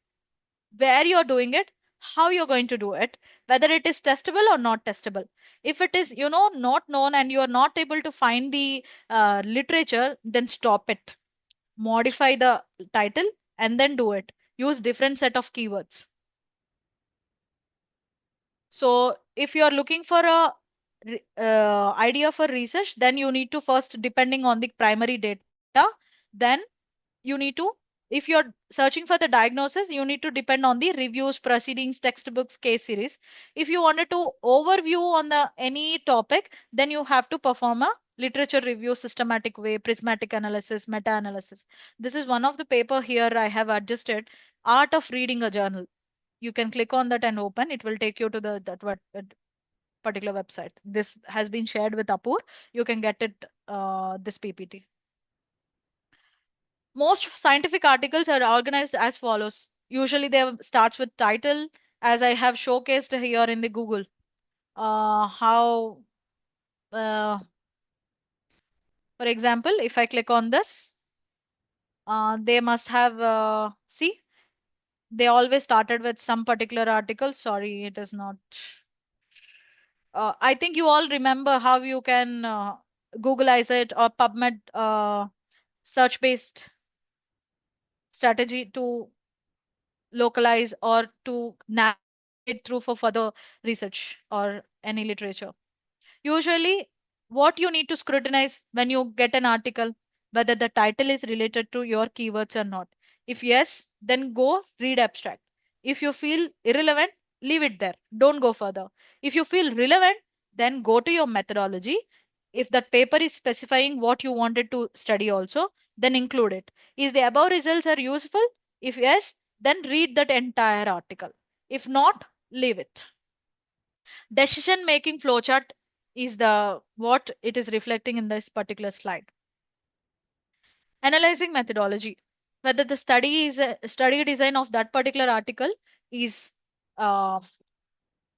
Speaker 1: where you are doing it, how you're going to do it, whether it is testable or not testable. If it is, not known and you are not able to find the literature, then stop it. Modify the title and then do it. Use different set of keywords. So if you are looking for a idea for research, then you need to first, depending on the primary data, then you need to, if you're searching for the diagnosis, you need to depend on the reviews, proceedings, textbooks, case series. If you wanted to overview on the any topic, then you have to perform a literature review, systematic way, prismatic analysis, meta-analysis. This is one of the paper here I have adjusted, art of reading a journal. You can click on that and open, it will take you to the that what particular website. This has been shared with Apur. You can get it, this PPT. Most scientific articles are organized as follows. Usually they starts with title, as I have showcased here in the Google. How, uh, for example, if I click on this, they must have, see, they always started with some particular article. Sorry, it is not. I think you all remember how you can Googleize it or PubMed search-based strategy to localize or to navigate through for further research or any literature. Usually, what you need to scrutinize when you get an article, whether the title is related to your keywords or not. If yes, then go read abstract. If you feel irrelevant, leave it there. Don't go further. If you feel relevant, then go to your methodology. If that paper is specifying what you wanted to study also, then include it. Is the above results are useful? If yes, then read that entire article. If not, leave it. Decision making flowchart is the what it is reflecting in this particular slide. Analyzing methodology, whether the study design of that particular article is uh,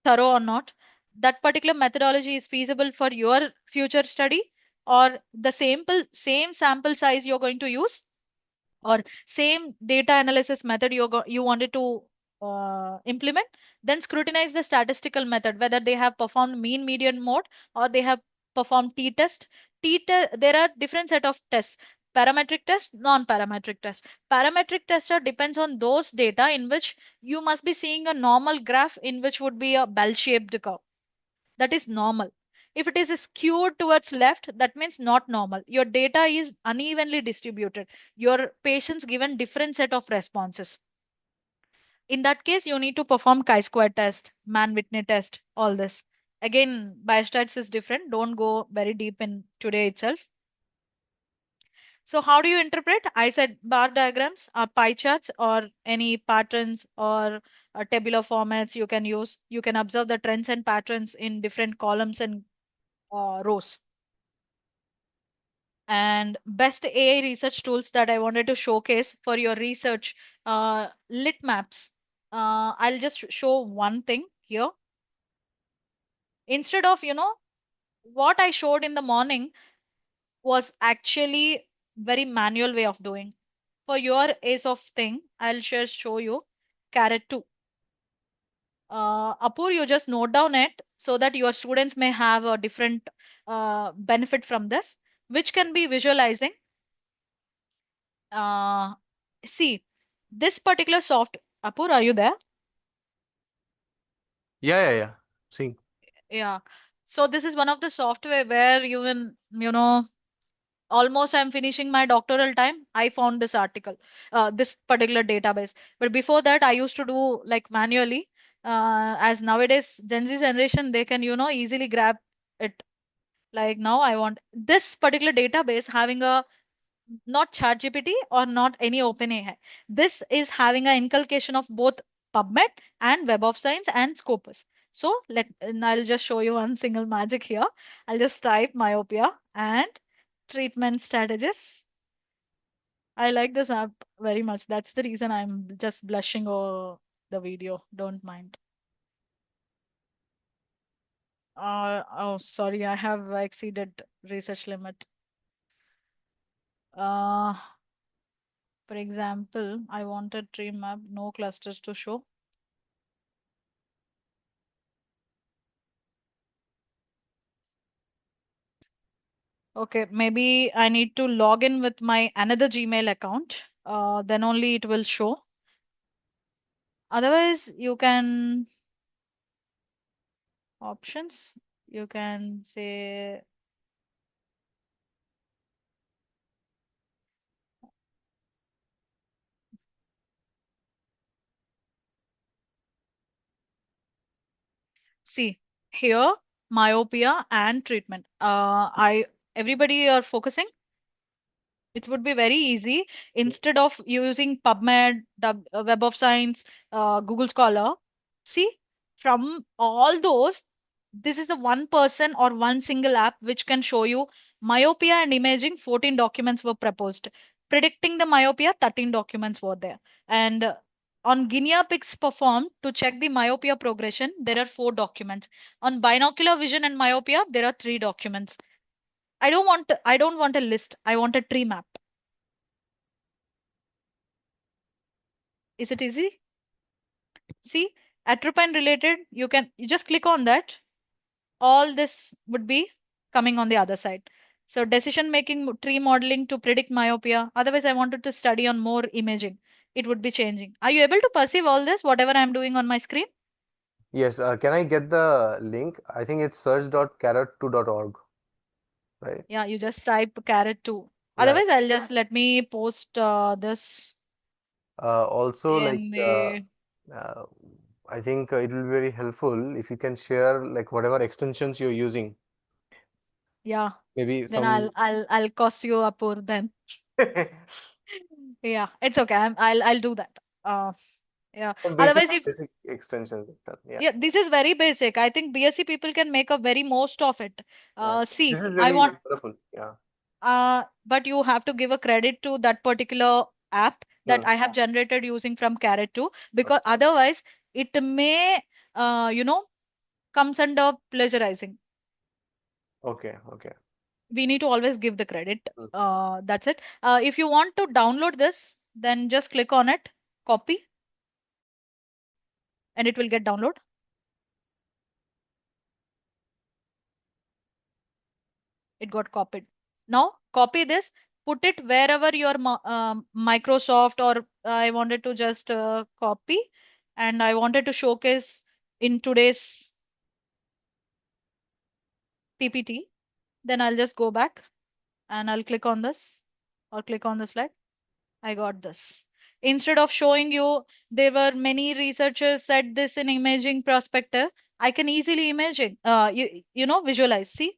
Speaker 1: thorough or not, that particular methodology is feasible for your future study, or the same sample size you're going to use, or same data analysis method you wanted to implement, then scrutinize the statistical method, whether they have performed mean median mode or they have performed t-test. There are different set of tests: parametric test, non-parametric test. Parametric tester depends on those data in which you must be seeing a normal graph in which would be a bell-shaped curve. That is normal. If it is skewed towards left, that means not normal. Your data is unevenly distributed. Your patients given different set of responses. In that case, you need to perform chi-square test, man-Whitney test, all this. Again, biostats is different. Don't go very deep in today itself. So how do you interpret? I said bar diagrams are pie charts or any patterns or tabular formats you can use. You can observe the trends and patterns in different columns and rows. And best AI research tools that I wanted to showcase for your research, lit maps. I'll just show one thing here. Instead of, what I showed in the morning was actually very manual way of doing. For your ace of thing, I'll just show you carrot 2. Apur, you just note down it so that your students may have a different benefit from this, which can be visualizing. Uh, See, this particular Apur, are you there?
Speaker 2: Yeah. See.
Speaker 1: Yeah. So this is one of the software where almost I'm finishing my doctoral time. I found this article, this particular database. But before that, I used to do like manually. As nowadays, Gen Z generation, they can, easily grab it. Like now, I want this particular database having a not ChatGPT or not any OpenAI. This is having an inculcation of both PubMed and Web of Science and Scopus. So and I'll just show you one single magic here. I'll just type myopia and treatment strategies. I like this app very much. That's the reason I'm just blushing over the video. Don't mind. Oh, sorry, I have exceeded research limit. Uh, for example, I wanted tree map, no clusters to show. Okay, maybe I need to log in with my another Gmail account. Then only it will show. Otherwise, you can options. You can say see here myopia and treatment. I Everybody are focusing. It would be very easy instead of using PubMed, Web of Science, Google Scholar. See, from all those, this is the one person or one single app which can show you myopia and imaging. 14 documents were proposed. Predicting the myopia, 13 documents were there. And on Guinea pigs performed to check the myopia progression, there are 4 documents. On binocular vision and myopia, there are 3 documents. I don't want a list. I want a tree map. Is it easy? See, atropine related, you just click on that. All this would be coming on the other side. So decision making tree modeling to predict myopia. Otherwise, I wanted to study on more imaging. It would be changing. Are you able to perceive all this, whatever I'm doing on my screen?
Speaker 2: Yes. Can I get the link? I think it's search.carrot2.org, right?
Speaker 1: Yeah, you just type carrot 2.
Speaker 2: Yeah.
Speaker 1: Otherwise, I'll just let me post this
Speaker 2: Also, like,
Speaker 1: in the,
Speaker 2: uh, I think it will be very helpful if you can share like whatever extensions you're using.
Speaker 1: yeah,
Speaker 2: Maybe
Speaker 1: then
Speaker 2: some.
Speaker 1: I'll cost you a pour then. Yeah, it's okay. I'll do that. Yeah.
Speaker 2: Some basic
Speaker 1: Otherwise, if
Speaker 2: basic extensions. Yeah.
Speaker 1: yeah, this is very basic. I think BSc people can make a very most of it.
Speaker 2: Yeah.
Speaker 1: See,
Speaker 2: This is
Speaker 1: I
Speaker 2: really
Speaker 1: want,
Speaker 2: wonderful. Yeah.
Speaker 1: but you have to give a credit to that particular app that
Speaker 2: Hmm.
Speaker 1: I have generated using from Carrot 2, because otherwise it may, uh, you know, comes under plagiarizing.
Speaker 2: Okay.
Speaker 1: We need to always give the credit.
Speaker 2: Hmm.
Speaker 1: That's it. If you want to download this, then just click on it, copy, and it will get download. It got copied. Now copy this, put it wherever your Microsoft, or I wanted to just copy, and I wanted to showcase in today's PPT. Then I'll just go back and I'll click on this or click on the slide. I got this. Instead of showing you, there were many researchers said this in imaging perspective. I can easily imagine, visualize. See,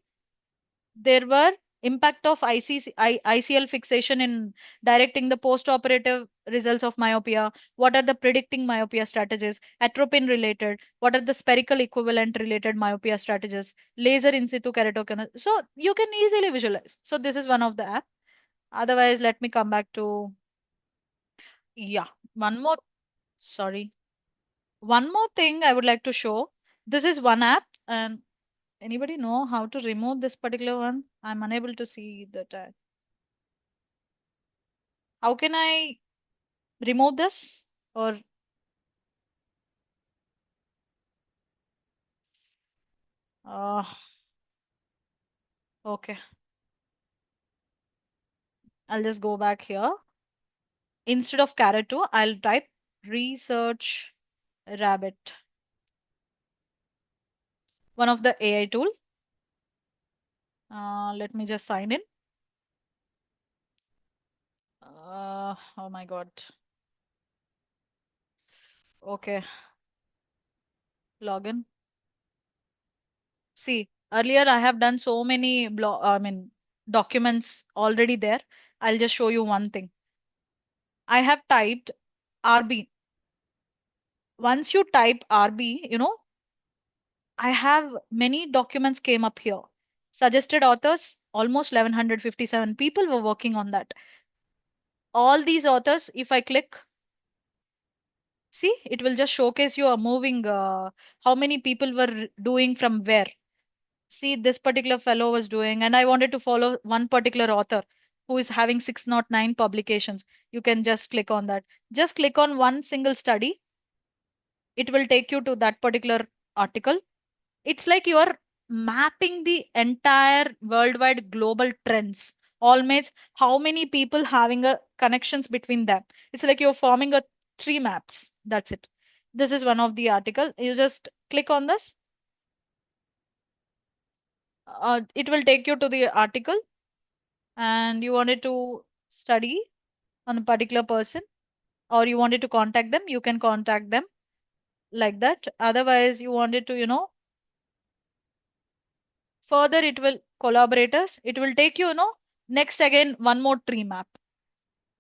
Speaker 1: there were impact of ICL fixation in directing the post-operative results of myopia. What are the predicting myopia strategies? Atropine related. What are the spherical equivalent related myopia strategies? Laser in situ keratoconus. So you can easily visualize. So this is one of the app. Otherwise, let me come back to, yeah, one more. Sorry. One more thing I would like to show. This is one app, and anybody know how to remove this particular one? I'm unable to see the tag. How can I remove this? Or uh, okay, I'll just go back here. Instead of carrot 2, I'll type research rabbit, one of the AI tool. Let me just sign in. Oh my God. Okay, login. See, earlier I have done so many documents already there. I'll just show you one thing. I have typed RB. Once you type RB, I have many documents came up here. Suggested authors, almost 1157 people were working on that. All these authors, if I click, see, it will just showcase you a moving, how many people were doing from where. See, this particular fellow was doing, and I wanted to follow one particular author who is having 609 publications. You can just click on that. Just click on one single study. It will take you to that particular article. It's like you are mapping the entire worldwide global trends. Almost how many people having a connections between them. It's like you're forming a tree maps. That's it. This is one of the article. You just click on this. It will take you to the article, and you wanted to study on a particular person, or you wanted to contact them, you can contact them like that. Otherwise, you wanted to, further it will collaborators. It will take you, next again one more tree map.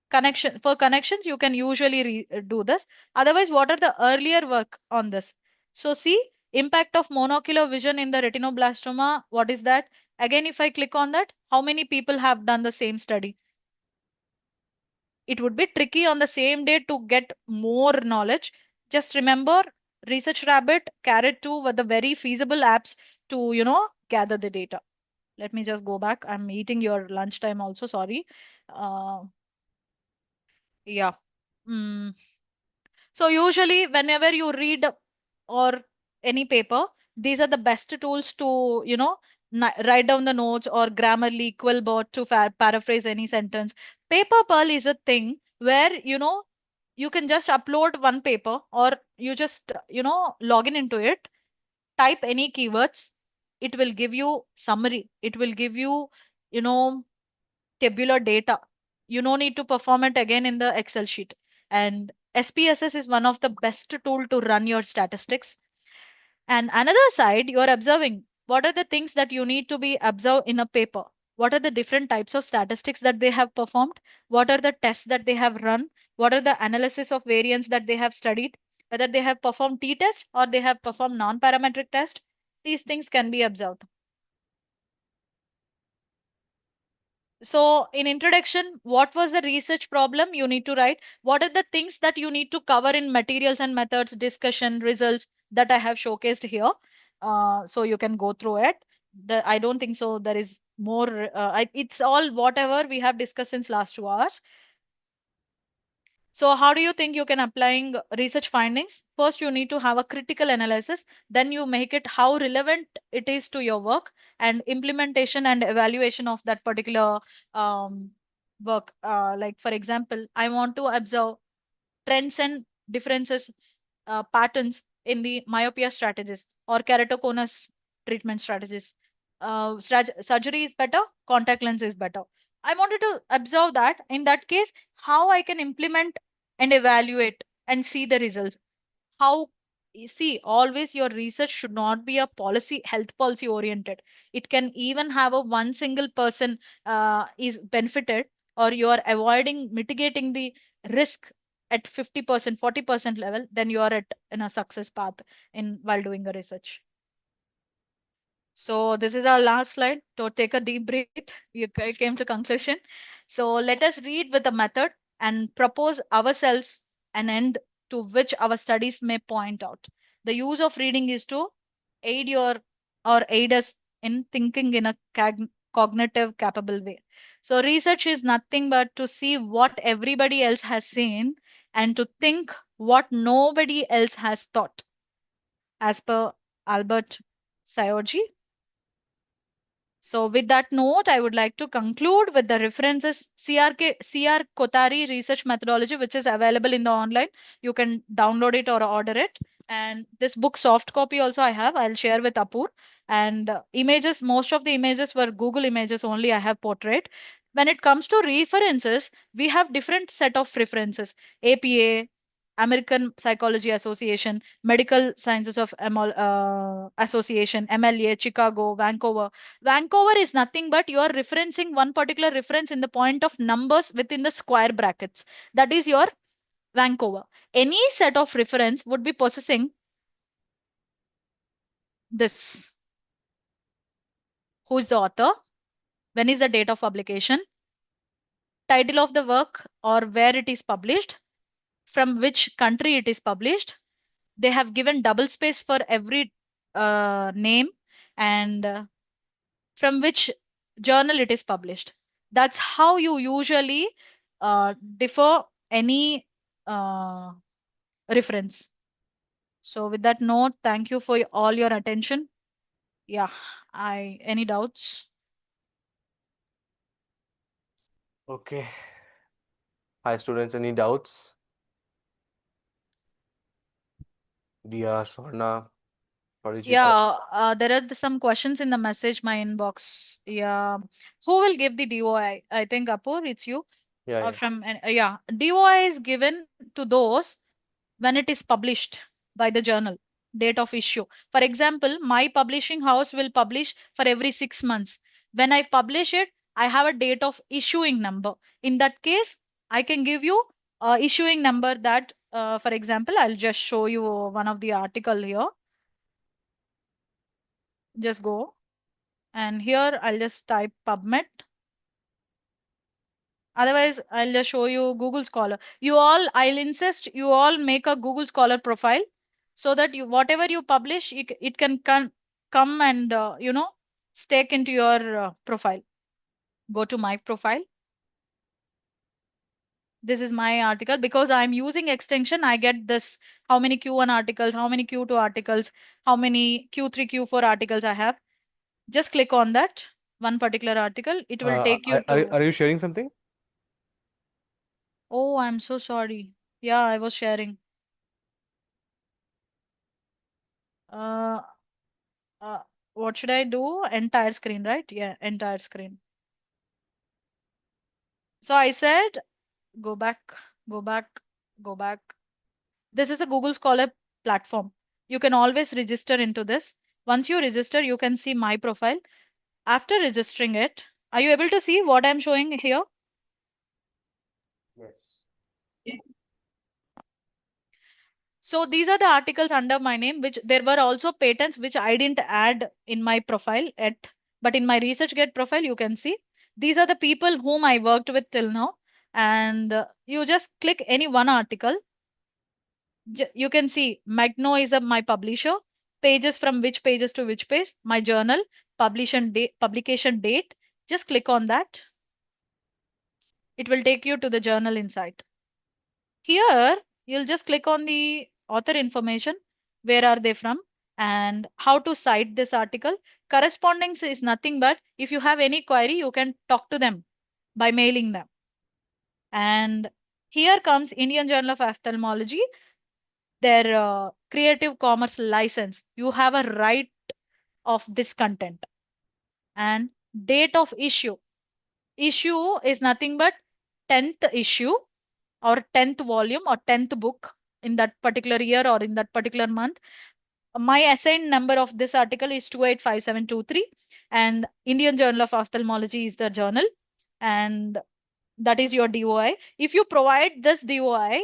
Speaker 1: Connection for connections, you can usually do this. Otherwise, what are the earlier work on this? So see, impact of monocular vision in the retinoblastoma. What is that? Again, if I click on that, how many people have done the same study? It would be tricky on the same day to get more knowledge. Just remember, Research Rabbit, Carrot 2 were the very feasible apps to, gather the data. Let me just go back. I'm eating your lunchtime also, sorry. Uh, yeah. Mm. So usually whenever you read or any paper, these are the best tools to, write down the notes, or Grammarly, Quillbot to paraphrase any sentence. Paper Pearl is a thing where, you can just upload one paper, or you just, log in into it, type any keywords. It will give you summary. It will give you, you know, tabular data. You no need to perform it again in the Excel sheet. And SPSS is one of the best tool to run your statistics. And another side, you're observing what are the things that you need to be observed in a paper. What are the different types of statistics that they have performed? What are the tests that they have run? What are the analysis of variance that they have studied? Whether they have performed t-test or they have performed non-parametric test, these things can be observed. So in introduction, what was the research problem you need to write? What are the things that you need to cover in materials and methods, discussion, results that I have showcased here? So you can go through it. I don't think so. There is more. It's all whatever we have discussed since last 2 hours. So how do you think you can applying research findings? First, you need to have a critical analysis. Then you make it how relevant it is to your work and implementation and evaluation of that particular um, work. Like for example, I want to observe trends and differences, patterns in the myopia strategies or keratoconus treatment strategies. Surgery is better, contact lens is better. I wanted to observe that. In that case, how I can implement and evaluate and see the results. How, you see, always your research should not be a policy, health policy oriented. It can even have a one single person is benefited, or you are avoiding mitigating the risk at 50%, 40% level, then you are at in a success path in while doing a research. So this is our last slide. To take a deep breath, we came to conclusion. So let us read with the method and propose ourselves an end to which our studies may point out. The use of reading is to aid your or aid us in thinking in a cognitive capable way. So research is nothing but to see what everybody else has seen and to think what nobody else has thought, as per Albert Sayorji. So with that note, I would like to conclude with the references CR Kotari research methodology, which is available in the online. You can download it or order it. And this book soft copy also I have. I'll share with Apur. And images, most of the images were Google images only. I have portrait. When it comes to references, we have different set of references. APA, American Psychology Association, Medical Sciences of Association, MLA, Chicago, Vancouver. Vancouver is nothing but you are referencing one particular reference in the point of numbers within the square brackets. That is your Vancouver. Any set of reference would be possessing this. Who is the author? When is the date of publication? Title of the work or where it is published? From which country it is published? They have given double space for every name, and from which journal it is published. That's how you usually differ any uh, reference. So with that note, thank you for all your attention. Yeah, any doubts?
Speaker 2: Okay. Hi, students. Any doubts? Dia, Swarna, Parijita.
Speaker 1: Yeah, there are some questions in the message, my inbox. Yeah, who will give the DOI? I think Apur, it's you.
Speaker 2: Yeah, yeah.
Speaker 1: Yeah, DOI is given to those when it is published by the journal, date of issue. For example, my publishing house will publish for every 6 months. When I publish it, I have a date of issuing number. In that case, I can give you a issuing number that, for example, I'll just show you one of the article here. Just go. And here I'll just type PubMed. Otherwise, I'll just show you Google Scholar. I'll insist you all make a Google Scholar profile so that you, whatever you publish, it can come and, stake into your profile. Go to my profile. This is my article. Because I'm using extension, I get this, how many Q1 articles, how many Q2 articles, how many Q3, Q4 articles I have. Just click on that one particular article. It will take you to,
Speaker 2: Are you sharing something?
Speaker 1: oh, I'm so sorry. Yeah, I was sharing. Uh, uh, what should I do? Entire screen, right? Yeah, entire screen. So I said, go back, go back, go back. This is a Google Scholar platform. You can always register into this. Once you register, you can see my profile. After registering it, are you able to see what I'm showing here?
Speaker 2: Yes.
Speaker 1: So these are the articles under my name, which there were also patents which I didn't add in my profile yet, but in my ResearchGate profile, you can see these are the people whom I worked with till now. And you just click any one article. You can see Magno is my publisher, pages from which pages to which page, my journal, publication date. Just click on that. It will take you to the journal insight. Here, you'll just click on the author information. Where are they from? And how to cite this article. Correspondence is nothing but if you have any query, you can talk to them by mailing them. And here comes Indian Journal of Ophthalmology, their creative commerce license. You have a right of this content. And date of issue. Issue is nothing but 10th issue or 10th volume or 10th book in that particular year or in that particular month. My assigned number of this article is 285723, and Indian Journal of Ophthalmology is the journal, and that is your DOI. If you provide this DOI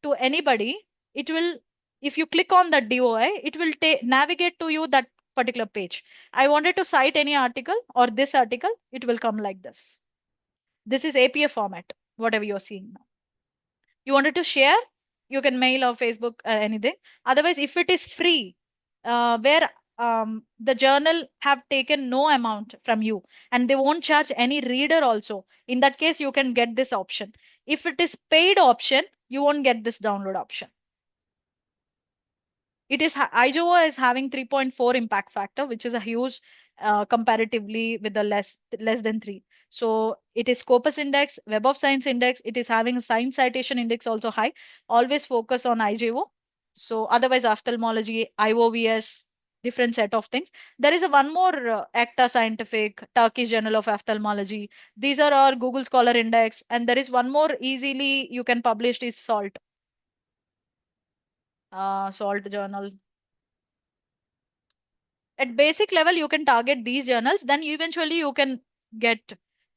Speaker 1: to anybody, it will, if you click on that DOI, it will navigate to you that particular page. I wanted to cite any article or this article, it will come like this. This is APA format, whatever you're seeing now. You wanted to share, you can mail or Facebook or anything. Otherwise, if it is free, where the journal have taken no amount from you and they won't charge any reader also, in that case, you can get this option. If it is paid option, you won't get this download option. It is IJOA is having 3.4 impact factor, which is a huge comparatively with the less than 3. So it is Scopus index, Web of Science index. It is having a science citation index also high. Always focus on IJO. So otherwise ophthalmology, IOVS, different set of things. There is a one more ACTA Scientific, Turkish Journal of Ophthalmology. These are our Google Scholar Index. And there is one more easily you can publish is SALT. SALT journal. At basic level, you can target these journals, then eventually you can get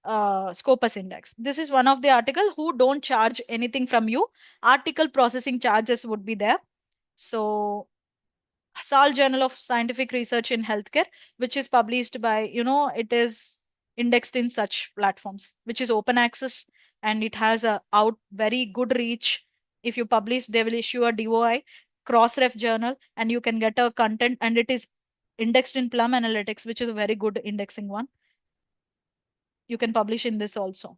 Speaker 1: Scopus index. This is one of the article who don't charge anything from you. Article processing charges would be there. So SAL Journal of Scientific Research in Healthcare, which is published by, it is indexed in such platforms, which is open access, and it has a out very good reach. If you publish, they will issue a DOI, Crossref journal, and you can get a content, and it is indexed in Plum Analytics, which is a very good indexing one. You can publish in this also.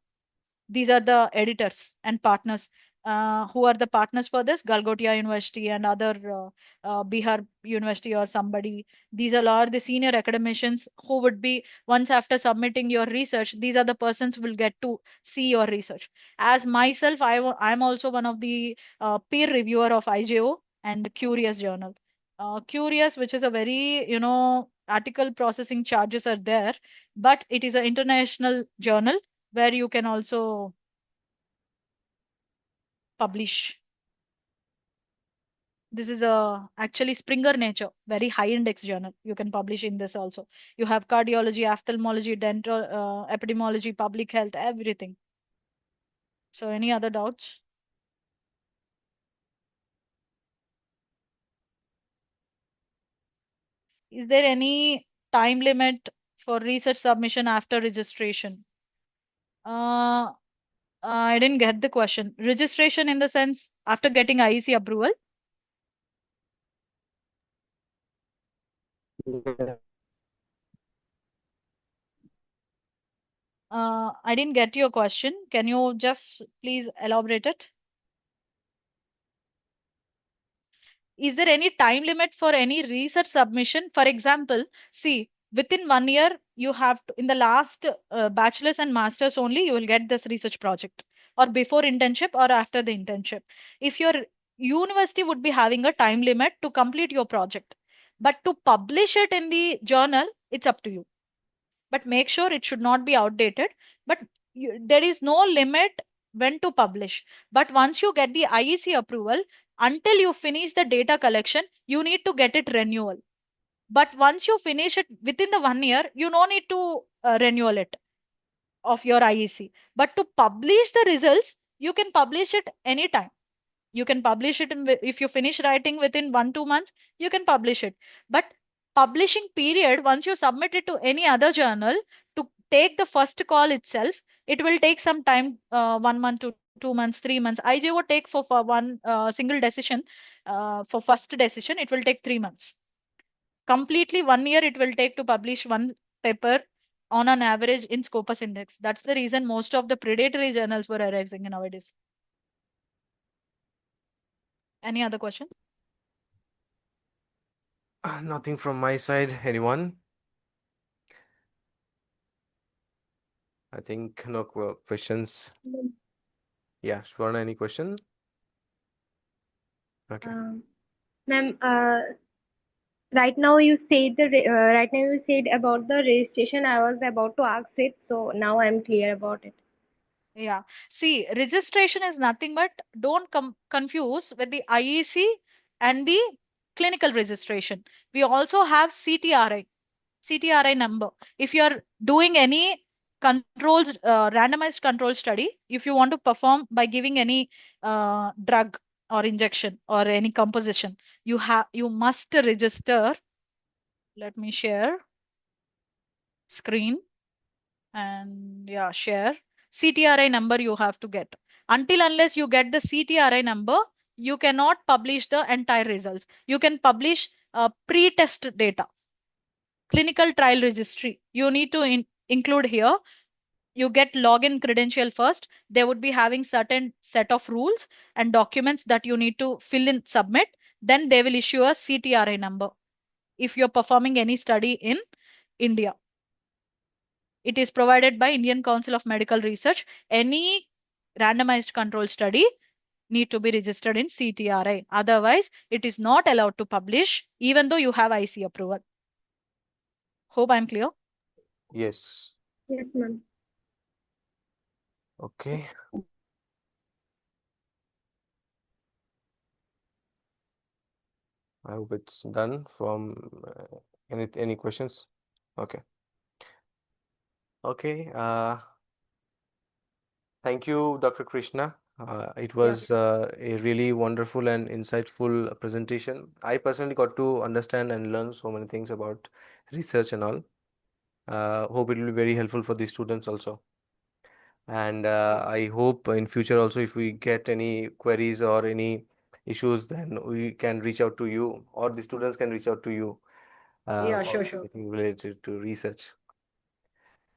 Speaker 1: These are the editors and partners. Who are the partners for this? Galgotia University and other Bihar University or somebody. These are the senior academicians who would be, once after submitting your research, these are the persons who will get to see your research. As myself, I'm also one of the peer reviewer of IJO and Curious Journal. Curious, which is a very, article processing charges are there, but it is an international journal where you can also publish. This is a actually Springer Nature, very high index journal. You can publish in this also. You have cardiology, ophthalmology, dental, epidemiology, public health, everything. So any other doubts? Is there any time limit for research submission after registration? Uh, I didn't get the question. Registration in the sense after getting IEC approval? I didn't get your question. Can you just please elaborate it? Is there any time limit for any research submission? For example, see, within 1 year, you have to, in the last bachelor's and master's only, you will get this research project, or before internship or after the internship. If your university would be having a time limit to complete your project, but to publish it in the journal, it's up to you. But make sure it should not be outdated. But there is no limit when to publish. But once you get the IEC approval, until you finish the data collection, you need to get it renewal. But once you finish it within the 1 year, you no need to renewal it of your IEC. But to publish the results, you can publish it anytime. You can publish it if you finish writing within 1 2 months, you can publish it. But publishing period, once you submit it to any other journal to take the first call itself, it will take some time, 1 month to 2 months, 3 months. IJ would take for one single decision, for first decision, it will take 3 months. Completely 1 year it will take to publish one paper on an average in Scopus Index. That's the reason most of the predatory journals were arising nowadays. Any other question?
Speaker 2: Nothing from my side. Anyone? I think no questions. Yeah, Shwarna, any question? Okay.
Speaker 3: Ma'am, right now you said about the registration. I was about to ask it, so now I'm clear about it.
Speaker 1: Yeah. See, registration is nothing but don't confuse with the IEC and the clinical registration. We also have CTRI number. If you are doing any controls, randomized control study, if you want to perform by giving any drug or injection or any composition, you must register. Let me share screen and yeah, share. CTRI number you have to get. Until unless you get the CTRI number, you cannot publish the entire results. You can publish pre-test data, clinical trial registry. You need to include here. You get login credential first. They would be having certain set of rules and documents that you need to fill in, submit. Then they will issue a CTRI number if you're performing any study in India. It is provided by Indian Council of Medical Research. Any randomized control study need to be registered in CTRI. Otherwise, it is not allowed to publish even though you have IC approval. Hope I'm clear.
Speaker 2: Yes.
Speaker 3: Yes, ma'am.
Speaker 2: Okay. I hope it's done from any questions? Okay. Okay. Thank you, Dr. Krishna. It
Speaker 1: Yeah.
Speaker 2: was a really wonderful and insightful presentation. I personally got to understand and learn so many things about research and all. Hope it will be very helpful for the students also. And I hope in future also, if we get any queries or any issues, then we can reach out to you, or the students can reach out to you
Speaker 1: Yeah,
Speaker 2: for
Speaker 1: sure.
Speaker 2: anything related to research.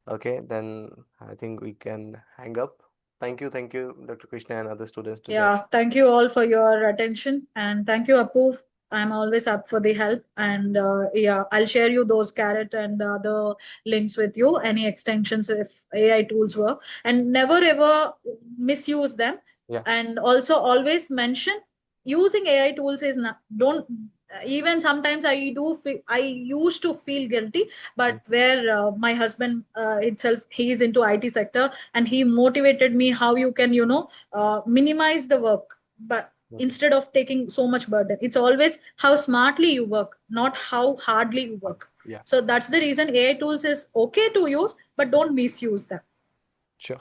Speaker 2: Okay, then I think we can hang up. Thank you, Dr. Krishna and other students to join.
Speaker 1: Yeah, thank you all for your attention and thank you, Apu. I'm always up for the help and yeah, I'll share you those carrot and other links with you, any extensions if AI tools were, and never ever misuse them.
Speaker 2: Yeah,
Speaker 1: And also always mention using AI tools is not, don't, even sometimes I used to feel guilty, but where my husband itself, he is into IT sector and he motivated me how you can, minimize the work, but
Speaker 2: okay.
Speaker 1: instead of taking so much burden, it's always how smartly you work, not how hardly you work.
Speaker 2: Yeah,
Speaker 1: So that's the reason AI tools is okay to use, but don't misuse them.
Speaker 2: sure.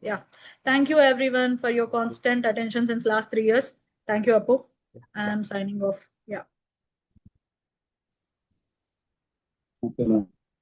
Speaker 1: Yeah, thank you everyone for your constant attention since last 3 years. Thank you, Apu.
Speaker 2: Yeah, bye.
Speaker 1: I'm signing off. Yeah.
Speaker 4: Okay, ma'am.